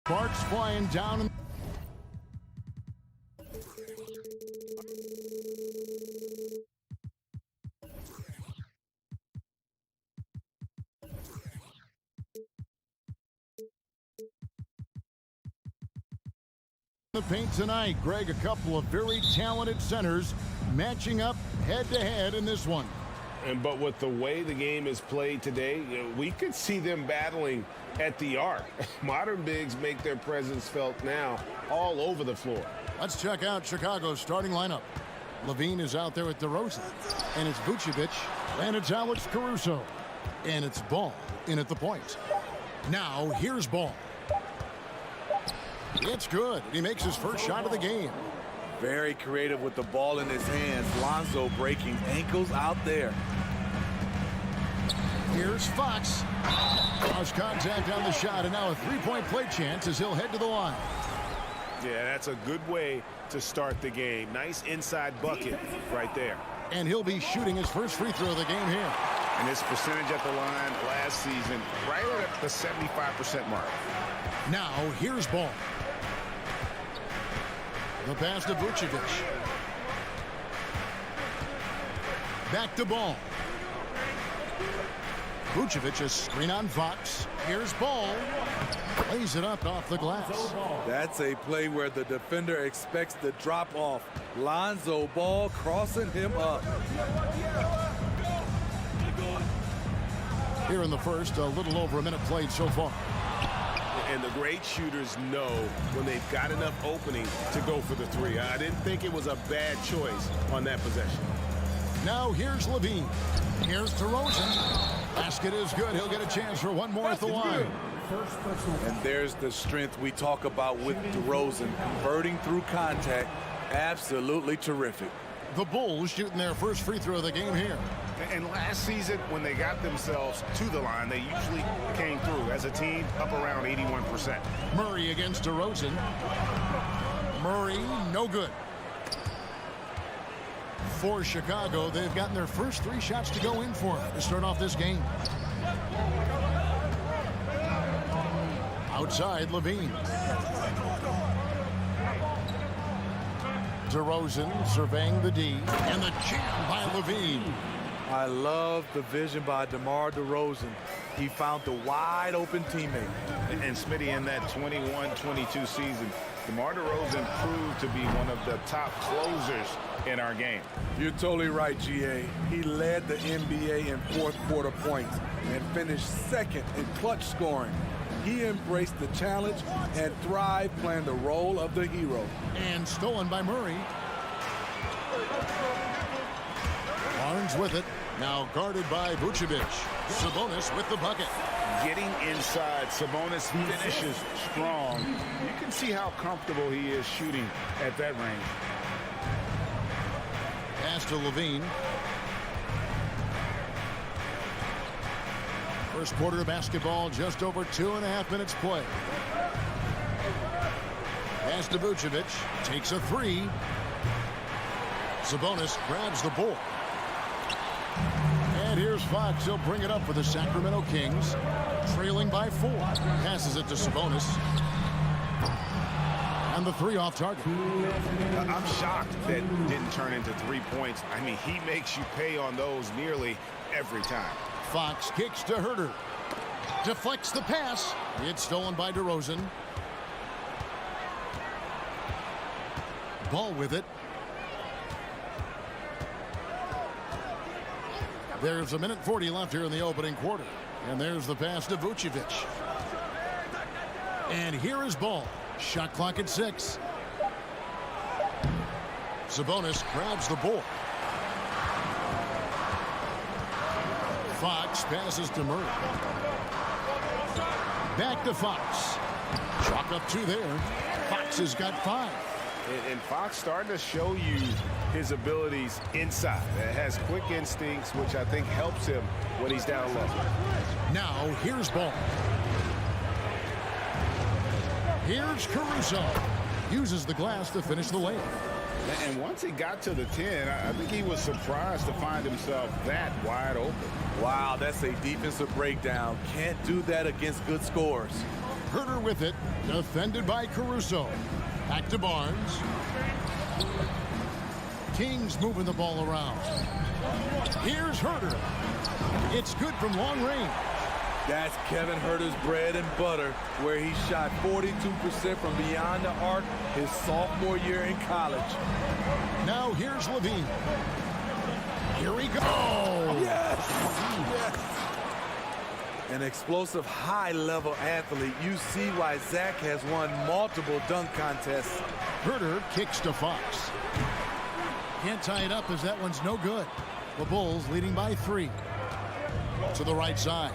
Sparks flying down. The paint tonight, Greg, a couple of very talented centers matching up head-to-head in this one. But with the way the game is played today, we could see them battling at the arc. Modern bigs make their presence felt now all over the floor. Let's check out Chicago's starting lineup. Levine is out there with DeRozan, and it's Vucevic, and it's Alex Caruso, and it's Ball in at the point. Now here's Ball. It's good. He makes his first shot of the game. Very creative with the ball in his hands. Lonzo breaking ankles out there. Here's Fox. Cross contact on the shot, and now a three-point play chance as he'll head to the line. Yeah, that's a good way to start the game. Nice inside bucket right there. And he'll be shooting his first free throw of the game here. And his percentage at the line last season, right at the 75% mark. Now here's Ball. The pass to Vucevic. Back to Ball. Vucevic, a screen on Fox. Here's Ball. Lays it up off the glass. That's a play where the defender expects the drop off. Lonzo Ball crossing him up. Here in the first, a little over a minute played so far. And the great shooters know when they've got enough opening to go for the three. I didn't think it was a bad choice on that possession. Now here's Levine. Here's DeRozan. Basket is good. He'll get a chance for one more at the line. And there's the strength we talk about with DeRozan. Converting through contact. Absolutely terrific. The Bulls shooting their first free throw of the game here. And last season, when they got themselves to the line, they usually came through as a team up around 81%. Murray against DeRozan. Murray, no good. For Chicago, they've gotten their first three shots to go in for to start off this game. Outside, Levine. DeRozan surveying the D, and the jam by Levine. I love the vision by DeMar DeRozan. He found the wide open teammate. And Smitty, in that 21-22 season, DeMar DeRozan proved to be one of the top closers in our game. You're totally right, GA. He led the NBA in fourth quarter points and finished second in clutch scoring. He embraced the challenge and thrived playing the role of the hero. And stolen by Murray. Barnes with it. Now guarded by Vucevic. Sabonis with the bucket. Getting inside, Sabonis finishes strong. You can see how comfortable he is shooting at that range. Pass to Levine. First quarter of basketball, just over 2.5 minutes play. Pass to Vucevic. Takes a three. Sabonis grabs the board. And here's Fox. He'll bring it up for the Sacramento Kings. Trailing by 4. Passes it to Sabonis. And the three off target. I'm shocked that didn't turn into 3 points. I mean, he makes you pay on those nearly every time. Fox kicks to Herter. Deflects the pass. It's stolen by DeRozan. Ball with it. There's a minute 40 left here in the opening quarter. And there's the pass to Vucevic. And here is Ball. Shot clock at 6. Sabonis grabs the ball. Fox passes to Murray. Back to Fox. Chalk up 2 there. Fox has got 5. And Fox starting to show you his abilities inside. It has quick instincts, which I think helps him when he's down low. Now, here's ball. Here's Caruso. Uses the glass to finish the layup. And once he got to the 10, I think he was surprised to find himself that wide open. Wow, that's a defensive breakdown. Can't do that against good scores. Herter with it, defended by Caruso. Back to Barnes. Kings moving the ball around. Here's Herter. It's good from long range. That's Kevin Herter's bread and butter, where he shot 42% from beyond the arc his sophomore year in college. Now here's Levine. Here we go. Yes! Yes! An explosive, high-level athlete. You see why Zach has won multiple dunk contests. Herter kicks to Fox. Can't tie it up as that one's no good. The Bulls leading by 3. To the right side.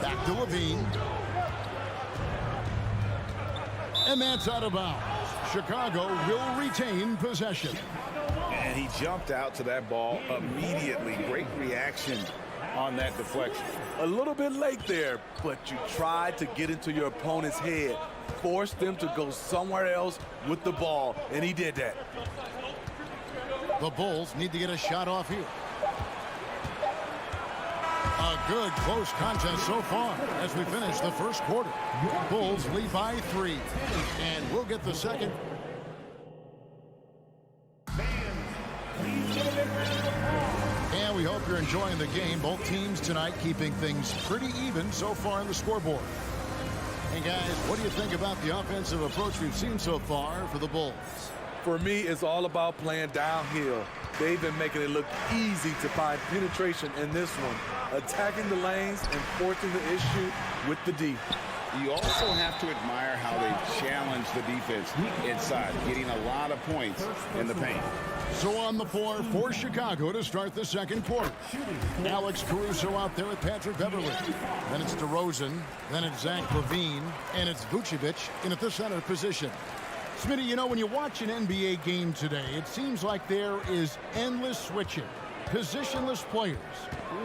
Back to Levine. And that's out of bounds. Chicago will retain possession. And he jumped out to that ball immediately. Great reaction on that deflection. A little bit late there, but you tried to get into your opponent's head. Force them to go somewhere else with the ball, and he did that. The Bulls need to get a shot off here. A good close contest so far as we finish the first quarter. Bulls lead by 3. And we'll get the second. And we hope you're enjoying the game. Both teams tonight keeping things pretty even so far on the scoreboard. And guys, what do you think about the offensive approach we've seen so far for the Bulls? For me, it's all about playing downhill. They've been making it look easy to find penetration in this one, attacking the lanes and forcing the issue with the D. You also have to admire how they challenge the defense inside, getting a lot of points in the paint. So on the floor for Chicago to start the second quarter. Alex Caruso out there with Patrick Beverly. Then it's DeRozan. Then it's Zach LaVine. And it's Vucevic in at the center position. Smitty, you know, when you watch an NBA game today, it seems like there is endless switching. Positionless players.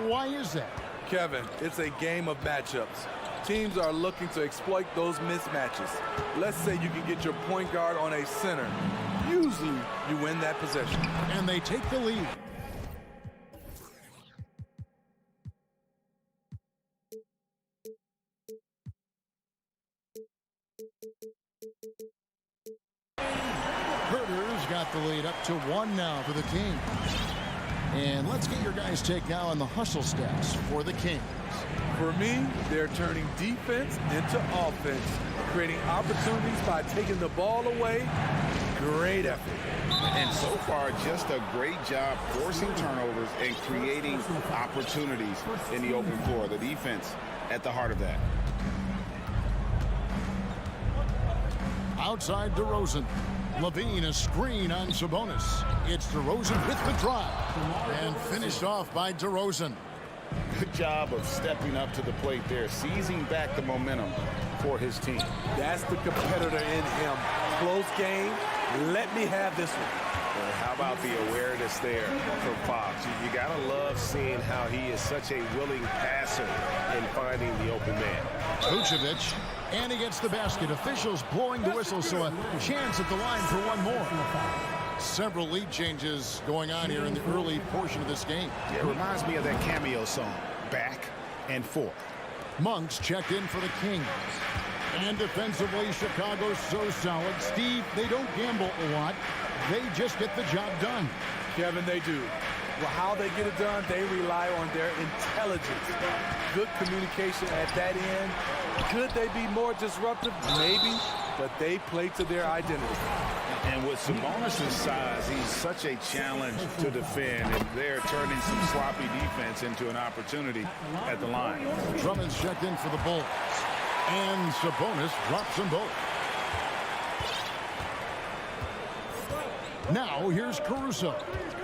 Why is that? Kevin, it's a game of matchups. Teams are looking to exploit those mismatches. Let's say you can get your point guard on a center. Usually, you win that possession. And they take the lead. Herter's got the lead up to 1 now for the Kings. And let's get your guys' take now on the hustle stats for the Kings. For me, they're turning defense into offense, creating opportunities by taking the ball away. Great effort. And so far, just a great job forcing turnovers and creating opportunities in the open floor. The defense at the heart of that. Outside DeRozan. LaVine, a screen on Sabonis. It's DeRozan with the drive. And finished off by DeRozan. Good job of stepping up to the plate there, seizing back the momentum for his team. That's the competitor in him. Close game. Let me have this one. Well, how about the awareness there from Fox? You got to love seeing how he is such a willing passer in finding the open man. Vucevic, and he gets the basket. Officials blowing the whistle, so a chance at the line for one more. Several lead changes going on here in the early portion of this game. It reminds me of that cameo song, Back and Forth. Monks checked in for the Kings. And defensively, Chicago's so solid. Steve, they don't gamble a lot. They just get the job done. Kevin, they do. Well, how they get it done, they rely on their intelligence. Good communication at that end. Could they be more disruptive? Maybe, but they play to their identity. And with Sabonis' size, he's such a challenge to defend, and they're turning some sloppy defense into an opportunity at the line. Drummond's checked in for the Bulls. And Sabonis drops them both. Now here's Caruso.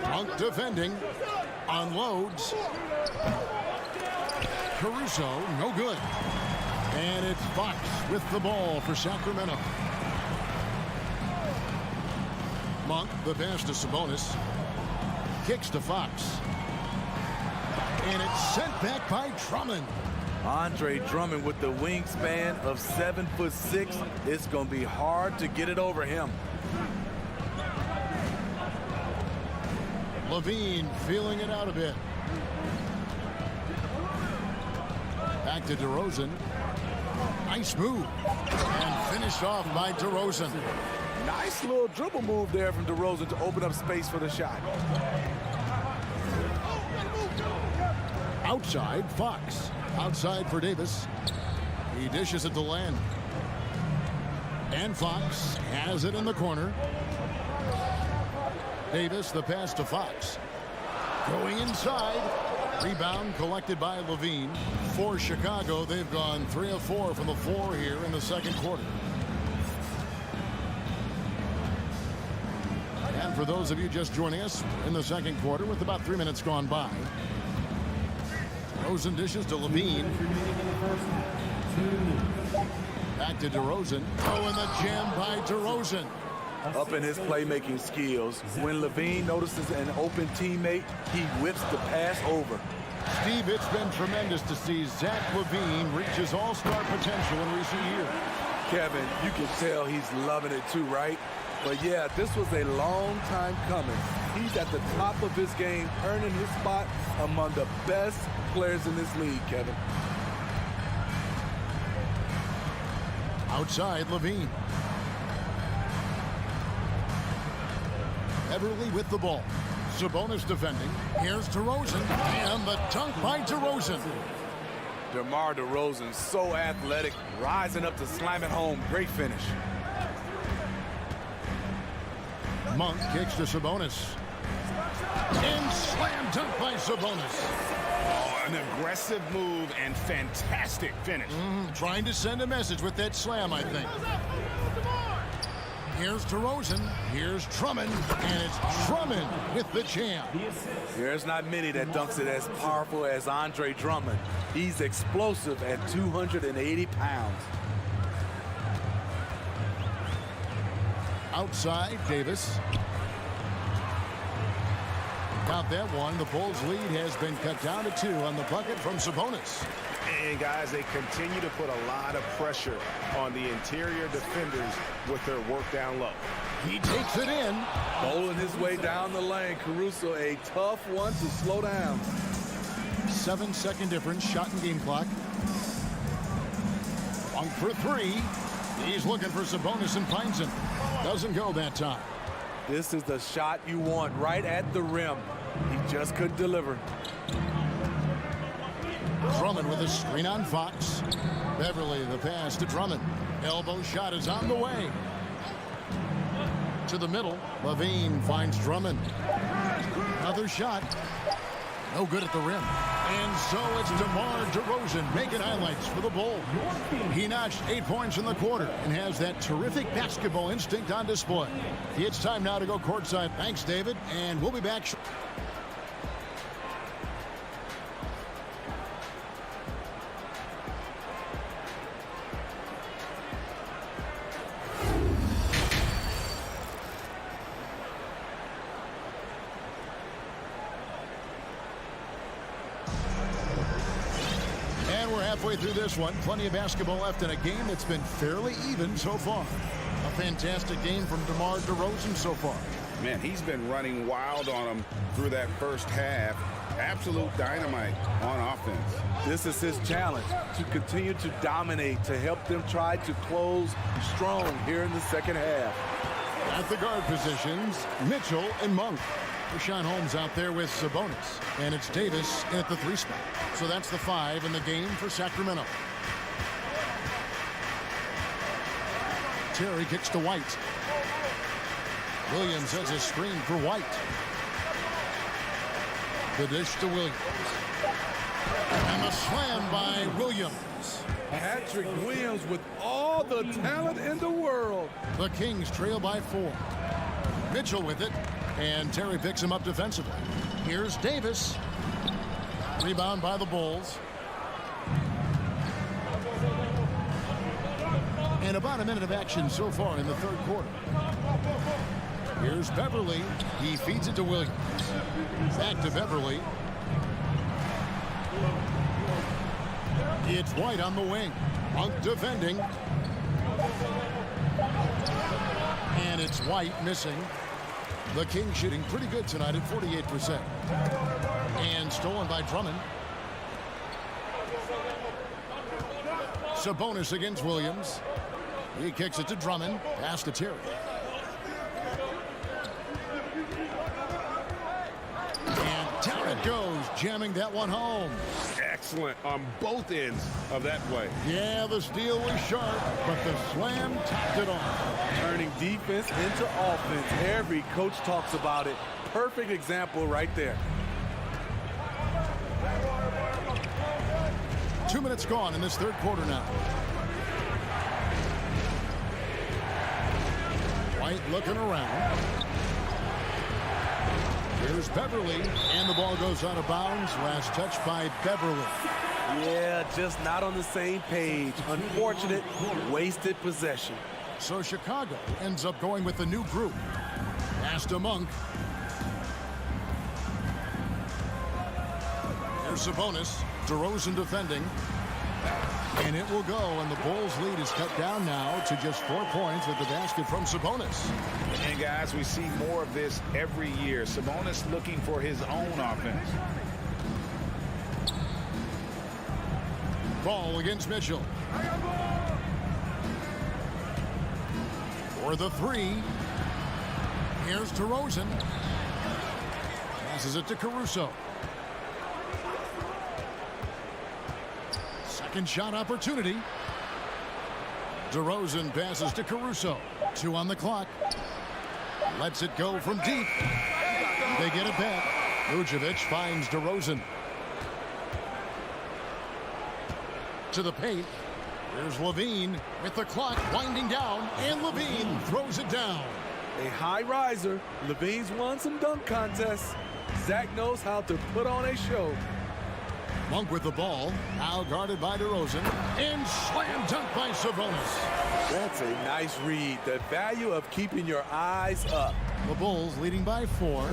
Monk defending. Unloads. Caruso, no good. And it's Fox with the ball for Sacramento. Monk, the pass to Sabonis. Kicks to Fox. And it's sent back by Drummond. Andre Drummond with the wingspan of 7'6". It's going to be hard to get it over him. Levine feeling it out a bit. Back to DeRozan. Nice move. And finished off by DeRozan. Nice little dribble move there from DeRozan to open up space for the shot. Outside, Fox. Outside for Davis. He dishes it to Land. And Fox has it in the corner. Davis, the pass to Fox. Going inside. Rebound collected by Levine. For Chicago, they've gone 3 of 4 from the floor here in the second quarter. And for those of you just joining us in the second quarter with about 3 minutes gone by. DeRozan dishes to Levine. Back to DeRozan. Oh, and the jam by DeRozan. Up in his playmaking skills. When Levine notices an open teammate, he whips the pass over. Steve, it's been tremendous to see Zach LaVine reach his all-star potential in recent years. Kevin, you can tell he's loving it too, right? But yeah, this was a long time coming. He's at the top of his game, earning his spot among the best players in this league, Kevin. Outside, Levine. Everly with the ball. Sabonis defending. Here's DeRozan. And the dunk by DeRozan. DeMar DeRozan, so athletic, rising up to slam it home. Great finish. Monk kicks to Sabonis. And slam dunk by Sabonis. Oh, an aggressive move and fantastic finish. Trying to send a message with that slam, I think. Here's DeRozan. Here's Drummond. And it's Drummond with the jam. There's not many that dunks it as powerful as Andre Drummond. He's explosive at 280 pounds. Outside, Davis. Got that one. The Bulls' lead has been cut down to 2 on the bucket from Sabonis. And guys, they continue to put a lot of pressure on the interior defenders with their work down low. He takes it in. Bowling his way down the lane. Caruso, a tough one to slow down. 7-second difference, shot and game clock. Monk for 3. He's looking for Sabonis and finds him. Doesn't go that time. This is the shot you want right at the rim. He just couldn't deliver. Drummond with a screen on Fox. Beverly the pass to Drummond. Elbow shot is on the way. To the middle. Levine finds Drummond. Another shot. No good at the rim. And so it's DeMar DeRozan making highlights for the Bulls. He notched 8 points in the quarter and has that terrific basketball instinct on display. It's time now to go courtside. Thanks, David, and we'll be back shortly. Halfway through this one, plenty of basketball left in a game that's been fairly even so far. A fantastic game from DeMar DeRozan so far. Man, he's been running wild on them through that first half. Absolute dynamite on offense. This is his challenge, to continue to dominate, to help them try to close strong here in the second half. At the guard positions, Mitchell and Monk. Rashawn Holmes out there with Sabonis. And it's Davis at the 3 spot. So that's the 5 in the game for Sacramento. Terry kicks to White. Williams has a screen for White. The dish to Williams. And the slam by Williams. Patrick Williams with all the talent in the world. The Kings trail by 4. Mitchell with it. And Terry picks him up defensively. Here's Davis. Rebound by the Bulls. And about a minute of action so far in the third quarter. Here's Beverly. He feeds it to Williams. Back to Beverly. It's White on the wing. Monk defending. And it's White missing. The Kings shooting pretty good tonight at 48%. And stolen by Drummond. Sabonis against Williams. He kicks it to Drummond. Pass to Terry. And down it goes, jamming that one home. Excellent on both ends of that play. Yeah, the steal was sharp, but the slam topped it off. Turning defense into offense. Every coach talks about it. Perfect example right there. 2 minutes gone in this third quarter now. White looking around. Here's Beverly, and the ball goes out of bounds. Last touch by Beverly. Yeah, just not on the same page. Unfortunate, wasted possession. So Chicago ends up going with the new group. Pass to Monk. Here's Sabonis. DeRozan defending. And it will go, and the Bulls' lead is cut down now to just 4 points with the basket from Sabonis. And guys, we see more of this every year. Sabonis looking for his own offense. Ball against Mitchell. For the three. Here's DeRozan. Passes it to Caruso. Second shot opportunity. DeRozan passes to Caruso. 2 on the clock. Lets it go from deep. They get it back. Vucevic finds DeRozan. To the paint. Here's Levine with the clock winding down, and Levine throws it down. A high riser. Levine's won some dunk contests. Zach knows how to put on a show. Monk with the ball, now guarded by DeRozan, and slam dunk by Sabonis. That's a nice read. The value of keeping your eyes up. The Bulls leading by 4.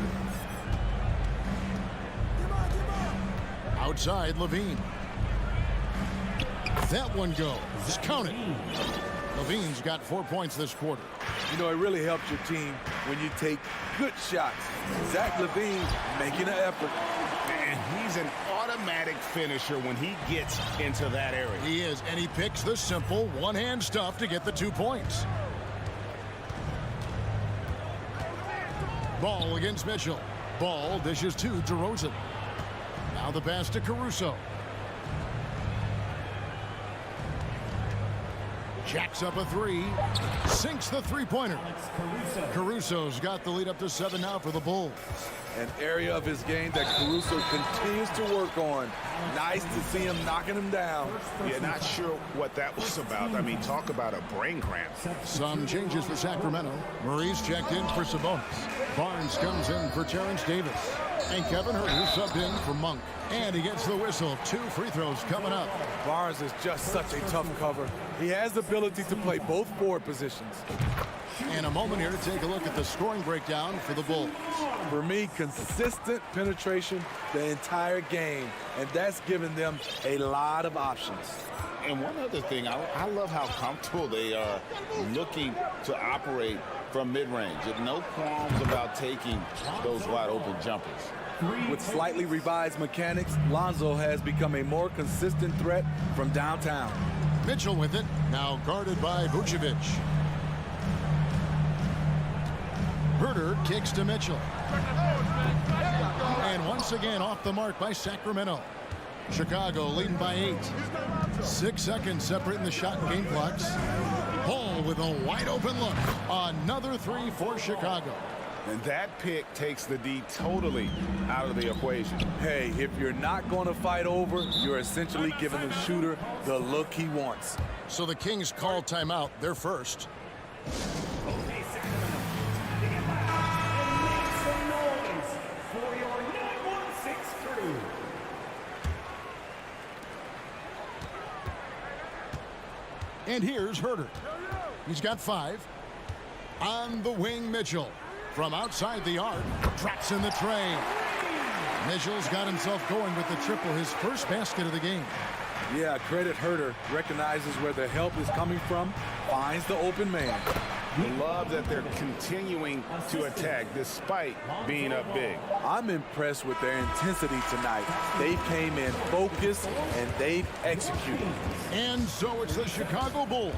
Outside, Levine. That one goes. Count it. Levine's got 4 points this quarter. You know, it really helps your team when you take good shots. Zach LaVine making an effort. And he's an automatic finisher when he gets into that area. He is, and he picks the simple one-hand stuff to get the 2 points. Ball against Mitchell. Ball dishes to DeRozan. Now the pass to Caruso. Jacks up a 3. Sinks the three-pointer. Caruso's got the lead up to 7 now for the Bulls. An area of his game that Caruso continues to work on. Nice to see him knocking him down. Yeah, not sure what that was about. I mean, talk about a brain cramp. Some changes for Sacramento. Maurice checked in for Sabonis. Barnes comes in for Terrence Davis. And Kevin Huerter subbed in for Monk. And he gets the whistle. 2 free throws coming up. Barnes is just such a tough cover. He has the ability to play both forward positions. And a moment here to take a look at the scoring breakdown for the Bulls. For me, consistent penetration the entire game, and that's given them a lot of options. And one other thing, I love how comfortable they are looking to operate from mid-range. No qualms about taking those wide-open jumpers. With slightly revised mechanics, Lonzo has become a more consistent threat from downtown. Mitchell with it, now guarded by Vucevic. Huerter kicks to Mitchell. And once again off the mark by Sacramento. Chicago leading by 8. 6 seconds separating the shot and game clocks. Hall with a wide open look. Another 3 for Chicago. And that pick takes the D totally out of the equation. Hey, if you're not going to fight over, you're essentially giving the shooter the look he wants. So the Kings call timeout. They're first. And here's Huerter. He's got 5. On the wing, Mitchell. From outside the arc, drops in the tray. Mitchell's got himself going with the triple, his first basket of the game. Yeah, credit Herter. Recognizes where the help is coming from, finds the open man. Love that they're continuing to attack despite being up big. I'm impressed with their intensity tonight. They came in focused and they've executed. And so it's the Chicago Bulls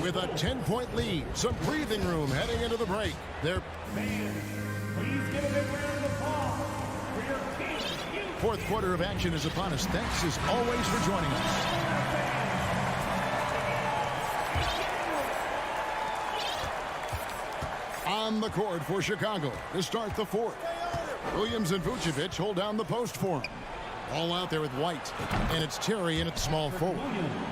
with a 10-point lead. Some breathing room heading into the break. Please give a big round of applause for your Kings. Fourth quarter of action is upon us. Thanks as always for joining us. On the court for Chicago to start the fourth. Williams and Vucevic hold down the post for him. All out there with White, and it's Terry in at small forward.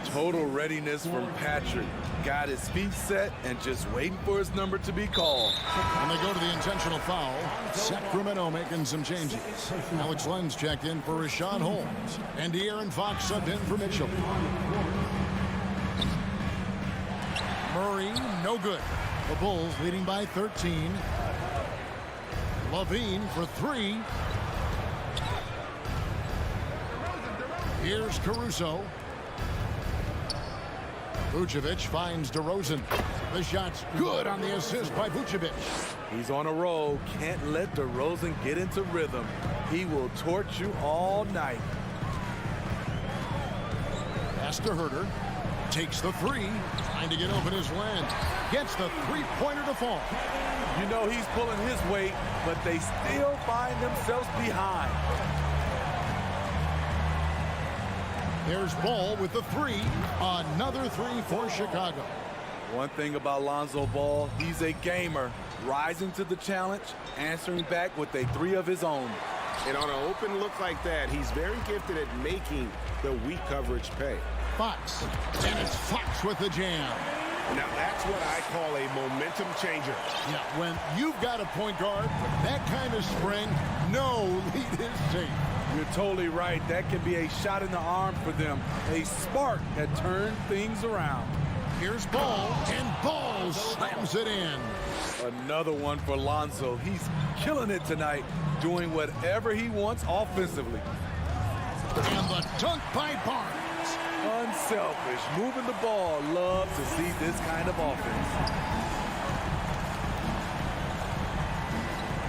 Total readiness from Patrick. Got his feet set and just waiting for his number to be called. And they go to the intentional foul. Sacramento making some changes. Alex Lenz checked in for Rashawn Holmes, and De'Aaron Fox subbed in for Mitchell. Murray, no good. The Bulls leading by 13. Levine for three. Here's Caruso. Vucevic finds DeRozan. The shot's good on the assist by Vucevic. He's on a roll. Can't let DeRozan get into rhythm. He will torch you all night. Pass to Herter. Takes the three. Trying to get open his Len. Gets the three-pointer to fall. You know he's pulling his weight, but they still find themselves behind. There's Ball with the three. Another three for Chicago. One thing about Lonzo Ball, he's a gamer. Rising to the challenge, answering back with a three of his own. And on an open look like that, he's very gifted at making the weak coverage pay. Fox. And it's Fox with the jam. Now that's what I call a momentum changer. Yeah, when you've got a point guard with that kind of spring, no lead is safe. You're totally right. That can be a shot in the arm for them. A spark that turned things around. Here's Ball, and Ball slams it in. Another one for Lonzo. He's killing it tonight, doing whatever he wants offensively. And the dunk by Barnes. Unselfish, moving the ball. Love to see this kind of offense.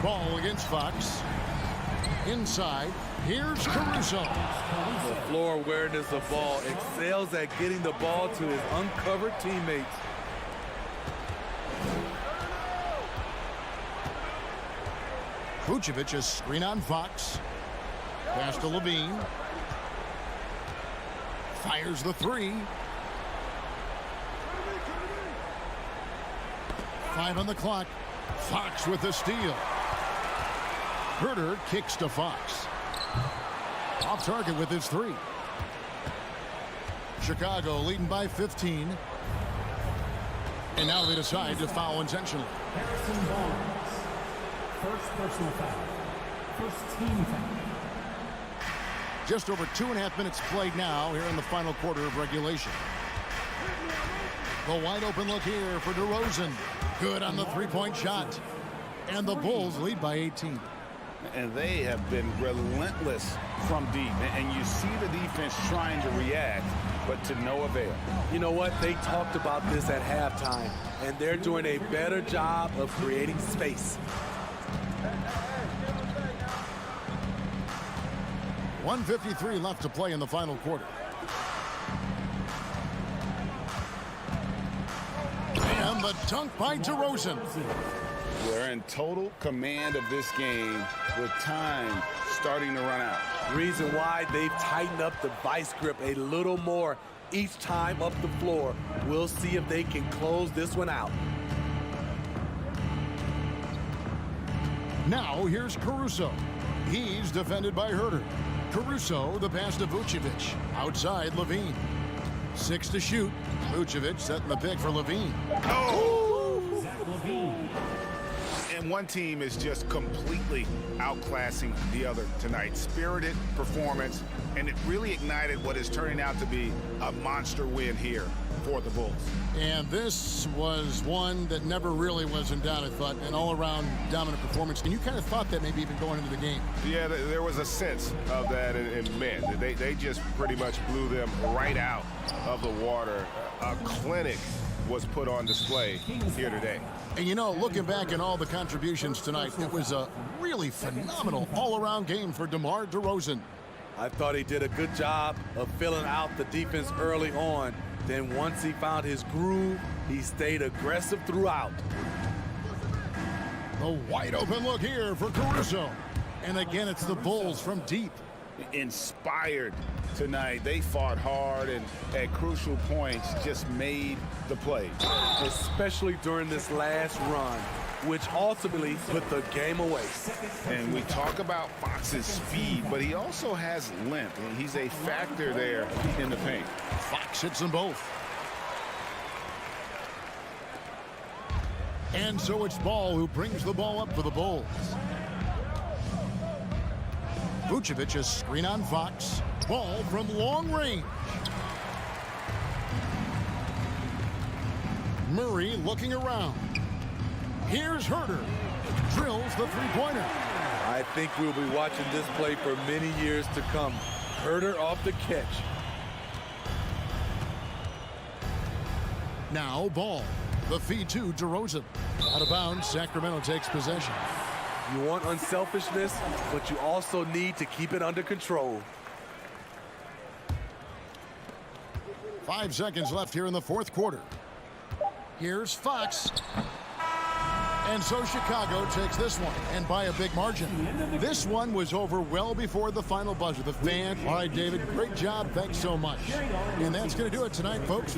Ball against Fox. Inside, here's Caruso. The floor awareness of Ball excels at getting the ball to his uncovered teammates. Vucevic is screen on Fox. Pass to Levine. Fires the three. 5 on the clock. Fox with the steal. Herter kicks to Fox. Off target with his three. Chicago leading by 15. And now they decide to foul intentionally. Harrison Barnes. First personal foul. First team foul. Just over 2.5 minutes played now here in the final quarter of regulation. The wide open look here for DeRozan. Good on the three-point shot. And the Bulls lead by 18. And they have been relentless from deep. And you see the defense trying to react, but to no avail. You know what? They talked about this at halftime, and they're doing a better job of creating space. 1:53 left to play in the final quarter. And the dunk by DeRozan. They're in total command of this game with time starting to run out. Reason why they've tightened up the vice grip a little more each time up the floor. We'll see if they can close this one out. Now here's Caruso. He's defended by Herter. Caruso, the pass to Vucevic. Outside, Levine. 6 to shoot. Vucevic setting the pick for Levine. Oh! And one team is just completely outclassing the other tonight. Spirited performance, and it really ignited what is turning out to be a monster win here for the Bulls. And this was one that never really was in doubt, I thought, an all-around dominant performance. And you kind of thought that maybe even going into the game. Yeah, there was a sense of that in men. They just pretty much blew them right out of the water. A clinic was put on display here today. And you know, looking back at all the contributions tonight, it was a really phenomenal all-around game for DeMar DeRozan. I thought he did a good job of filling out the defense early on. Then once he found his groove, he stayed aggressive throughout. The wide open look here for Caruso. And again, it's the Bulls from deep. Inspired tonight. They fought hard and at crucial points just made the plays. Especially during this last run, which ultimately put the game away. And we talk about Fox's speed, but he also has length, and he's a factor there in the paint. Fox hits them both. And so it's Ball who brings the ball up for the Bulls. Vucevic a screen on Fox. Ball from long range. Murray looking around. Here's Herter. Drills the three-pointer. I think we'll be watching this play for many years to come. Herter off the catch. Now Ball. The feed to DeRozan. Out of bounds, Sacramento takes possession. You want unselfishness, but you also need to keep it under control. 5 seconds left here in the fourth quarter. Here's Fox. And so Chicago takes this one, and by a big margin. This one was over well before the final buzzer. The fan. All right, David, great job. Thanks so much. And that's going to do it tonight, folks.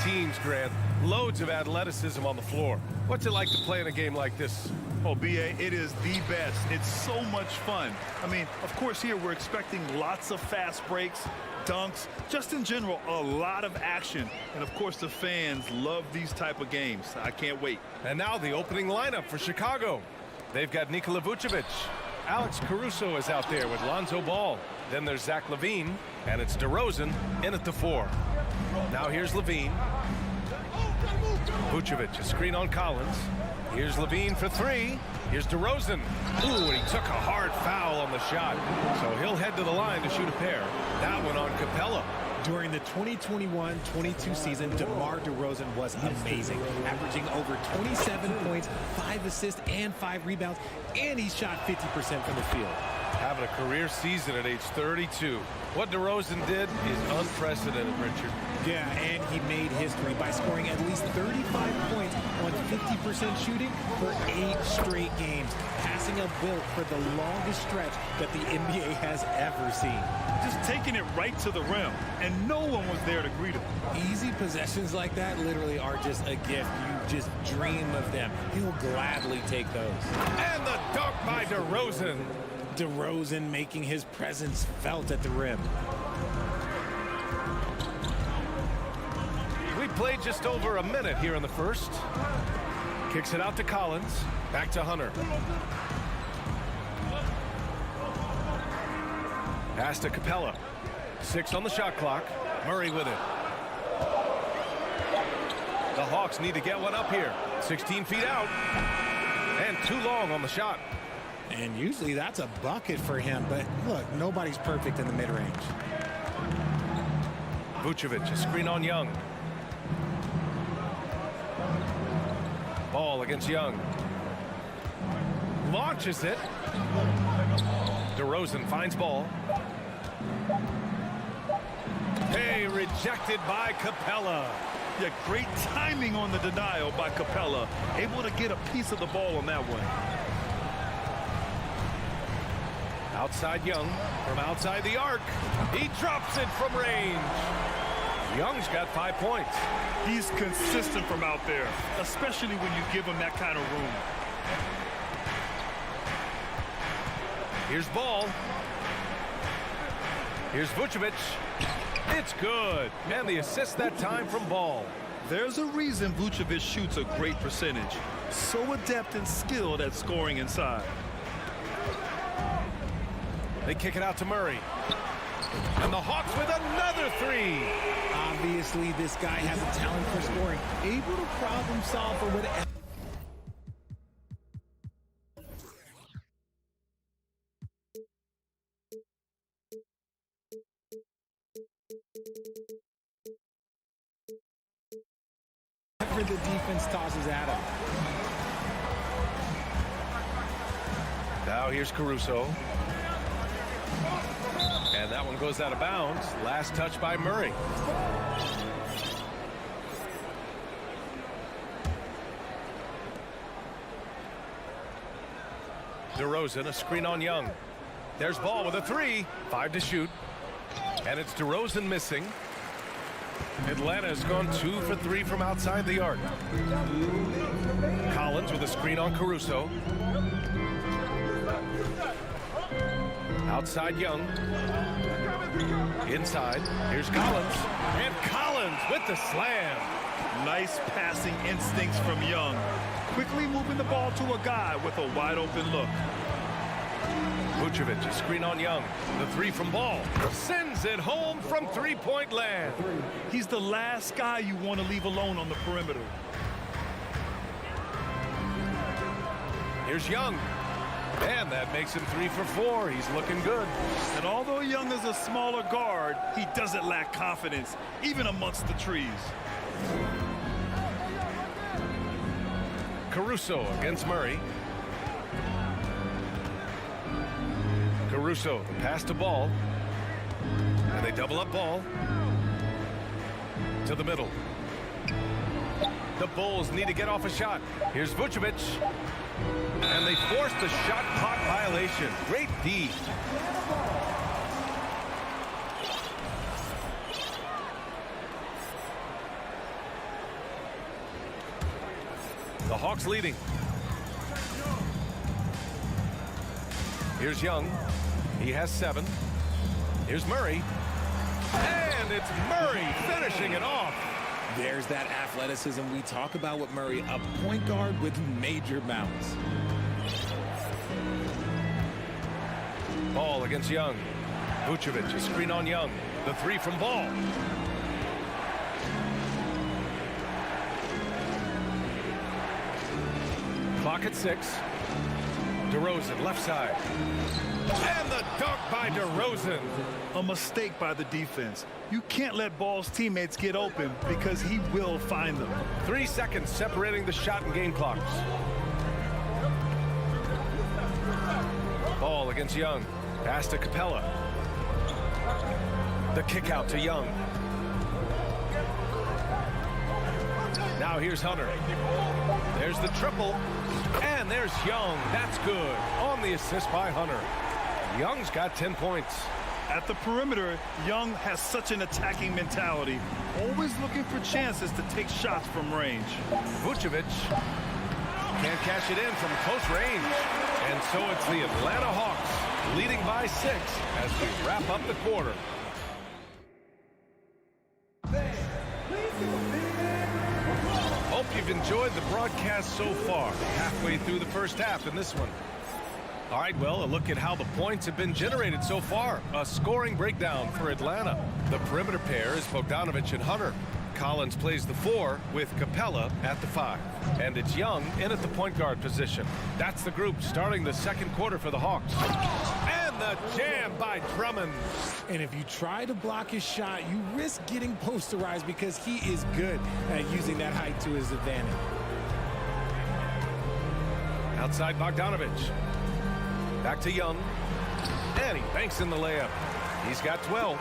teams, Grant. Loads of athleticism on the floor. What's it like to play in a game like this? Oh, B.A., it is the best. It's so much fun. I mean, of course, here we're expecting lots of fast breaks, dunks, just in general, a lot of action. And, of course, the fans love these type of games. I can't wait. And now the opening lineup for Chicago. They've got Nikola Vucevic. Alex Caruso is out there with Lonzo Ball. Then there's Zach LaVine, and it's DeRozan in at the 4. Now here's LaVine. Vucevic, a screen on Collins. Here's LaVine for 3. Here's DeRozan. Ooh, and he took a hard foul on the shot. So he'll head to the line to shoot a pair. That one on Capella. During the 2021-22 season, DeMar DeRozan was amazing, averaging over 27 points, 5 assists, and 5 rebounds, and he shot 50% from the field. Having a career season at age 32. What DeRozan did is unprecedented, Richard. Yeah, and he made history by scoring at least 35 points on 50% shooting for 8 straight games, passing a Wilt for the longest stretch that the NBA has ever seen. Just taking it right to the rim, and no one was there to greet him. Easy possessions like that literally are just a gift. You just dream of them. He'll gladly take those. And the dunk by DeRozan. DeRozan making his presence felt at the rim. We played just over a minute here in the first. Kicks it out to Collins. Back to Hunter. Pass to Capella. 6 on the shot clock. Murray with it. The Hawks need to get one up here. 16 feet out. And too long on the shot. And usually that's a bucket for him, but look, nobody's perfect in the mid-range. Vucevic, a screen on Young. Ball against Young. Launches it. DeRozan finds ball. Hey, rejected by Capella. Yeah, great timing on the denial by Capella. Able to get a piece of the ball on that one. Outside Young from outside the arc. He drops it from range. Young's got 5 points. He's consistent from out there, especially when you give him that kind of room. Here's Ball. Here's Vucevic. It's good. And the assist that time from Ball. There's a reason Vucevic shoots a great percentage. So adept and skilled at scoring inside. They kick it out to Murray. And the Hawks with another 3. Obviously, this guy has a talent for scoring. Able to problem solve for whatever. The defense tosses at him. Now here's Caruso. And that one goes out of bounds. Last touch by Murray. DeRozan, a screen on Young. There's Ball with a 3. 5 to shoot. And it's DeRozan missing. Atlanta has gone 2 for 3 from outside the arc. Collins with a screen on Caruso. Outside Young. Inside. Here's Collins. And Collins with the slam. Nice passing instincts from Young. Quickly moving the ball to a guy with a wide open look. Vucevic, a screen on Young. The 3 from Ball. Sends it home from three-point land. He's the last guy you want to leave alone on the perimeter. Here's Young. And that makes him 3 for 4. He's looking good. And although Young is a smaller guard, he doesn't lack confidence, even amongst the trees. Caruso against Murray. Caruso, the pass to Ball. And they double up Ball. To the middle. The Bulls need to get off a shot. Here's Vucevic. And they force the shot clock violation. Great D. Hawks leading. Here's Young. He has 7. Here's Murray. And it's Murray finishing it off. There's that athleticism we talk about with Murray, a point guard with major bounce. Ball against Young. Vucevic, a screen on Young. The 3 from Ball. Clock at 6. DeRozan, left side. And the dunk by DeRozan. A mistake by the defense. You can't let Ball's teammates get open because he will find them. 3 seconds separating the shot and game clocks. Ball against Young. Pass to Capella. The kick out to Young. Now here's Hunter. There's the triple. And there's Young. That's good. On the assist by Hunter. Young's got 10 points. At the perimeter, Young has such an attacking mentality, always looking for chances to take shots from range. Vucevic can't cash it in from close range. And so it's the Atlanta Hawks leading by 6 as we wrap up the quarter. Hope you've enjoyed the broadcast so far. Halfway through the first half in this one. All right, well, a look at how the points have been generated so far. A scoring breakdown for Atlanta. The perimeter pair is Bogdanovic and Hunter. Collins plays the 4 with Capella at the 5. And it's Young in at the point guard position. That's the group starting the second quarter for the Hawks. And the jam by Drummond. And if you try to block his shot, you risk getting posterized because he is good at using that height to his advantage. Outside Bogdanovic. Back to Young. And he banks in the layup. He's got 12.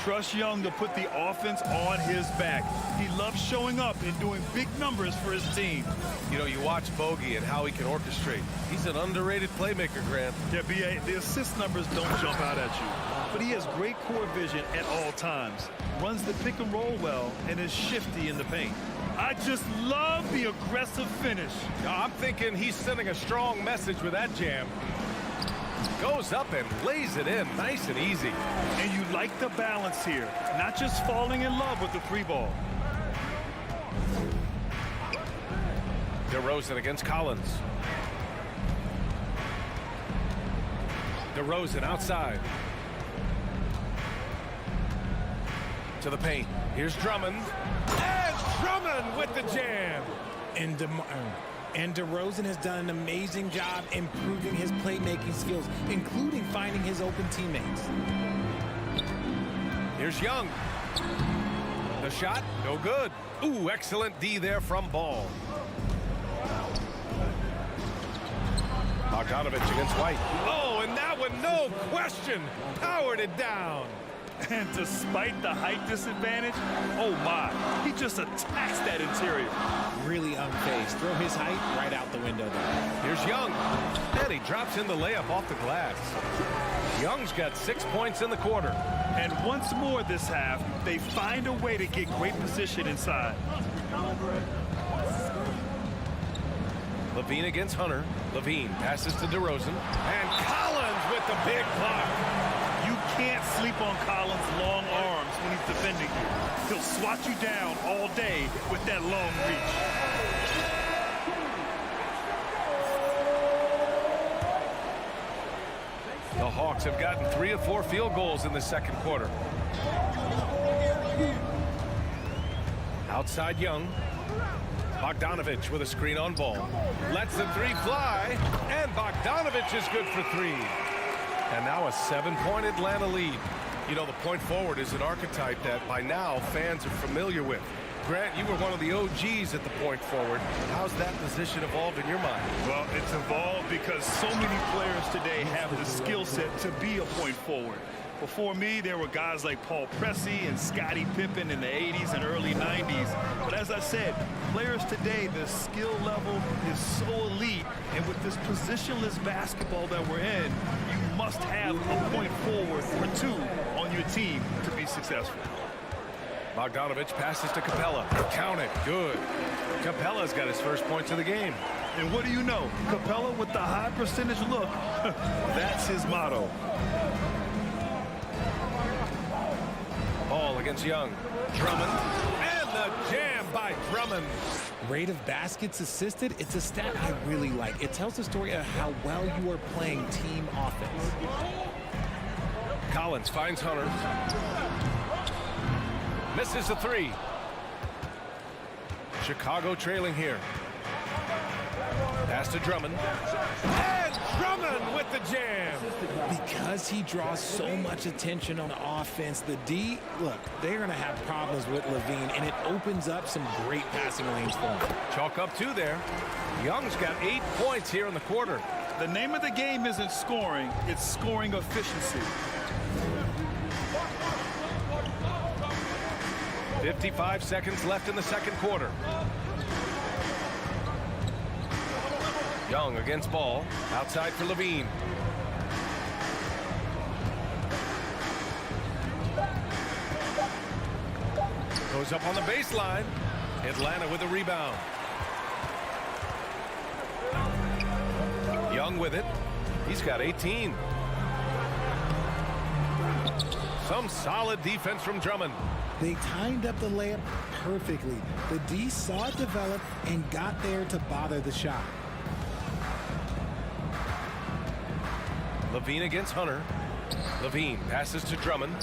Trust Young to put the offense on his back. He loves showing up and doing big numbers for his team. You know, you watch Bogey and how he can orchestrate. He's an underrated playmaker, Grant. Yeah, B.A., the assist numbers don't jump out at you. But he has great court vision at all times. Runs the pick and roll well and is shifty in the paint. I just love the aggressive finish. I'm thinking he's sending a strong message with that jam. Goes up and lays it in nice and easy. And you like the balance here, not just falling in love with the 3 ball. DeRozan against Collins. DeRozan outside. To the paint. Here's Drummond. And Drummond with the jam. And DeRozan has done an amazing job improving his playmaking skills, including finding his open teammates. Here's Young. The shot, no good. Ooh, excellent D there from Ball. Bogdanovic against White. Oh, and that one, no question, powered it down. And despite the height disadvantage, oh my, he just attacks that interior. Really unfazed. Throw his height right out the window there. Here's Young. And he drops in the layup off the glass. Young's got 6 points in the quarter. And once more this half, they find a way to get great position inside. Levine against Hunter. Levine passes to DeRozan. And Collins with the big block. You can't sleep on Collins' long arms when he's defending you. He'll swat you down all day with that long reach. The Hawks have gotten 3 of 4 field goals in the second quarter. Outside Young. Bogdanovic with a screen on Ball. Lets the 3 fly. And Bogdanovic is good for 3. And now a 7-point Atlanta lead. You know, the point forward is an archetype that by now fans are familiar with. Grant, you were one of the OGs at the point forward. How's that position evolved in your mind? Well, it's evolved because so many players today have the skill set to be a point forward. Before me, there were guys like Paul Pressey and Scottie Pippen in the 80s and early 90s. But as I said, players today, the skill level is so elite. And with this positionless basketball that we're in, you must have a point forward or 2 on your team to be successful. Bogdanovich passes to Capella. Count it. Good. Capella's got his first points of the game. And what do you know? Capella with the high percentage look. That's his motto. Ball against Young. Drummond. And the jam by Drummond. Rate of baskets assisted, it's a stat I really like. It tells the story of how well you are playing team offense. Collins finds Hunter. Misses the three. Chicago trailing here. Pass to Drummond. And Drummond with the jam. Because he draws so much attention on offense, the D, look, they're going to have problems with Levine, and it opens up some great passing lanes for him. Chalk up 2 there. Young's got 8 points here in the quarter. The name of the game isn't scoring, it's scoring efficiency. 55 seconds left in the second quarter. Young against Ball. Outside for Levine. Goes up on the baseline. Atlanta with a rebound. Young with it. He's got 18. Some solid defense from Drummond. They timed up the layup perfectly. The D saw it develop and got there to bother the shot. Levine against Hunter. Levine passes to Drummond.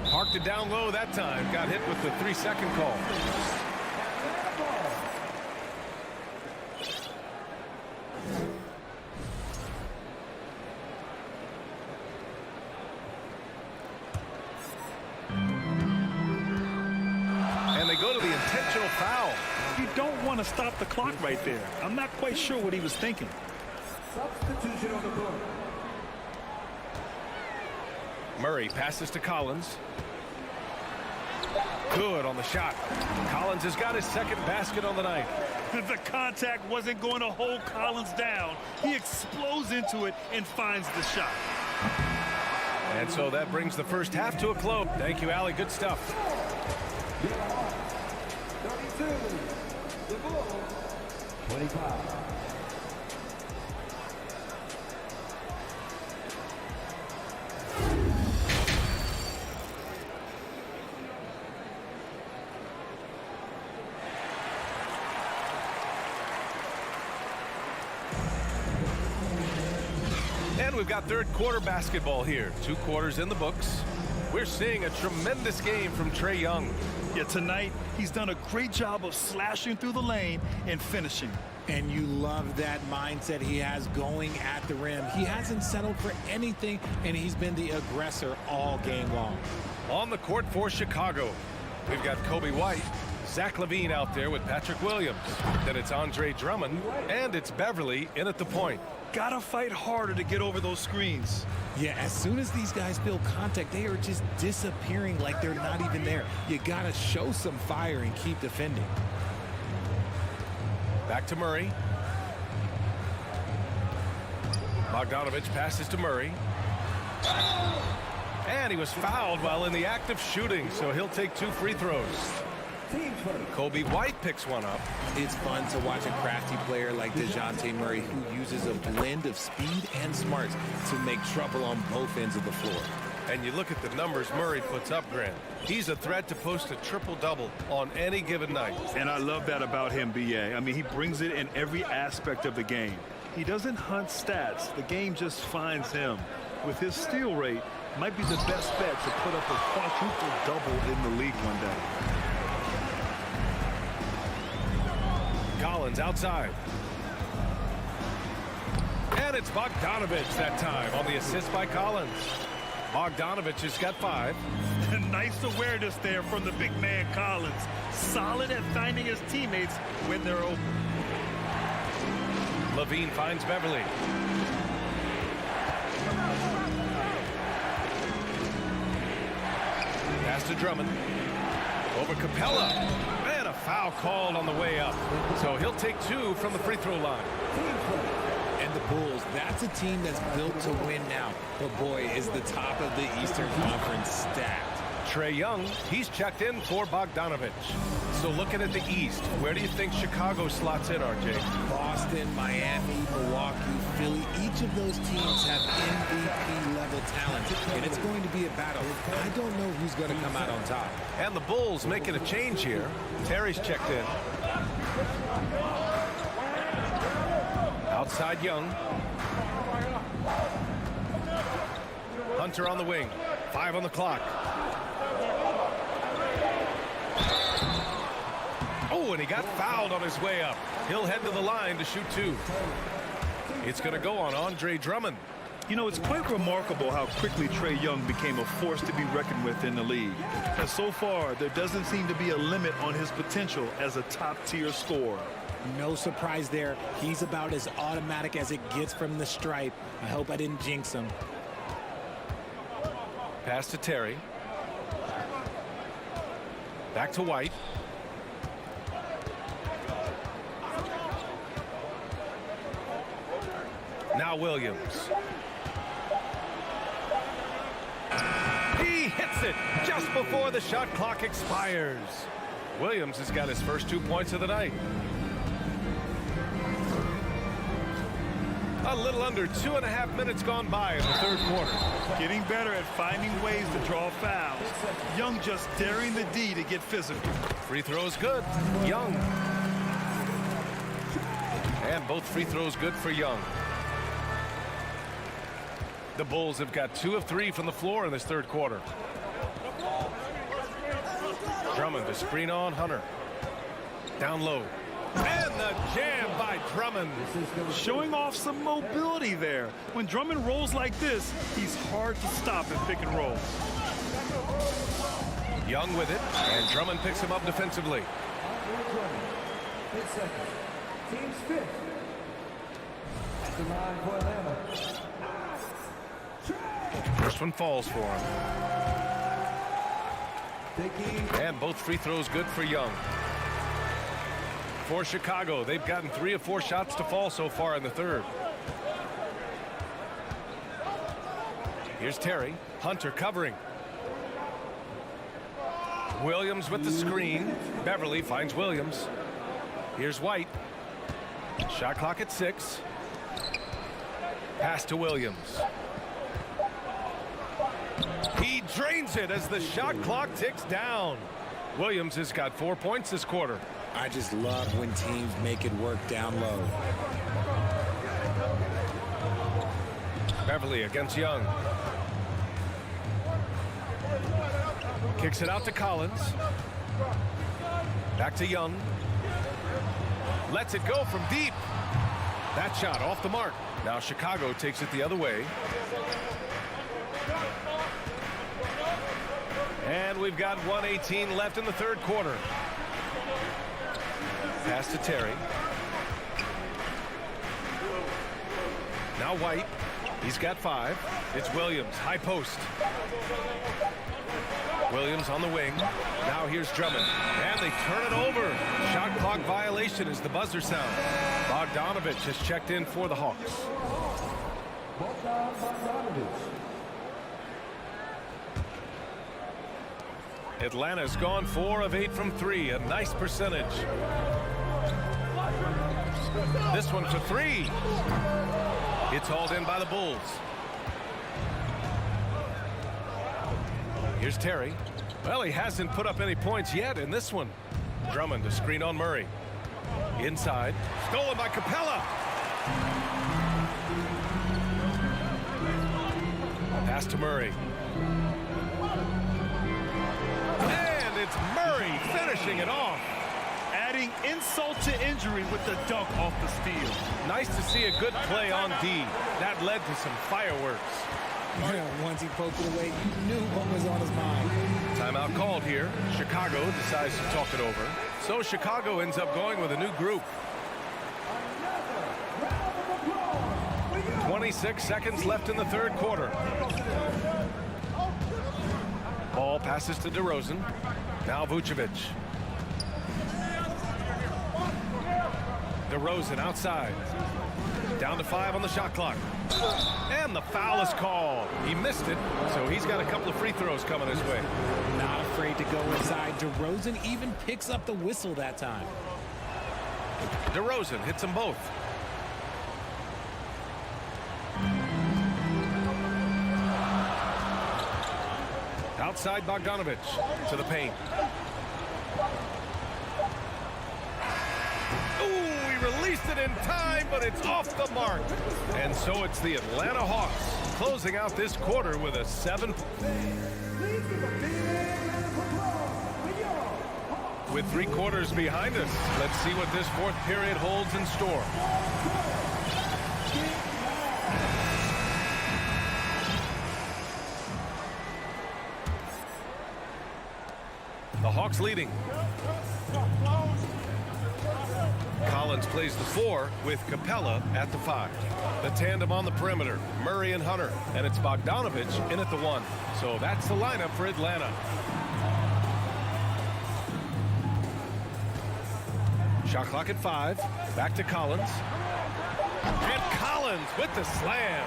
Parked it down low that time. Got hit with the 3-second call. And they go to the intentional foul. You don't want to stop the clock right there. I'm not quite sure what he was thinking. Substitution on the court. Murray passes to Collins. Good on the shot. Collins has got his second basket on the night. The contact wasn't going to hold Collins down. He explodes into it and finds the shot. And so that brings the first half to a close. Thank you, Allie. Good stuff. 32. The Bulls. 25. And we've got third quarter basketball here. 2 quarters in the books. We're seeing a tremendous game from Trae Young. Yeah, tonight he's done a great job of slashing through the lane and finishing. And you love that mindset he has going at the rim. He hasn't settled for anything, and he's been the aggressor all game long. On the court for Chicago, we've got Kobe White, Zach LaVine out there with Patrick Williams. Then it's Andre Drummond, and it's Beverly in at the point. Gotta fight harder to get over those screens. Yeah, as soon as these guys feel contact, they are just disappearing like they're not even there. You gotta show some fire and keep defending. Back to Murray. Bogdanovich passes to Murray. And he was fouled while in the act of shooting, so he'll take 2 free throws. Kobe White picks one up. It's fun to watch a crafty player like DeJounte Murray who uses a blend of speed and smarts to make trouble on both ends of the floor. And you look at the numbers Murray puts up, Grant. He's a threat to post a triple-double on any given night. And I love that about him, B.A. I mean, he brings it in every aspect of the game. He doesn't hunt stats. The game just finds him. With his steal rate, might be the best bet to put up a quadruple-double in the league one day. Collins outside. And it's Bogdanovich that time on the assist by Collins. Bogdanovich has got 5. Nice awareness there from the big man Collins. Solid at finding his teammates when they're open. LaVine finds Beverly. Pass to Drummond. Over Capella. And a foul called on the way up. So he'll take 2 from the free throw line. And the Bulls, that's a team that's built to win now. But boy, is the top of the Eastern Conference stacked. Trae Young, he's checked in for Bogdanovich. So looking at the East, where do you think Chicago slots in, RJ? Boston, Miami, Milwaukee, Philly, each of those teams have MVP-level talent, and it's going to be a battle. I don't know who's going to come out on top. And the Bulls making a change here. Terry's checked in. Outside Young. Hunter on the wing. 5 on the clock. Oh, and he got fouled on his way up. He'll head to the line to shoot 2. It's going to go on Andre Drummond. You know, it's quite remarkable how quickly Trae Young became a force to be reckoned with in the league. And so far, there doesn't seem to be a limit on his potential as a top-tier scorer. No surprise there. He's about as automatic as it gets from the stripe. I hope I didn't jinx him. Pass to Terry. Back to White. Now Williams. He hits it just before the shot clock expires. Williams has got his first 2 points of the night. A little under 2.5 minutes gone by in the third quarter. Getting better at finding ways to draw fouls. Young just daring the D to get physical. Free throws good. Young. And both free throws good for Young. The Bulls have got 2 of 3 from the floor in this third quarter. Drummond to screen on Hunter. Down low. And the jam by Drummond. Showing off some mobility there. When Drummond rolls like this, he's hard to stop in pick and roll. Young with it, and Drummond picks him up defensively. Team's 5th. At the line for Atlanta. First one falls for him. And both free throws good for Young. For Chicago, they've gotten 3 of 4 shots to fall so far in the third. Here's Terry. Hunter covering. Williams with the screen. Beverly finds Williams. Here's White. Shot clock at 6. Pass to Williams. He drains it as the shot clock ticks down. Williams has got 4 points this quarter. I just love when teams make it work down low. Beverly against Young. Kicks it out to Collins. Back to Young. Lets it go from deep. That shot off the mark. Now Chicago takes it the other way. And we've got 1:18 left in the third quarter. Pass to Terry. Now White. He's got 5. It's Williams. High post. Williams on the wing. Now here's Drummond. And they turn it over. Shot clock violation as the buzzer sounds. Bogdanovich has checked in for the Hawks. Atlanta's gone 4 of 8 from 3. A nice percentage. This one for 3. It's hauled in by the Bulls. Here's Terry. Well, he hasn't put up any points yet in this one. Drummond to screen on Murray. Inside. Stolen by Capella. Pass to Murray. And it's Murray finishing it off. Adding insult to injury with the dunk off the steal. Nice to see a good play on D. That led to some fireworks. Once he poked it away, you knew what was on his mind. Timeout called here. Chicago decides to talk it over. So Chicago ends up going with a new group. 26 seconds left in the third quarter. Ball passes to DeRozan. Now Vucevic. DeRozan outside. Down to 5 on the shot clock. And the foul is called. He missed it, so he's got a couple of free throws coming his way. Not afraid to go inside. DeRozan even picks up the whistle that time. DeRozan hits them both. Outside Bogdanovich to the paint. Ooh, he released it in time, but it's off the mark. And so it's the Atlanta Hawks closing out this quarter with a 7. With 3 quarters behind us, let's see what this 4th period holds in store. The Hawks leading. Collins plays the 4 with Capella at the 5. The tandem on the perimeter, Murray and Hunter, and it's Bogdanovich in at the 1. So that's the lineup for Atlanta. Shot clock at 5. Back to Collins. And Collins with the slam.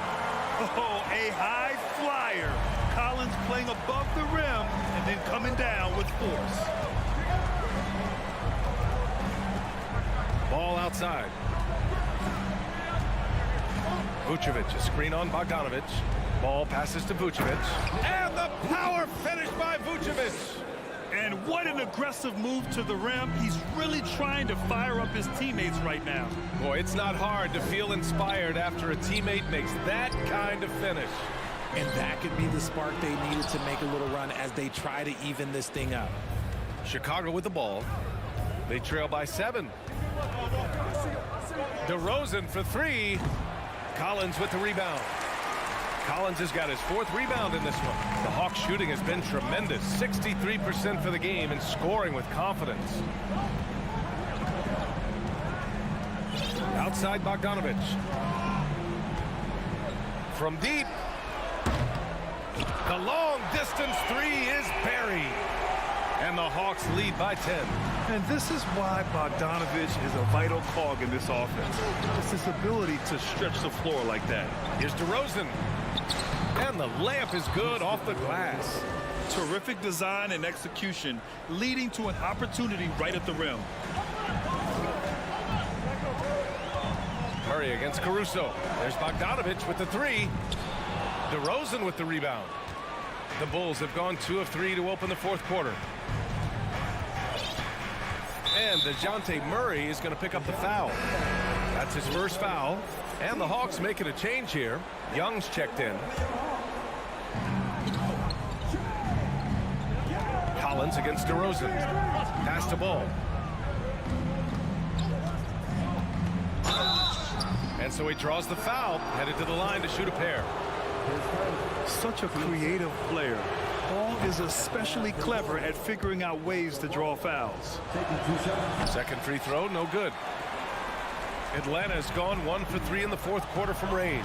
Oh, a high flyer. Collins playing above the rim and then coming down with force. Ball outside. Vucevic, a screen on Bogdanovich. Ball passes to Vucevic. And the power finish by Vucevic. And what an aggressive move to the rim. He's really trying to fire up his teammates right now. Boy, it's not hard to feel inspired after a teammate makes that kind of finish. And that could be the spark they needed to make a little run as they try to even this thing up. Chicago with the ball. They trail by 7. DeRozan for 3. Collins with the rebound. Collins has got his 4th rebound in this one. The Hawks shooting has been tremendous. 63% for the game and scoring with confidence. Outside Bogdanovich. From deep. The long distance 3 is buried. And the Hawks lead by 10. And this is why Bogdanovich is a vital cog in this offense. It's his ability to stretch the floor like that. Here's DeRozan. And the layup is good off the glass. Terrific design and execution, leading to an opportunity right at the rim. Murray against Caruso. There's Bogdanovich with the 3. DeRozan with the rebound. The Bulls have gone 2 of 3 to open the 4th quarter. And DeJounte Murray is going to pick up the foul. That's his first foul. And the Hawks making a change here. Young's checked in. Collins against DeRozan. Pass to ball. And so he draws the foul, headed to the line to shoot a pair. Such a creative player. Ball is especially clever at figuring out ways to draw fouls. Second free throw, no good. Atlanta has gone 1 for 3 in the 4th quarter from range.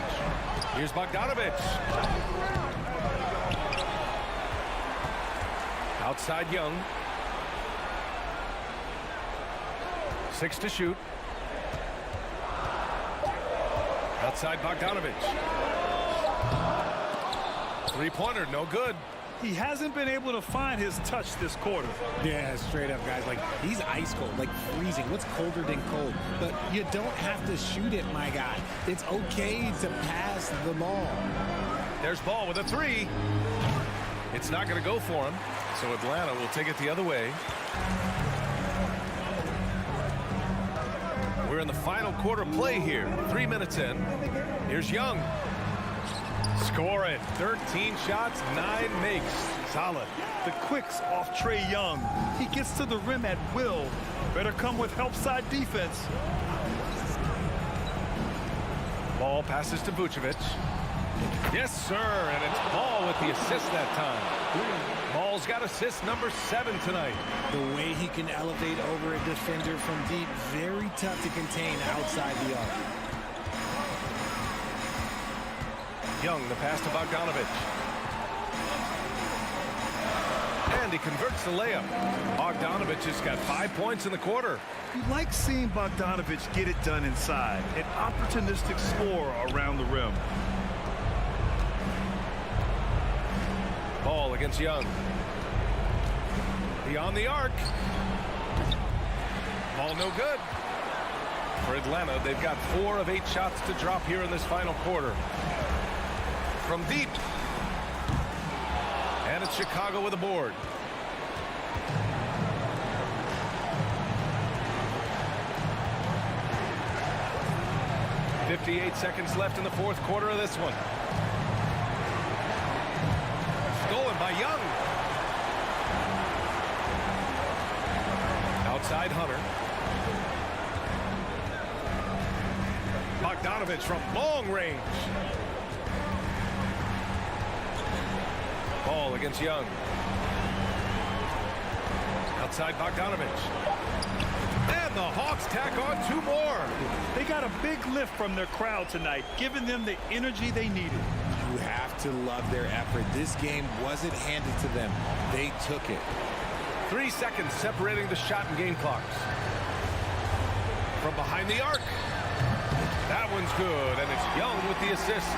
Here's Bogdanovich. Outside Young. 6 to shoot. Outside Bogdanovich. 3-pointer, no good. He hasn't been able to find his touch this quarter. Yeah, straight up, guys. Like, he's ice cold, like freezing. What's colder than cold? But you don't have to shoot it, my guy. It's okay to pass the ball. There's Ball with a 3. It's not going to go for him, so Atlanta will take it the other way. We're in the final quarter play here. 3 minutes in. Here's Young. Score it. 13 shots, 9 makes. Solid. The quicks off Trae Young. He gets to the rim at will. Better come with help side defense. Ball passes to Vucevic. Yes, sir, and it's Ball with the assist that time. Ball's got assist number 7 tonight. The way he can elevate over a defender from deep, very tough to contain outside the arc. Young, the pass to Bogdanovich. And he converts the layup. Bogdanovich has got 5 points in the quarter. You like seeing Bogdanovich get it done inside. An opportunistic scorer around the rim. Ball against Young. Beyond the arc. Ball no good. For Atlanta, they've got 4 of 8 shots to drop here in this final quarter. From deep. And it's Chicago with a board. .58 seconds left in the fourth quarter of this one. Stolen by Young. Outside Hunter. Bogdanovich from long range. Ball against Young. Outside Bogdanovich. And the Hawks tack on 2 more. They got a big lift from their crowd tonight, giving them the energy they needed. You have to love their effort. This game wasn't handed to them. They took it. 3 seconds separating the shot and game clocks. From behind the arc. That one's good, and it's Young with the assist.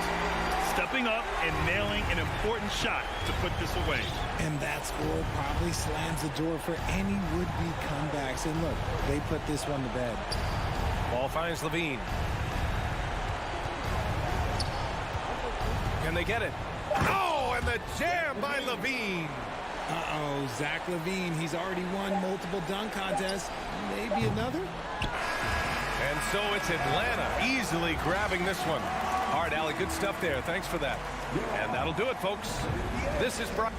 Stepping up and nailing an important shot to put this away. And that score probably slams the door for any would-be comebacks. And look, they put this one to bed. Ball finds Levine. Can they get it? Oh, and the jam by Levine. Uh-oh, Zach Levine. He's already won multiple dunk contests. Maybe another? And so it's Atlanta easily grabbing this one. All right, Allie, good stuff there. Thanks for that. And that'll do it, folks. This is Brock.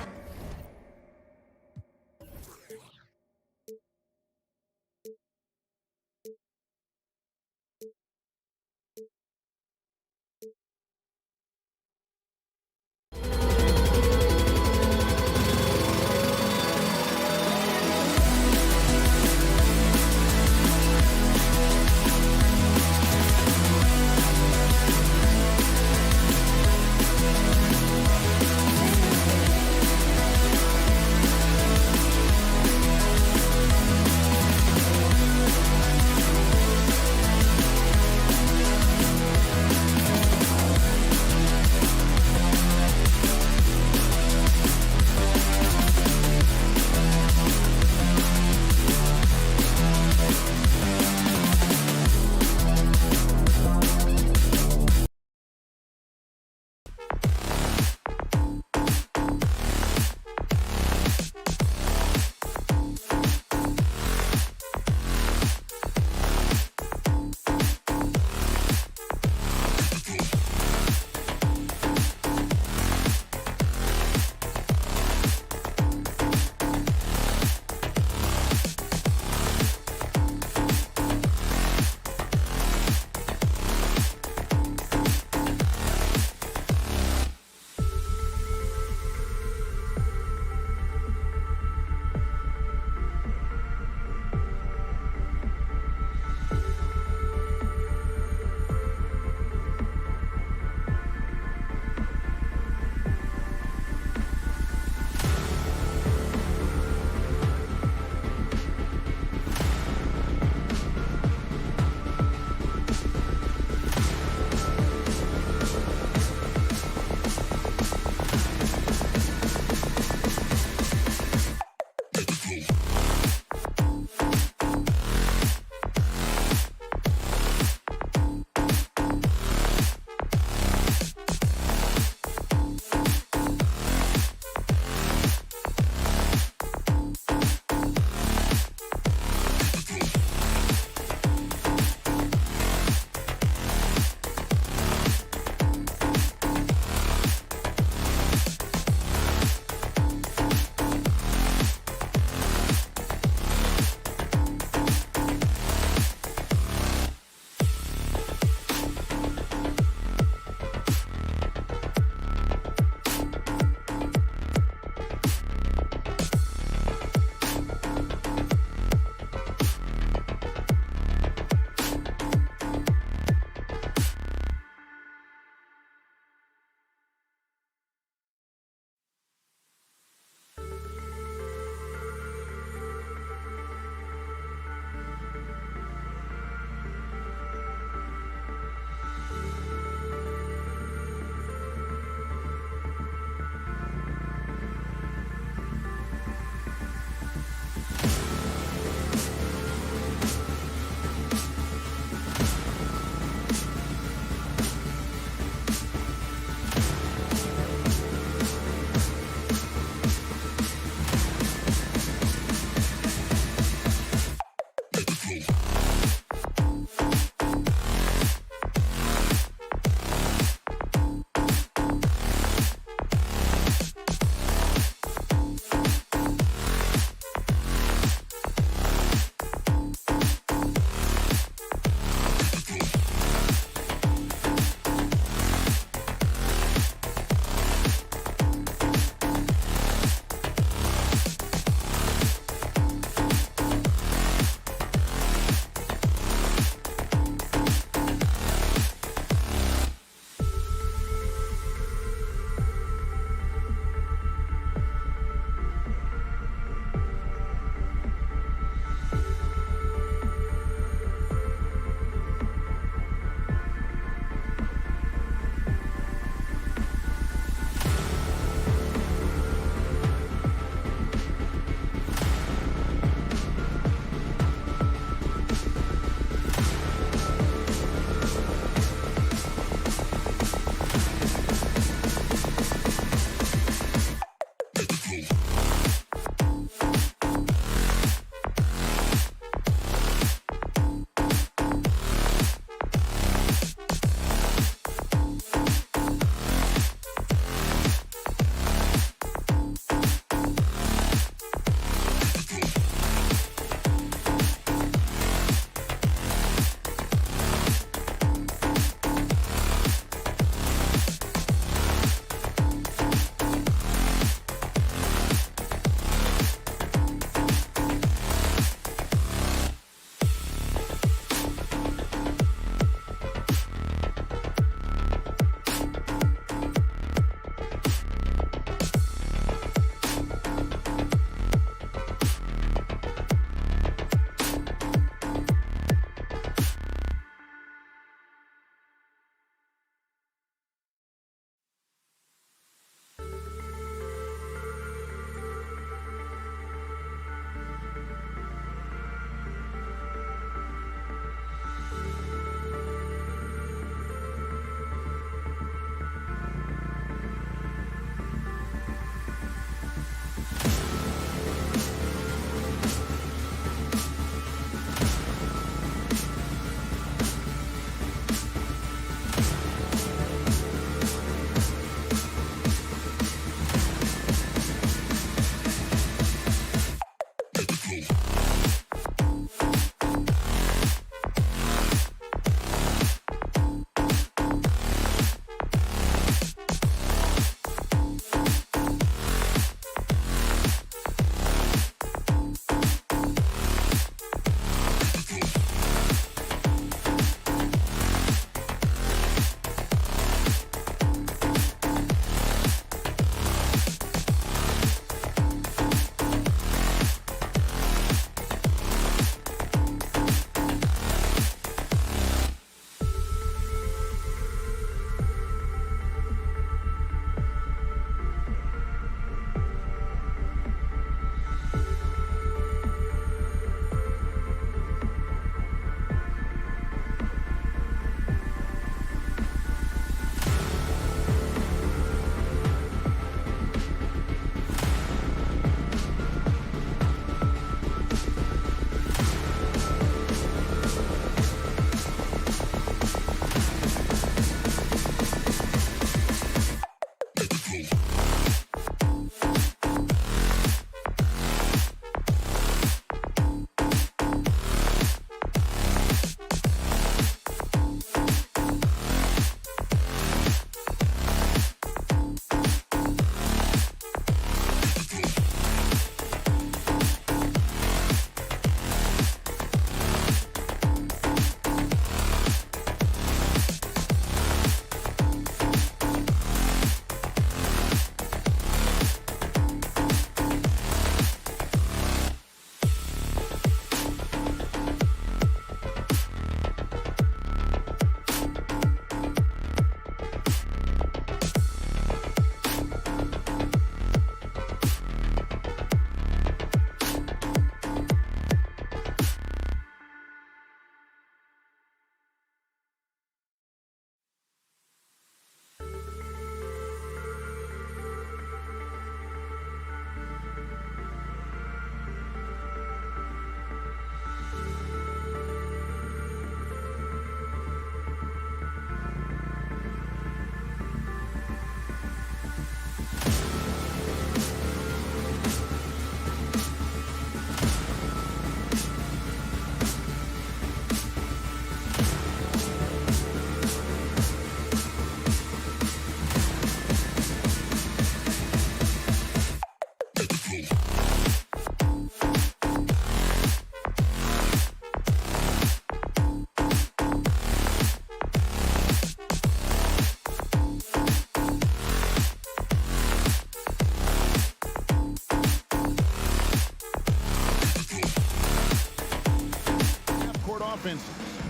offenses.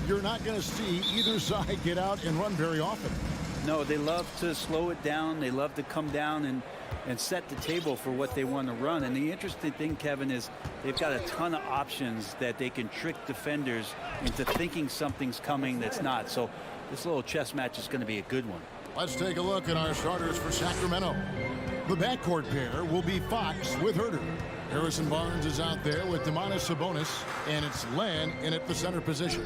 You're not going to see either side get out and run very often. No, they love to slow it down. They love to come down and set the table for what they want to run. And the interesting thing, Kevin, is they've got a ton of options that they can trick defenders into thinking something's coming that's not. So this little chess match is going to be a good one. Let's take a look at our starters for Sacramento. The backcourt pair will be Fox with Herter. Harrison Barnes is out there with Domantas Sabonis, and it's Len in at the center position.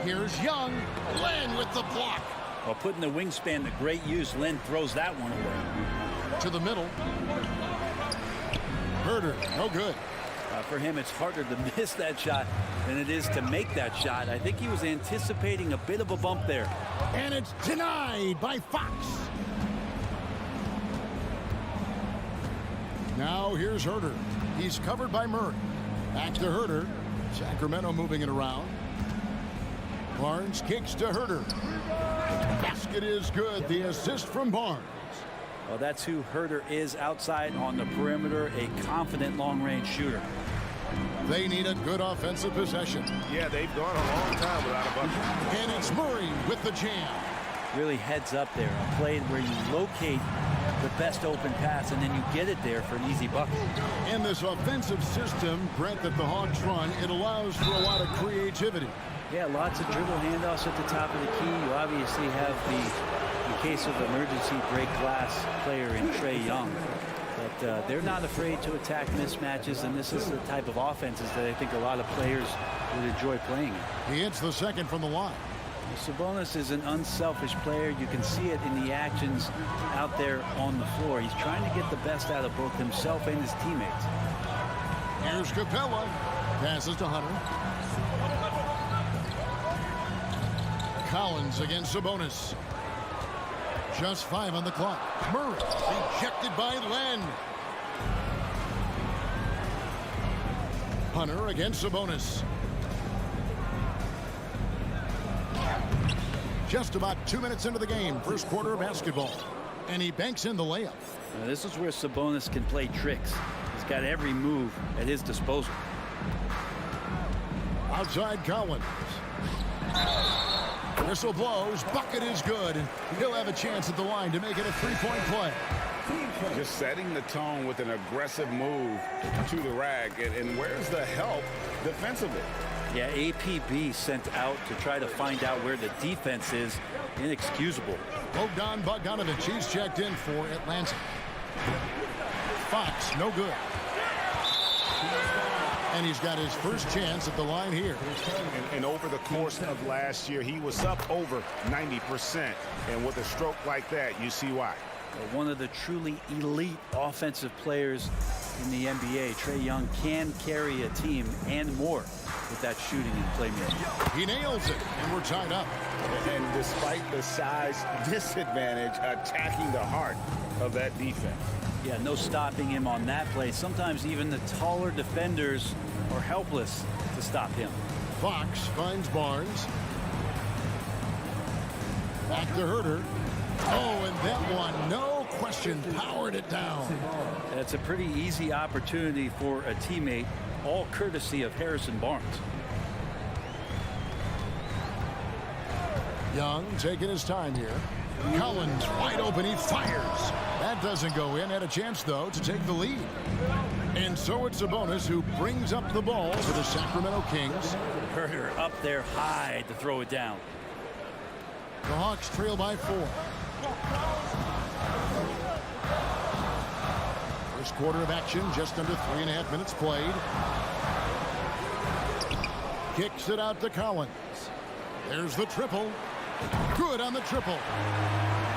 Here's Young. Len with the block. While putting the wingspan to great use, Len throws that one away. To the middle. Herter, no good. For him, it's harder to miss that shot than it is to make that shot. I think he was anticipating a bit of a bump there. And it's denied by Fox. Now here's Herter. He's covered by Murray. Back to Herter. Sacramento moving it around. Barnes kicks to Herter. Basket is good. The assist from Barnes. Well, that's who Herter is outside on the perimeter, a confident long-range shooter. They need a good offensive possession. Yeah, they've gone a long time without a bucket. And it's Murray with the jam. Really heads up there. A play where you locate the best open pass and then you get it there for an easy bucket. In this offensive system, Brent, that the Hawks run, it allows for a lot of creativity. Yeah, lots of dribble handoffs at the top of the key. You obviously have the, in case of emergency, break glass player in Trae Young. But they're not afraid to attack mismatches, and this is the type of offenses that I think a lot of players would enjoy playing. He hits the second from the line. Sabonis is an unselfish player. You can see it in the actions out there on the floor. He's trying to get the best out of both himself and his teammates. Here's Capella. Passes to Hunter. Collins against Sabonis. Just 5 on the clock. Murray ejected by Len. Hunter against Sabonis. Just about 2 minutes into the game, first quarter of basketball. And he banks in the layup. Now, this is where Sabonis can play tricks. He's got every move at his disposal. Outside Collins. Whistle blows. Bucket is good. He'll have a chance at the line to make it a three-point play. Just setting the tone with an aggressive move to the rack. And where's the help defensively? Yeah, APB sent out to try to find out where the defense is. Inexcusable. Bogdan Bogdanovic, he's checked in for Atlanta. Fox, no good. And he's got his first chance at the line here. And over the course of last year, he was up over 90%. And with a stroke like that, you see why. One of the truly elite offensive players in the NBA, Trae Young, can carry a team and more with that shooting and playmaking. He nails it, and we're tied up. And despite the size disadvantage, attacking the heart of that defense. Yeah, no stopping him on that play. Sometimes even the taller defenders are helpless to stop him. Fox finds Barnes. Back to Herter. Oh, and that one, no question, powered it down. That's a pretty easy opportunity for a teammate, all courtesy of Harrison Barnes. Young taking his time here. Collins wide open, he fires. That doesn't go in. Had a chance, though, to take the lead. And so it's Sabonis who brings up the ball for the Sacramento Kings. Herter up there high to throw it down. The Hawks trail by 4. First quarter of action, just under 3.5 minutes played. Kicks it out to Collins. There's the triple. Good on the triple.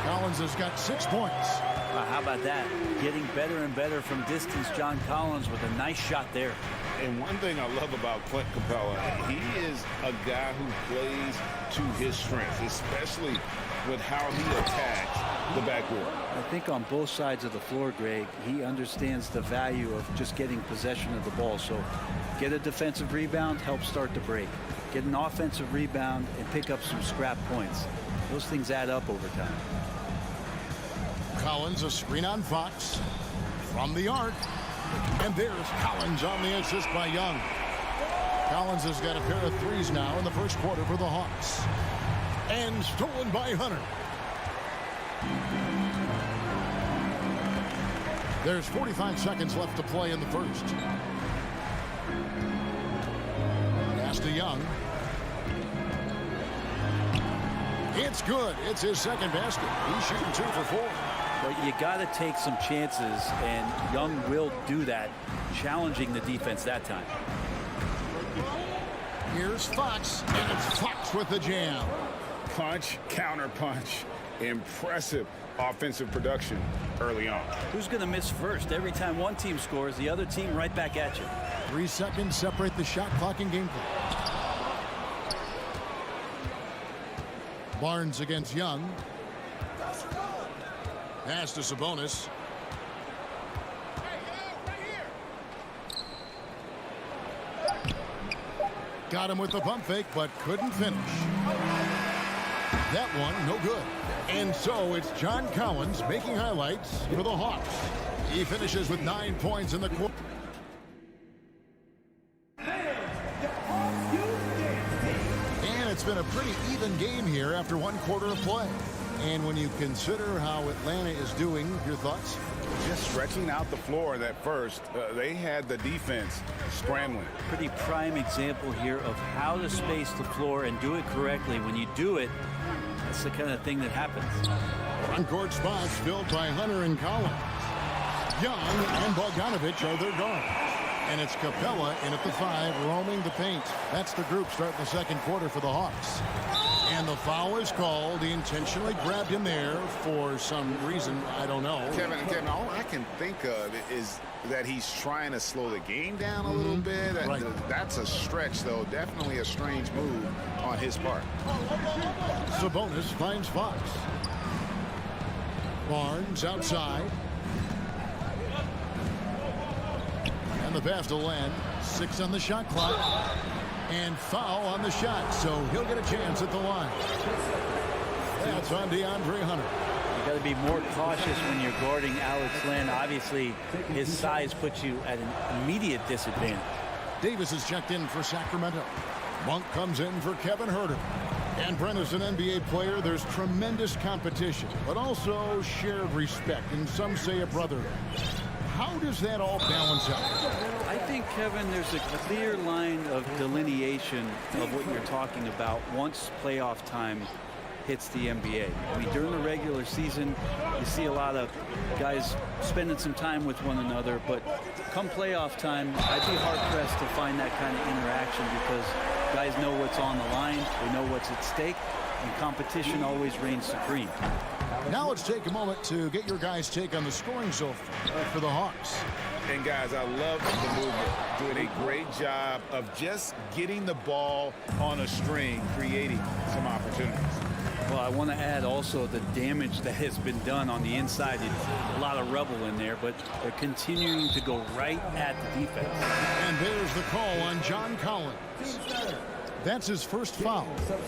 Collins has got 6 points. How about that? Getting better and better from distance, John Collins, with a nice shot there. And one thing I love about Clint Capella, he is a guy who plays to his strengths, especially with how he attacks the backboard. I think on both sides of the floor, Greg, he understands the value of just getting possession of the ball. So get a defensive rebound, help start the break. Get an offensive rebound and pick up some scrap points. Those things add up over time. Collins, a screen on Fox from the arc. And there's Collins on the assist by Young. Collins has got a pair of threes now in the first quarter for the Hawks. And stolen by Hunter. There's 45 seconds left to play in the first. Pass to Young. It's good. It's his second basket. He's shooting 2 for 4. But you got to take some chances, and Young will do that, challenging the defense that time. Here's Fox, and it's Fox with the jam. Punch, counter punch. Impressive offensive production early on. Who's going to miss first? Every time one team scores, the other team right back at you. 3 seconds separate the shot clock and gameplay. Barnes against Young. Pass to Sabonis. Got him with the pump fake, but couldn't finish. That one, no good. And so it's John Collins making highlights for the Hawks. He finishes with 9 points in the quarter. And it's been a pretty even game here after 1 quarter of play. And when you consider how Atlanta is doing, your thoughts? Just stretching out the floor that first. They had the defense scrambling. Pretty prime example here of how to space the floor and do it correctly. When you do it, that's the kind of thing that happens. On-court spots filled by Hunter and Collins. Young and Bogdanovich are their guards. And it's Capella in at the 5, roaming the paint. That's the group starting the second quarter for the Hawks. And the foul is called. He intentionally grabbed him there for some reason. I don't know. Kevin, all I can think of is that he's trying to slow the game down a little bit. Right. That's a stretch, though. Definitely a strange move on his part. Sabonis finds Fox. Barnes outside. And the pass to Len. 6 on the shot clock. And foul on the shot, so he'll get a chance at the line. That's on DeAndre Hunter. You got to be more cautious when you're guarding Alex Len. Obviously, his size puts you at an immediate disadvantage. Davis is checked in for Sacramento. Monk comes in for Kevin Huerter. And Brent, as an NBA player, there's tremendous competition, but also shared respect, and some say a brotherhood. How does that all balance out? I think, Kevin, there's a clear line of delineation of what you're talking about once playoff time hits the NBA. I mean, during the regular season, you see a lot of guys spending some time with one another, but come playoff time, I'd be hard-pressed to find that kind of interaction because guys know what's on the line, they know what's at stake, and competition always reigns supreme. Now let's take a moment to get your guys' take on the scoring so far for the Hawks. And guys, I love the movement. Doing a great job of just getting the ball on a string, creating some opportunities. Well, I want to add also the damage that has been done on the inside. A lot of rubble in there, but they're continuing to go right at the defense. And there's the call on John Collins. That's his first foul.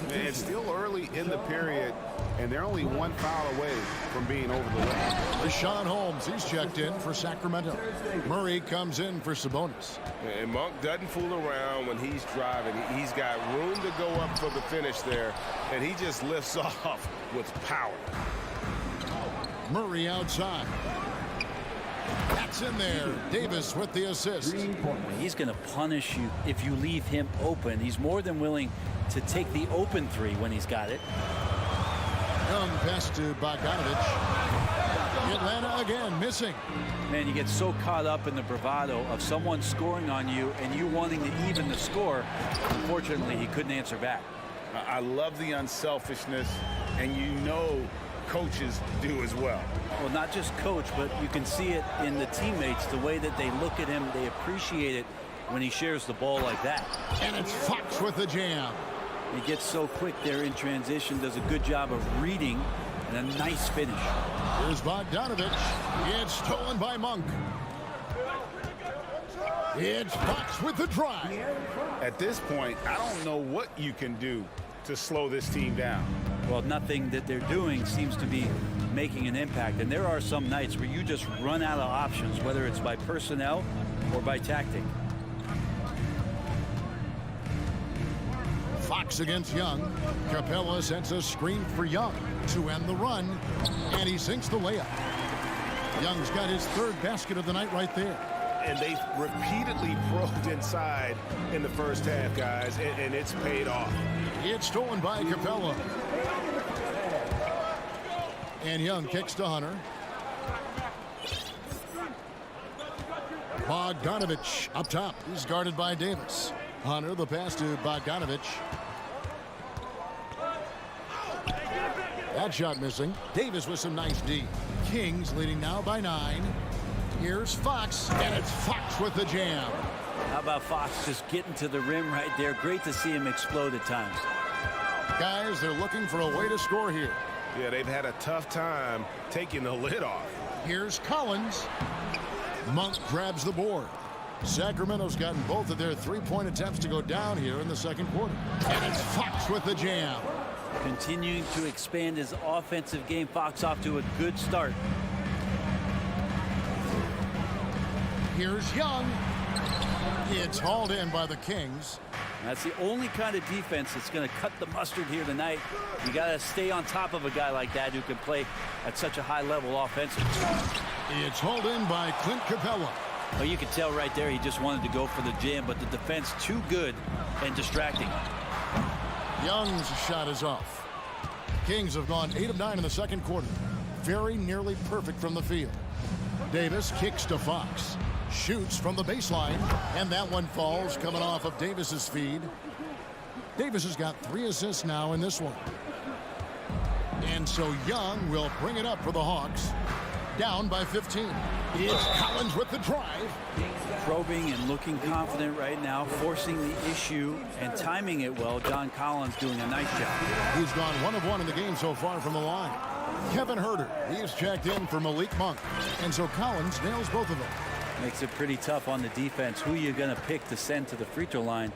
It's still early in the period, and they're only 1 foul away from being over the line. Rashawn Holmes, he's checked in for Sacramento. Murray comes in for Sabonis. And Monk doesn't fool around when he's driving. He's got room to go up for the finish there, and he just lifts off with power. Murray outside. That's in there. Davis with the assist. He's going to punish you if you leave him open. He's more than willing to take the open 3 when he's got it. Young pass to Bogdanovich. Atlanta again missing. Man, you get so caught up in the bravado of someone scoring on you and you wanting to even the score. Unfortunately, he couldn't answer back. I love the unselfishness, and you know coaches do as well. Well, not just coach, but you can see it in the teammates, the way that they look at him. They appreciate it when he shares the ball like that. And it's Fox with the jam. He gets so quick there in transition, does a good job of reading, and a nice finish. Here's Bogdanovich. It's stolen by Monk. It's Fox with the drive. At this point, I don't know what you can do to slow this team down. Well, nothing that they're doing seems to be making an impact. And there are some nights where you just run out of options, whether it's by personnel or by tactic. Fox against Young. Capella sets a screen for Young to end the run, and he sinks the layup. Young's got his third basket of the night right there. And they've repeatedly probed inside in the first half, guys, and it's paid off. It's stolen by Capella. And Young kicks to Hunter. Bogdanovich up top. He's guarded by Davis. Hunter, the pass to Bogdanovich. That shot missing. Davis with some nice D. Kings leading now by 9. Here's Fox, and it's Fox with the jam. How about Fox just getting to the rim right there? Great to see him explode at times. Guys, they're looking for a way to score here. Yeah, they've had a tough time taking the lid off. Here's Collins. Monk grabs the board. Sacramento's gotten both of their three-point attempts to go down here in the second quarter. And it's Fox with the jam. Continuing to expand his offensive game. Fox off to a good start. Here's Young. It's hauled in by the Kings. That's the only kind of defense that's going to cut the mustard here tonight. You got to stay on top of a guy like that who can play at such a high level offensively. It's hauled in by Clint Capella. Well, you can tell right there he just wanted to go for the jam, but the defense too good and distracting. Young's shot is off. Kings have gone 8 of 9 in the second quarter. Very nearly perfect from the field. Davis kicks to Fox. Shoots from the baseline, and that one falls coming off of Davis's feed. Davis has got 3 assists now in this one. And so Young will bring it up for the Hawks. Down by 15. It's Collins with the drive. Probing and looking confident right now, forcing the issue and timing it well. John Collins doing a nice job. He's gone 1 of 1 in the game so far from the line. Kevin Huerter, he's checked in for Malik Monk. And so Collins nails both of them. Makes it pretty tough on the defense. Who are you going to pick to send to the free throw line?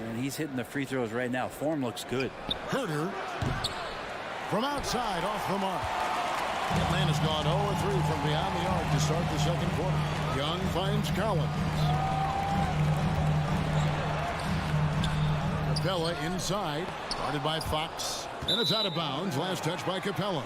And he's hitting the free throws right now. Form looks good. Huerter from outside off the mark. Atlanta's gone 0-3 from beyond the arc to start the second quarter. Young finds Collins. Capella inside, guarded by Fox. And it's out of bounds. Last touch by Capella.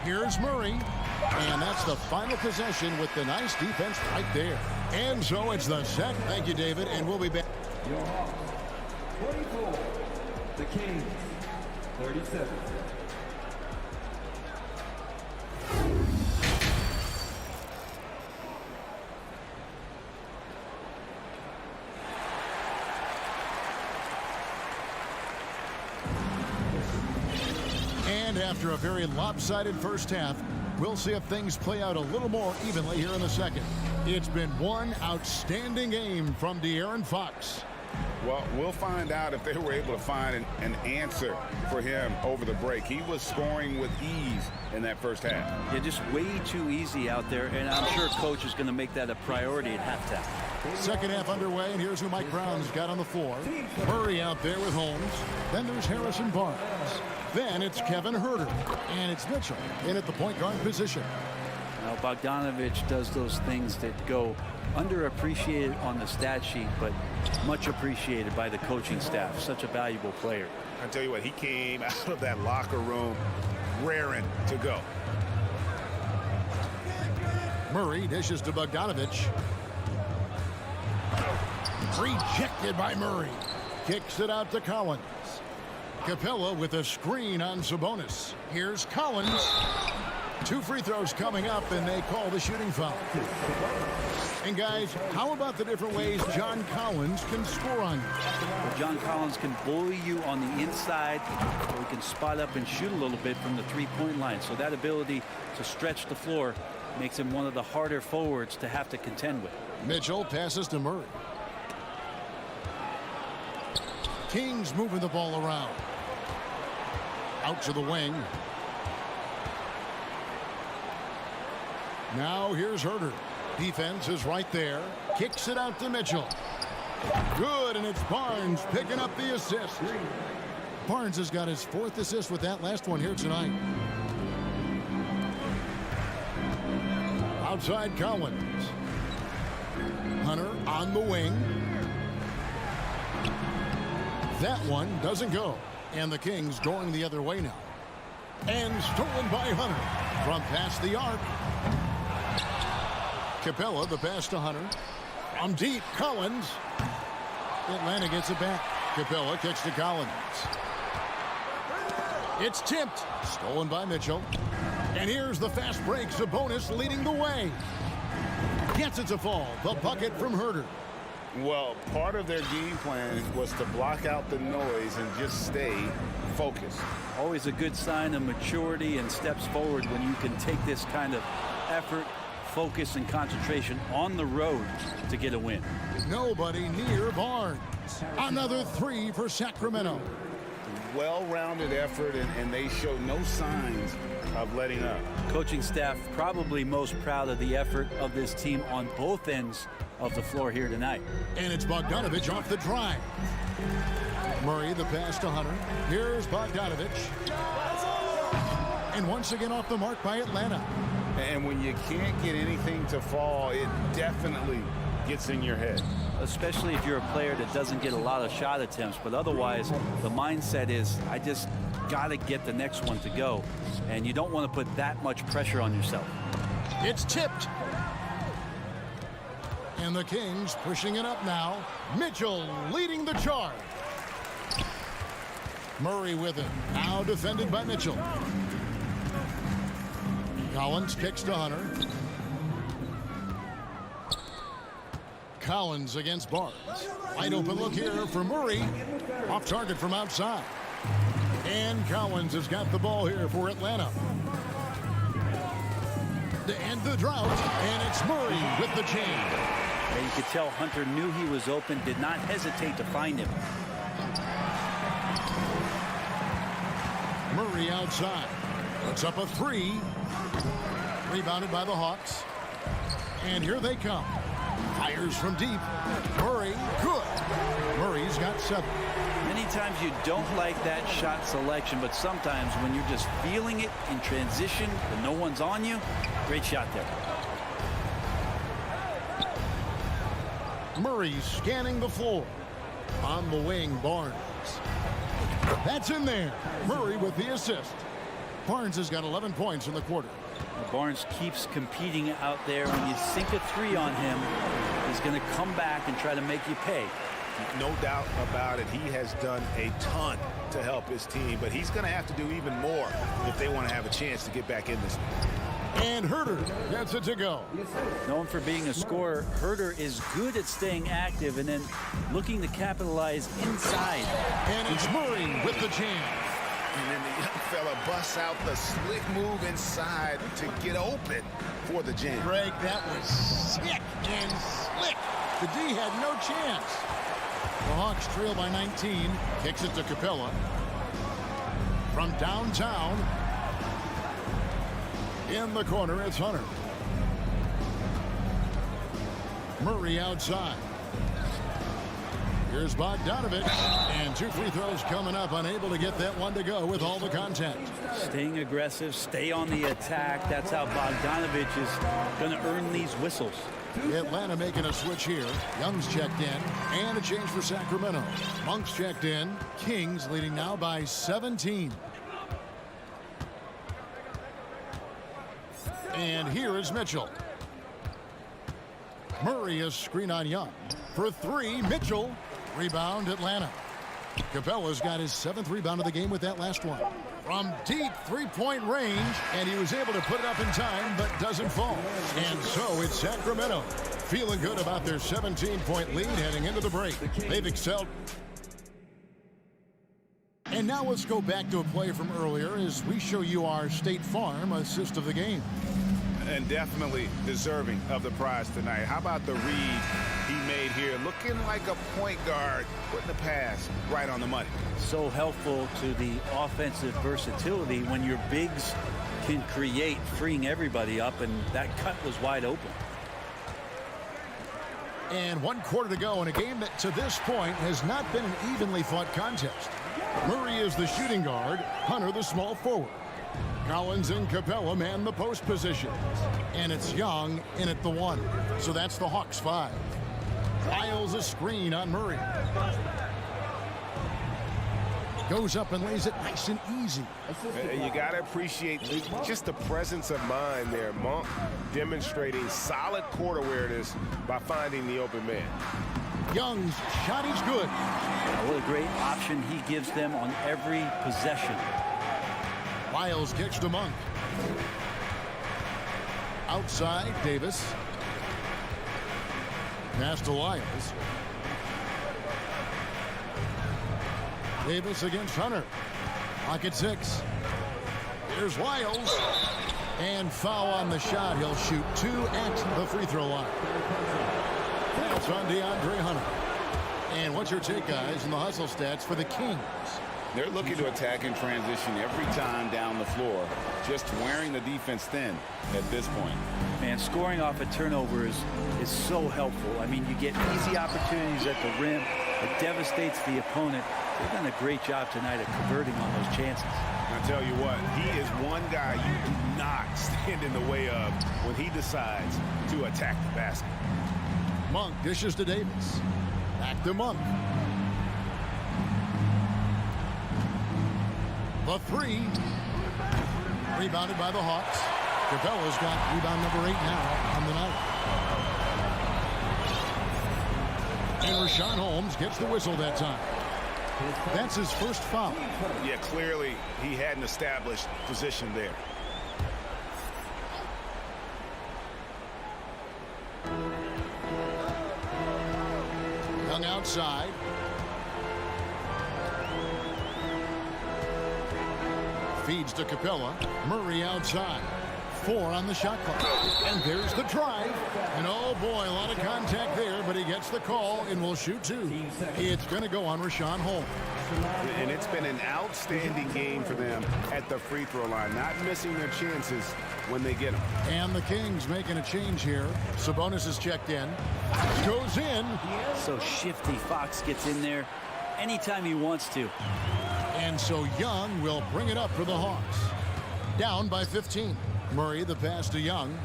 Here's Murray. And that's the final possession with the nice defense right there. And so it's the set. Thank you, David. And we'll be back. 24. The Kings. 37. And after a very lopsided first half, we'll see if things play out a little more evenly here in the second. It's been one outstanding game from De'Aaron Fox. Well, we'll find out if they were able to find an answer for him over the break. He was scoring with ease in that first half. Yeah, just way too easy out there, and I'm sure coach is going to make that a priority at halftime. Second half underway, and here's who Mike Brown's got on the floor. Murray out there with Holmes. Then there's Harrison Barnes. Then it's Kevin Huerter, and it's Mitchell in at the point guard position. Now, Bogdanovich does those things that go underappreciated on the stat sheet, but much appreciated by the coaching staff. Such a valuable player. I tell you what, he came out of that locker room raring to go. Murray dishes to Bogdanovich. Rejected by Murray. Kicks it out to Collins. Capella with a screen on Sabonis. Here's Collins. 2 free throws coming up, and they call the shooting foul. And guys, how about the different ways John Collins can score on you? Well, John Collins can bully you on the inside, or he can spot up and shoot a little bit from the three-point line. So that ability to stretch the floor makes him one of the harder forwards to have to contend with. Mitchell passes to Murray. Kings moving the ball around. Out to the wing. Now here's Huerter. Defense is right there. Kicks it out to Mitchell. Good, and it's Barnes picking up the assist. Barnes has got his 4th assist with that last one here tonight. Outside Collins. Hunter on the wing. That one doesn't go. And the Kings going the other way now. And stolen by Hunter from past the arc. Capella, the pass to Hunter. From deep, Collins. Atlanta gets it back. Capella kicks to Collins. It's tipped. Stolen by Mitchell. And here's the fast break. Sabonis leading the way. Gets it to fall. The bucket from Herter. Well, part of their game plan was to block out the noise and just stay focused. Always a good sign of maturity and steps forward when you can take this kind of effort, focus, and concentration on the road to get a win. Nobody near Barnes. Another three for Sacramento. Well-rounded effort, and they show no signs of letting up. Coaching staff probably most proud of the effort of this team on both ends of the floor here tonight. And it's Bogdanovich off the drive. Murray the pass to Hunter. Here's Bogdanovich. And once again off the mark by Atlanta. And when you can't get anything to fall, it definitely gets in your head. Especially if you're a player that doesn't get a lot of shot attempts, but otherwise the mindset is, I just got to get the next one to go. And you don't want to put that much pressure on yourself. It's tipped. And the Kings pushing it up now. Mitchell leading the charge. Murray with it. Now defended by Mitchell. Collins kicks to Hunter. Collins against Barnes. Wide open look here for Murray. Off target from outside. And Collins has got the ball here for Atlanta. To end the drought, and it's Murray with the chain. And you could tell Hunter knew he was open, did not hesitate to find him. Murray outside. Puts up a three. Rebounded by the Hawks. And here they come. Fires from deep. Murray, good. Murray's got 7. Many times you don't like that shot selection, but sometimes when you're just feeling it in transition and no one's on you, great shot there. Murray scanning the floor. On the wing, Barnes. That's in there. Murray with the assist. Barnes has got 11 points in the quarter. Barnes keeps competing out there. When you sink a 3 on him, he's going to come back and try to make you pay. No doubt about it. He has done a ton to help his team, but he's going to have to do even more if they want to have a chance to get back in this one. And Herter gets it to go. Known for being a scorer, Herter is good at staying active and then looking to capitalize inside. And it's Murray with the jam. And then the young fella busts out the slick move inside to get open for the jam. Greg, that was sick and slick. The D had no chance. The Hawks trail by 19. Kicks it to Capella. From downtown. In the corner, it's Hunter. Murray outside. Here's Bogdanovich. And 2 free throws coming up. Unable to get that one to go with all the contact. Staying aggressive, stay on the attack. That's how Bogdanovich is going to earn these whistles. Atlanta making a switch here. Young's checked in. And a change for Sacramento. Monk's checked in. Kings leading now by 17. And here is Mitchell. Murray is screen on Young. For 3, Mitchell. Rebound, Atlanta. Capella's got his 7th rebound of the game with that last one. From deep 3-point range, and he was able to put it up in time, but doesn't fall. And so it's Sacramento feeling good about their 17-point lead heading into the break. They've excelled. And now let's go back to a play from earlier as we show you our State Farm assist of the game. And definitely deserving of the prize tonight. How about the read he made here? Looking like a point guard, putting the pass right on the money. So helpful to the offensive versatility when your bigs can create, freeing everybody up, and that cut was wide open. And 1 quarter to go in a game that to this point has not been an evenly fought contest. Murray is the shooting guard, Hunter the small forward. Collins and Capella man the post positions. And it's Young in at the 1. So that's the Hawks 5. Wiles a screen on Murray. Goes up and lays it nice and easy. You got to appreciate just the presence of mind there. Monk demonstrating solid court awareness by finding the open man. Young's shot is good. What a great option he gives them on every possession. Wiles kicks to Monk. Outside, Davis. Pass to Wiles. Davis against Hunter. Pocket 6. Here's Wiles. And foul on the shot. He'll shoot 2 at the free throw line. That's on DeAndre Hunter. And what's your take, guys, in the hustle stats for the Kings? They're looking to attack in transition every time down the floor, just wearing the defense thin at this point. Man, scoring off of turnovers is so helpful. I mean, you get easy opportunities at the rim. It devastates the opponent. They've done a great job tonight at converting on those chances. I tell you what, he is one guy you do not stand in the way of when he decides to attack the basket. Monk dishes to Davis. Back to Monk. The 3. Rebounded by the Hawks. Capella's got rebound number 8 now on the night. And Rashawn Holmes gets the whistle that time. That's his first foul. Yeah, clearly he had an established position there. Young outside. Feeds to Capella. Murray outside. 4 on the shot clock. And there's the drive. And oh boy, a lot of contact there, but he gets the call and will shoot 2. It's going to go on Rashawn Holmes. And it's been an outstanding game for them at the free throw line, not missing their chances when they get them. And the Kings making a change here. Sabonis is checked in. Goes in. So shifty. Fox gets in there anytime he wants to. And so Young will bring it up for the Hawks. Down by 15. Murray, the pass to Young.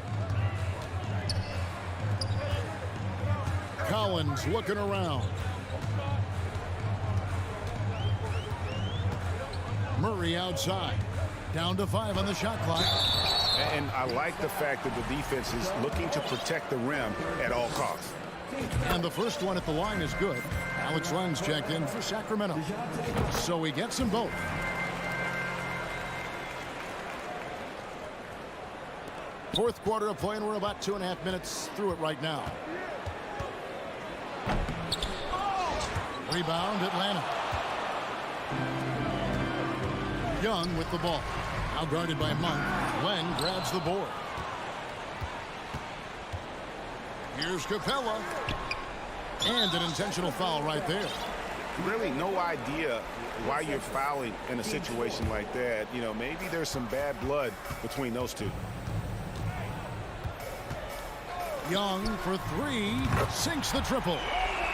Collins looking around. Murray outside. Down to 5 on the shot clock. And I like the fact that the defense is looking to protect the rim at all costs. And the first one at the line is good. Alex Len's checked in for Sacramento. So he gets them both. Fourth quarter of play, and we're about 2.5 minutes through it right now. Rebound, Atlanta. Young with the ball. Now guarded by Monk. Len grabs the board. Here's Capella. And an intentional foul right there. Really no idea why you're fouling in a situation like that. You know, maybe there's some bad blood between those two. Young for 3. Sinks the triple.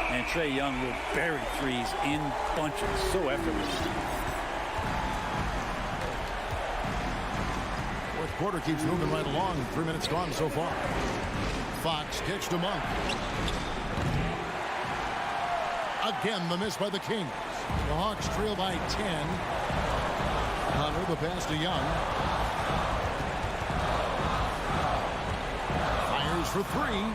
And Trae Young will bury threes in bunches. So effortless. Fourth quarter keeps moving right along. 3 minutes gone so far. Fox kicks to Monk. Again, the miss by the Kings. The Hawks trail by 10. Hunter, the pass to Young. Fires for 3.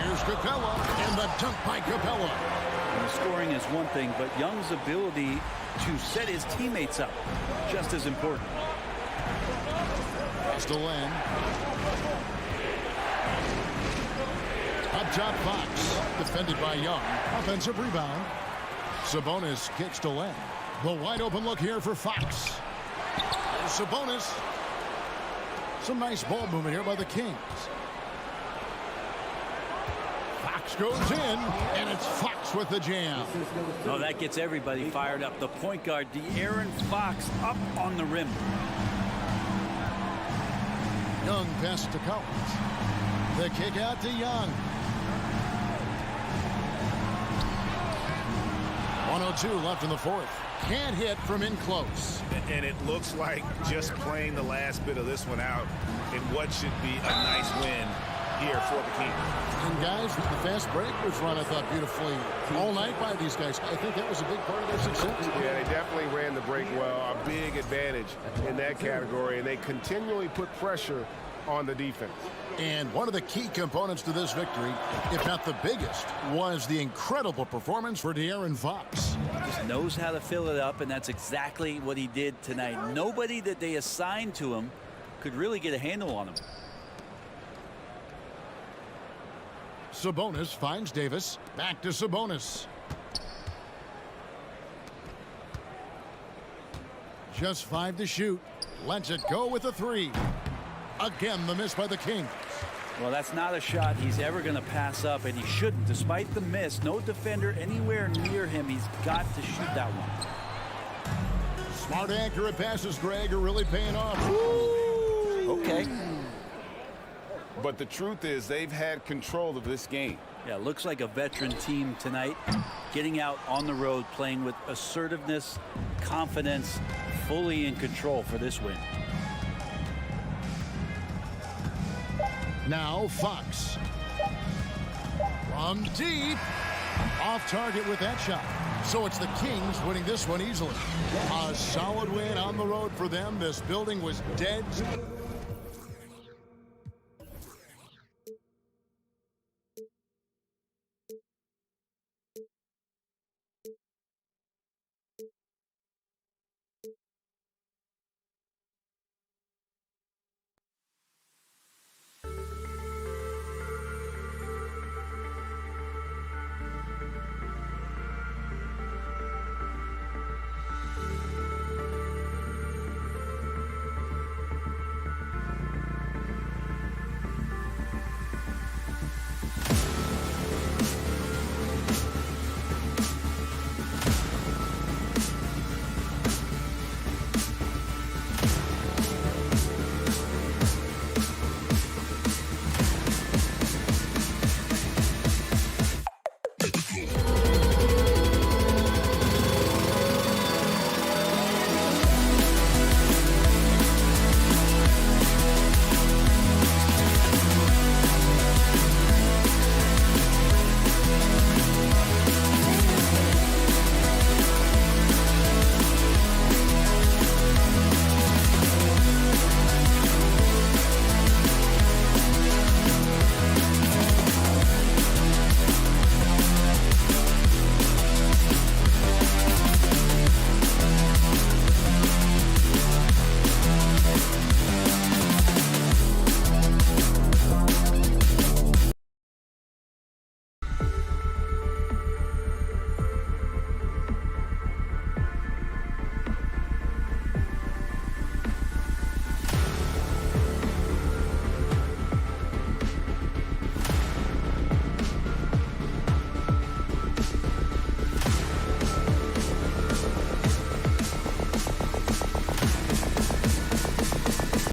Here's Capella, and the dunk by Capella. And the scoring is one thing, but Young's ability to set his teammates up, just as important. Pass to Len. Up top, Fox. Defended by Young. Offensive rebound. Sabonis kicks to Len. The wide open look here for Fox. There's Sabonis. Some nice ball movement here by the Kings. Fox goes in, and it's Fox with the jam. Oh, that gets everybody fired up. The point guard, De'Aaron Fox, up on the rim. Young pass to Collins. The kick out to Young. 1:02 left in the fourth. Can't hit from in close. And it looks like just playing the last bit of this one out in what should be a nice win here for the Kings. And guys, the fast break was run, I thought, beautifully all night by these guys. I think that was a big part of their success. Yeah, they definitely ran the break well. A big advantage in that category, and they continually put pressure on the defense. And one of the key components to this victory, if not the biggest, was the incredible performance for De'Aaron Fox. Just knows how to fill it up, and that's exactly what he did tonight. Nobody that they assigned to him could really get a handle on him. Sabonis finds Davis. Back to Sabonis. Just 5 to shoot. Lets it go with a 3. Again, the miss by the Kings. Well, that's not a shot he's ever going to pass up, and he shouldn't. Despite the miss, no defender anywhere near him. He's got to shoot that one. Smart, accurate passes, Greg, are really paying off. Okay. But the truth is they've had control of this game. Yeah, looks like a veteran team tonight, getting out on the road, playing with assertiveness, confidence, fully in control for this win. Now Fox. From deep. Off target with that shot. So it's the Kings winning this one easily. A solid win on the road for them. This building was dead.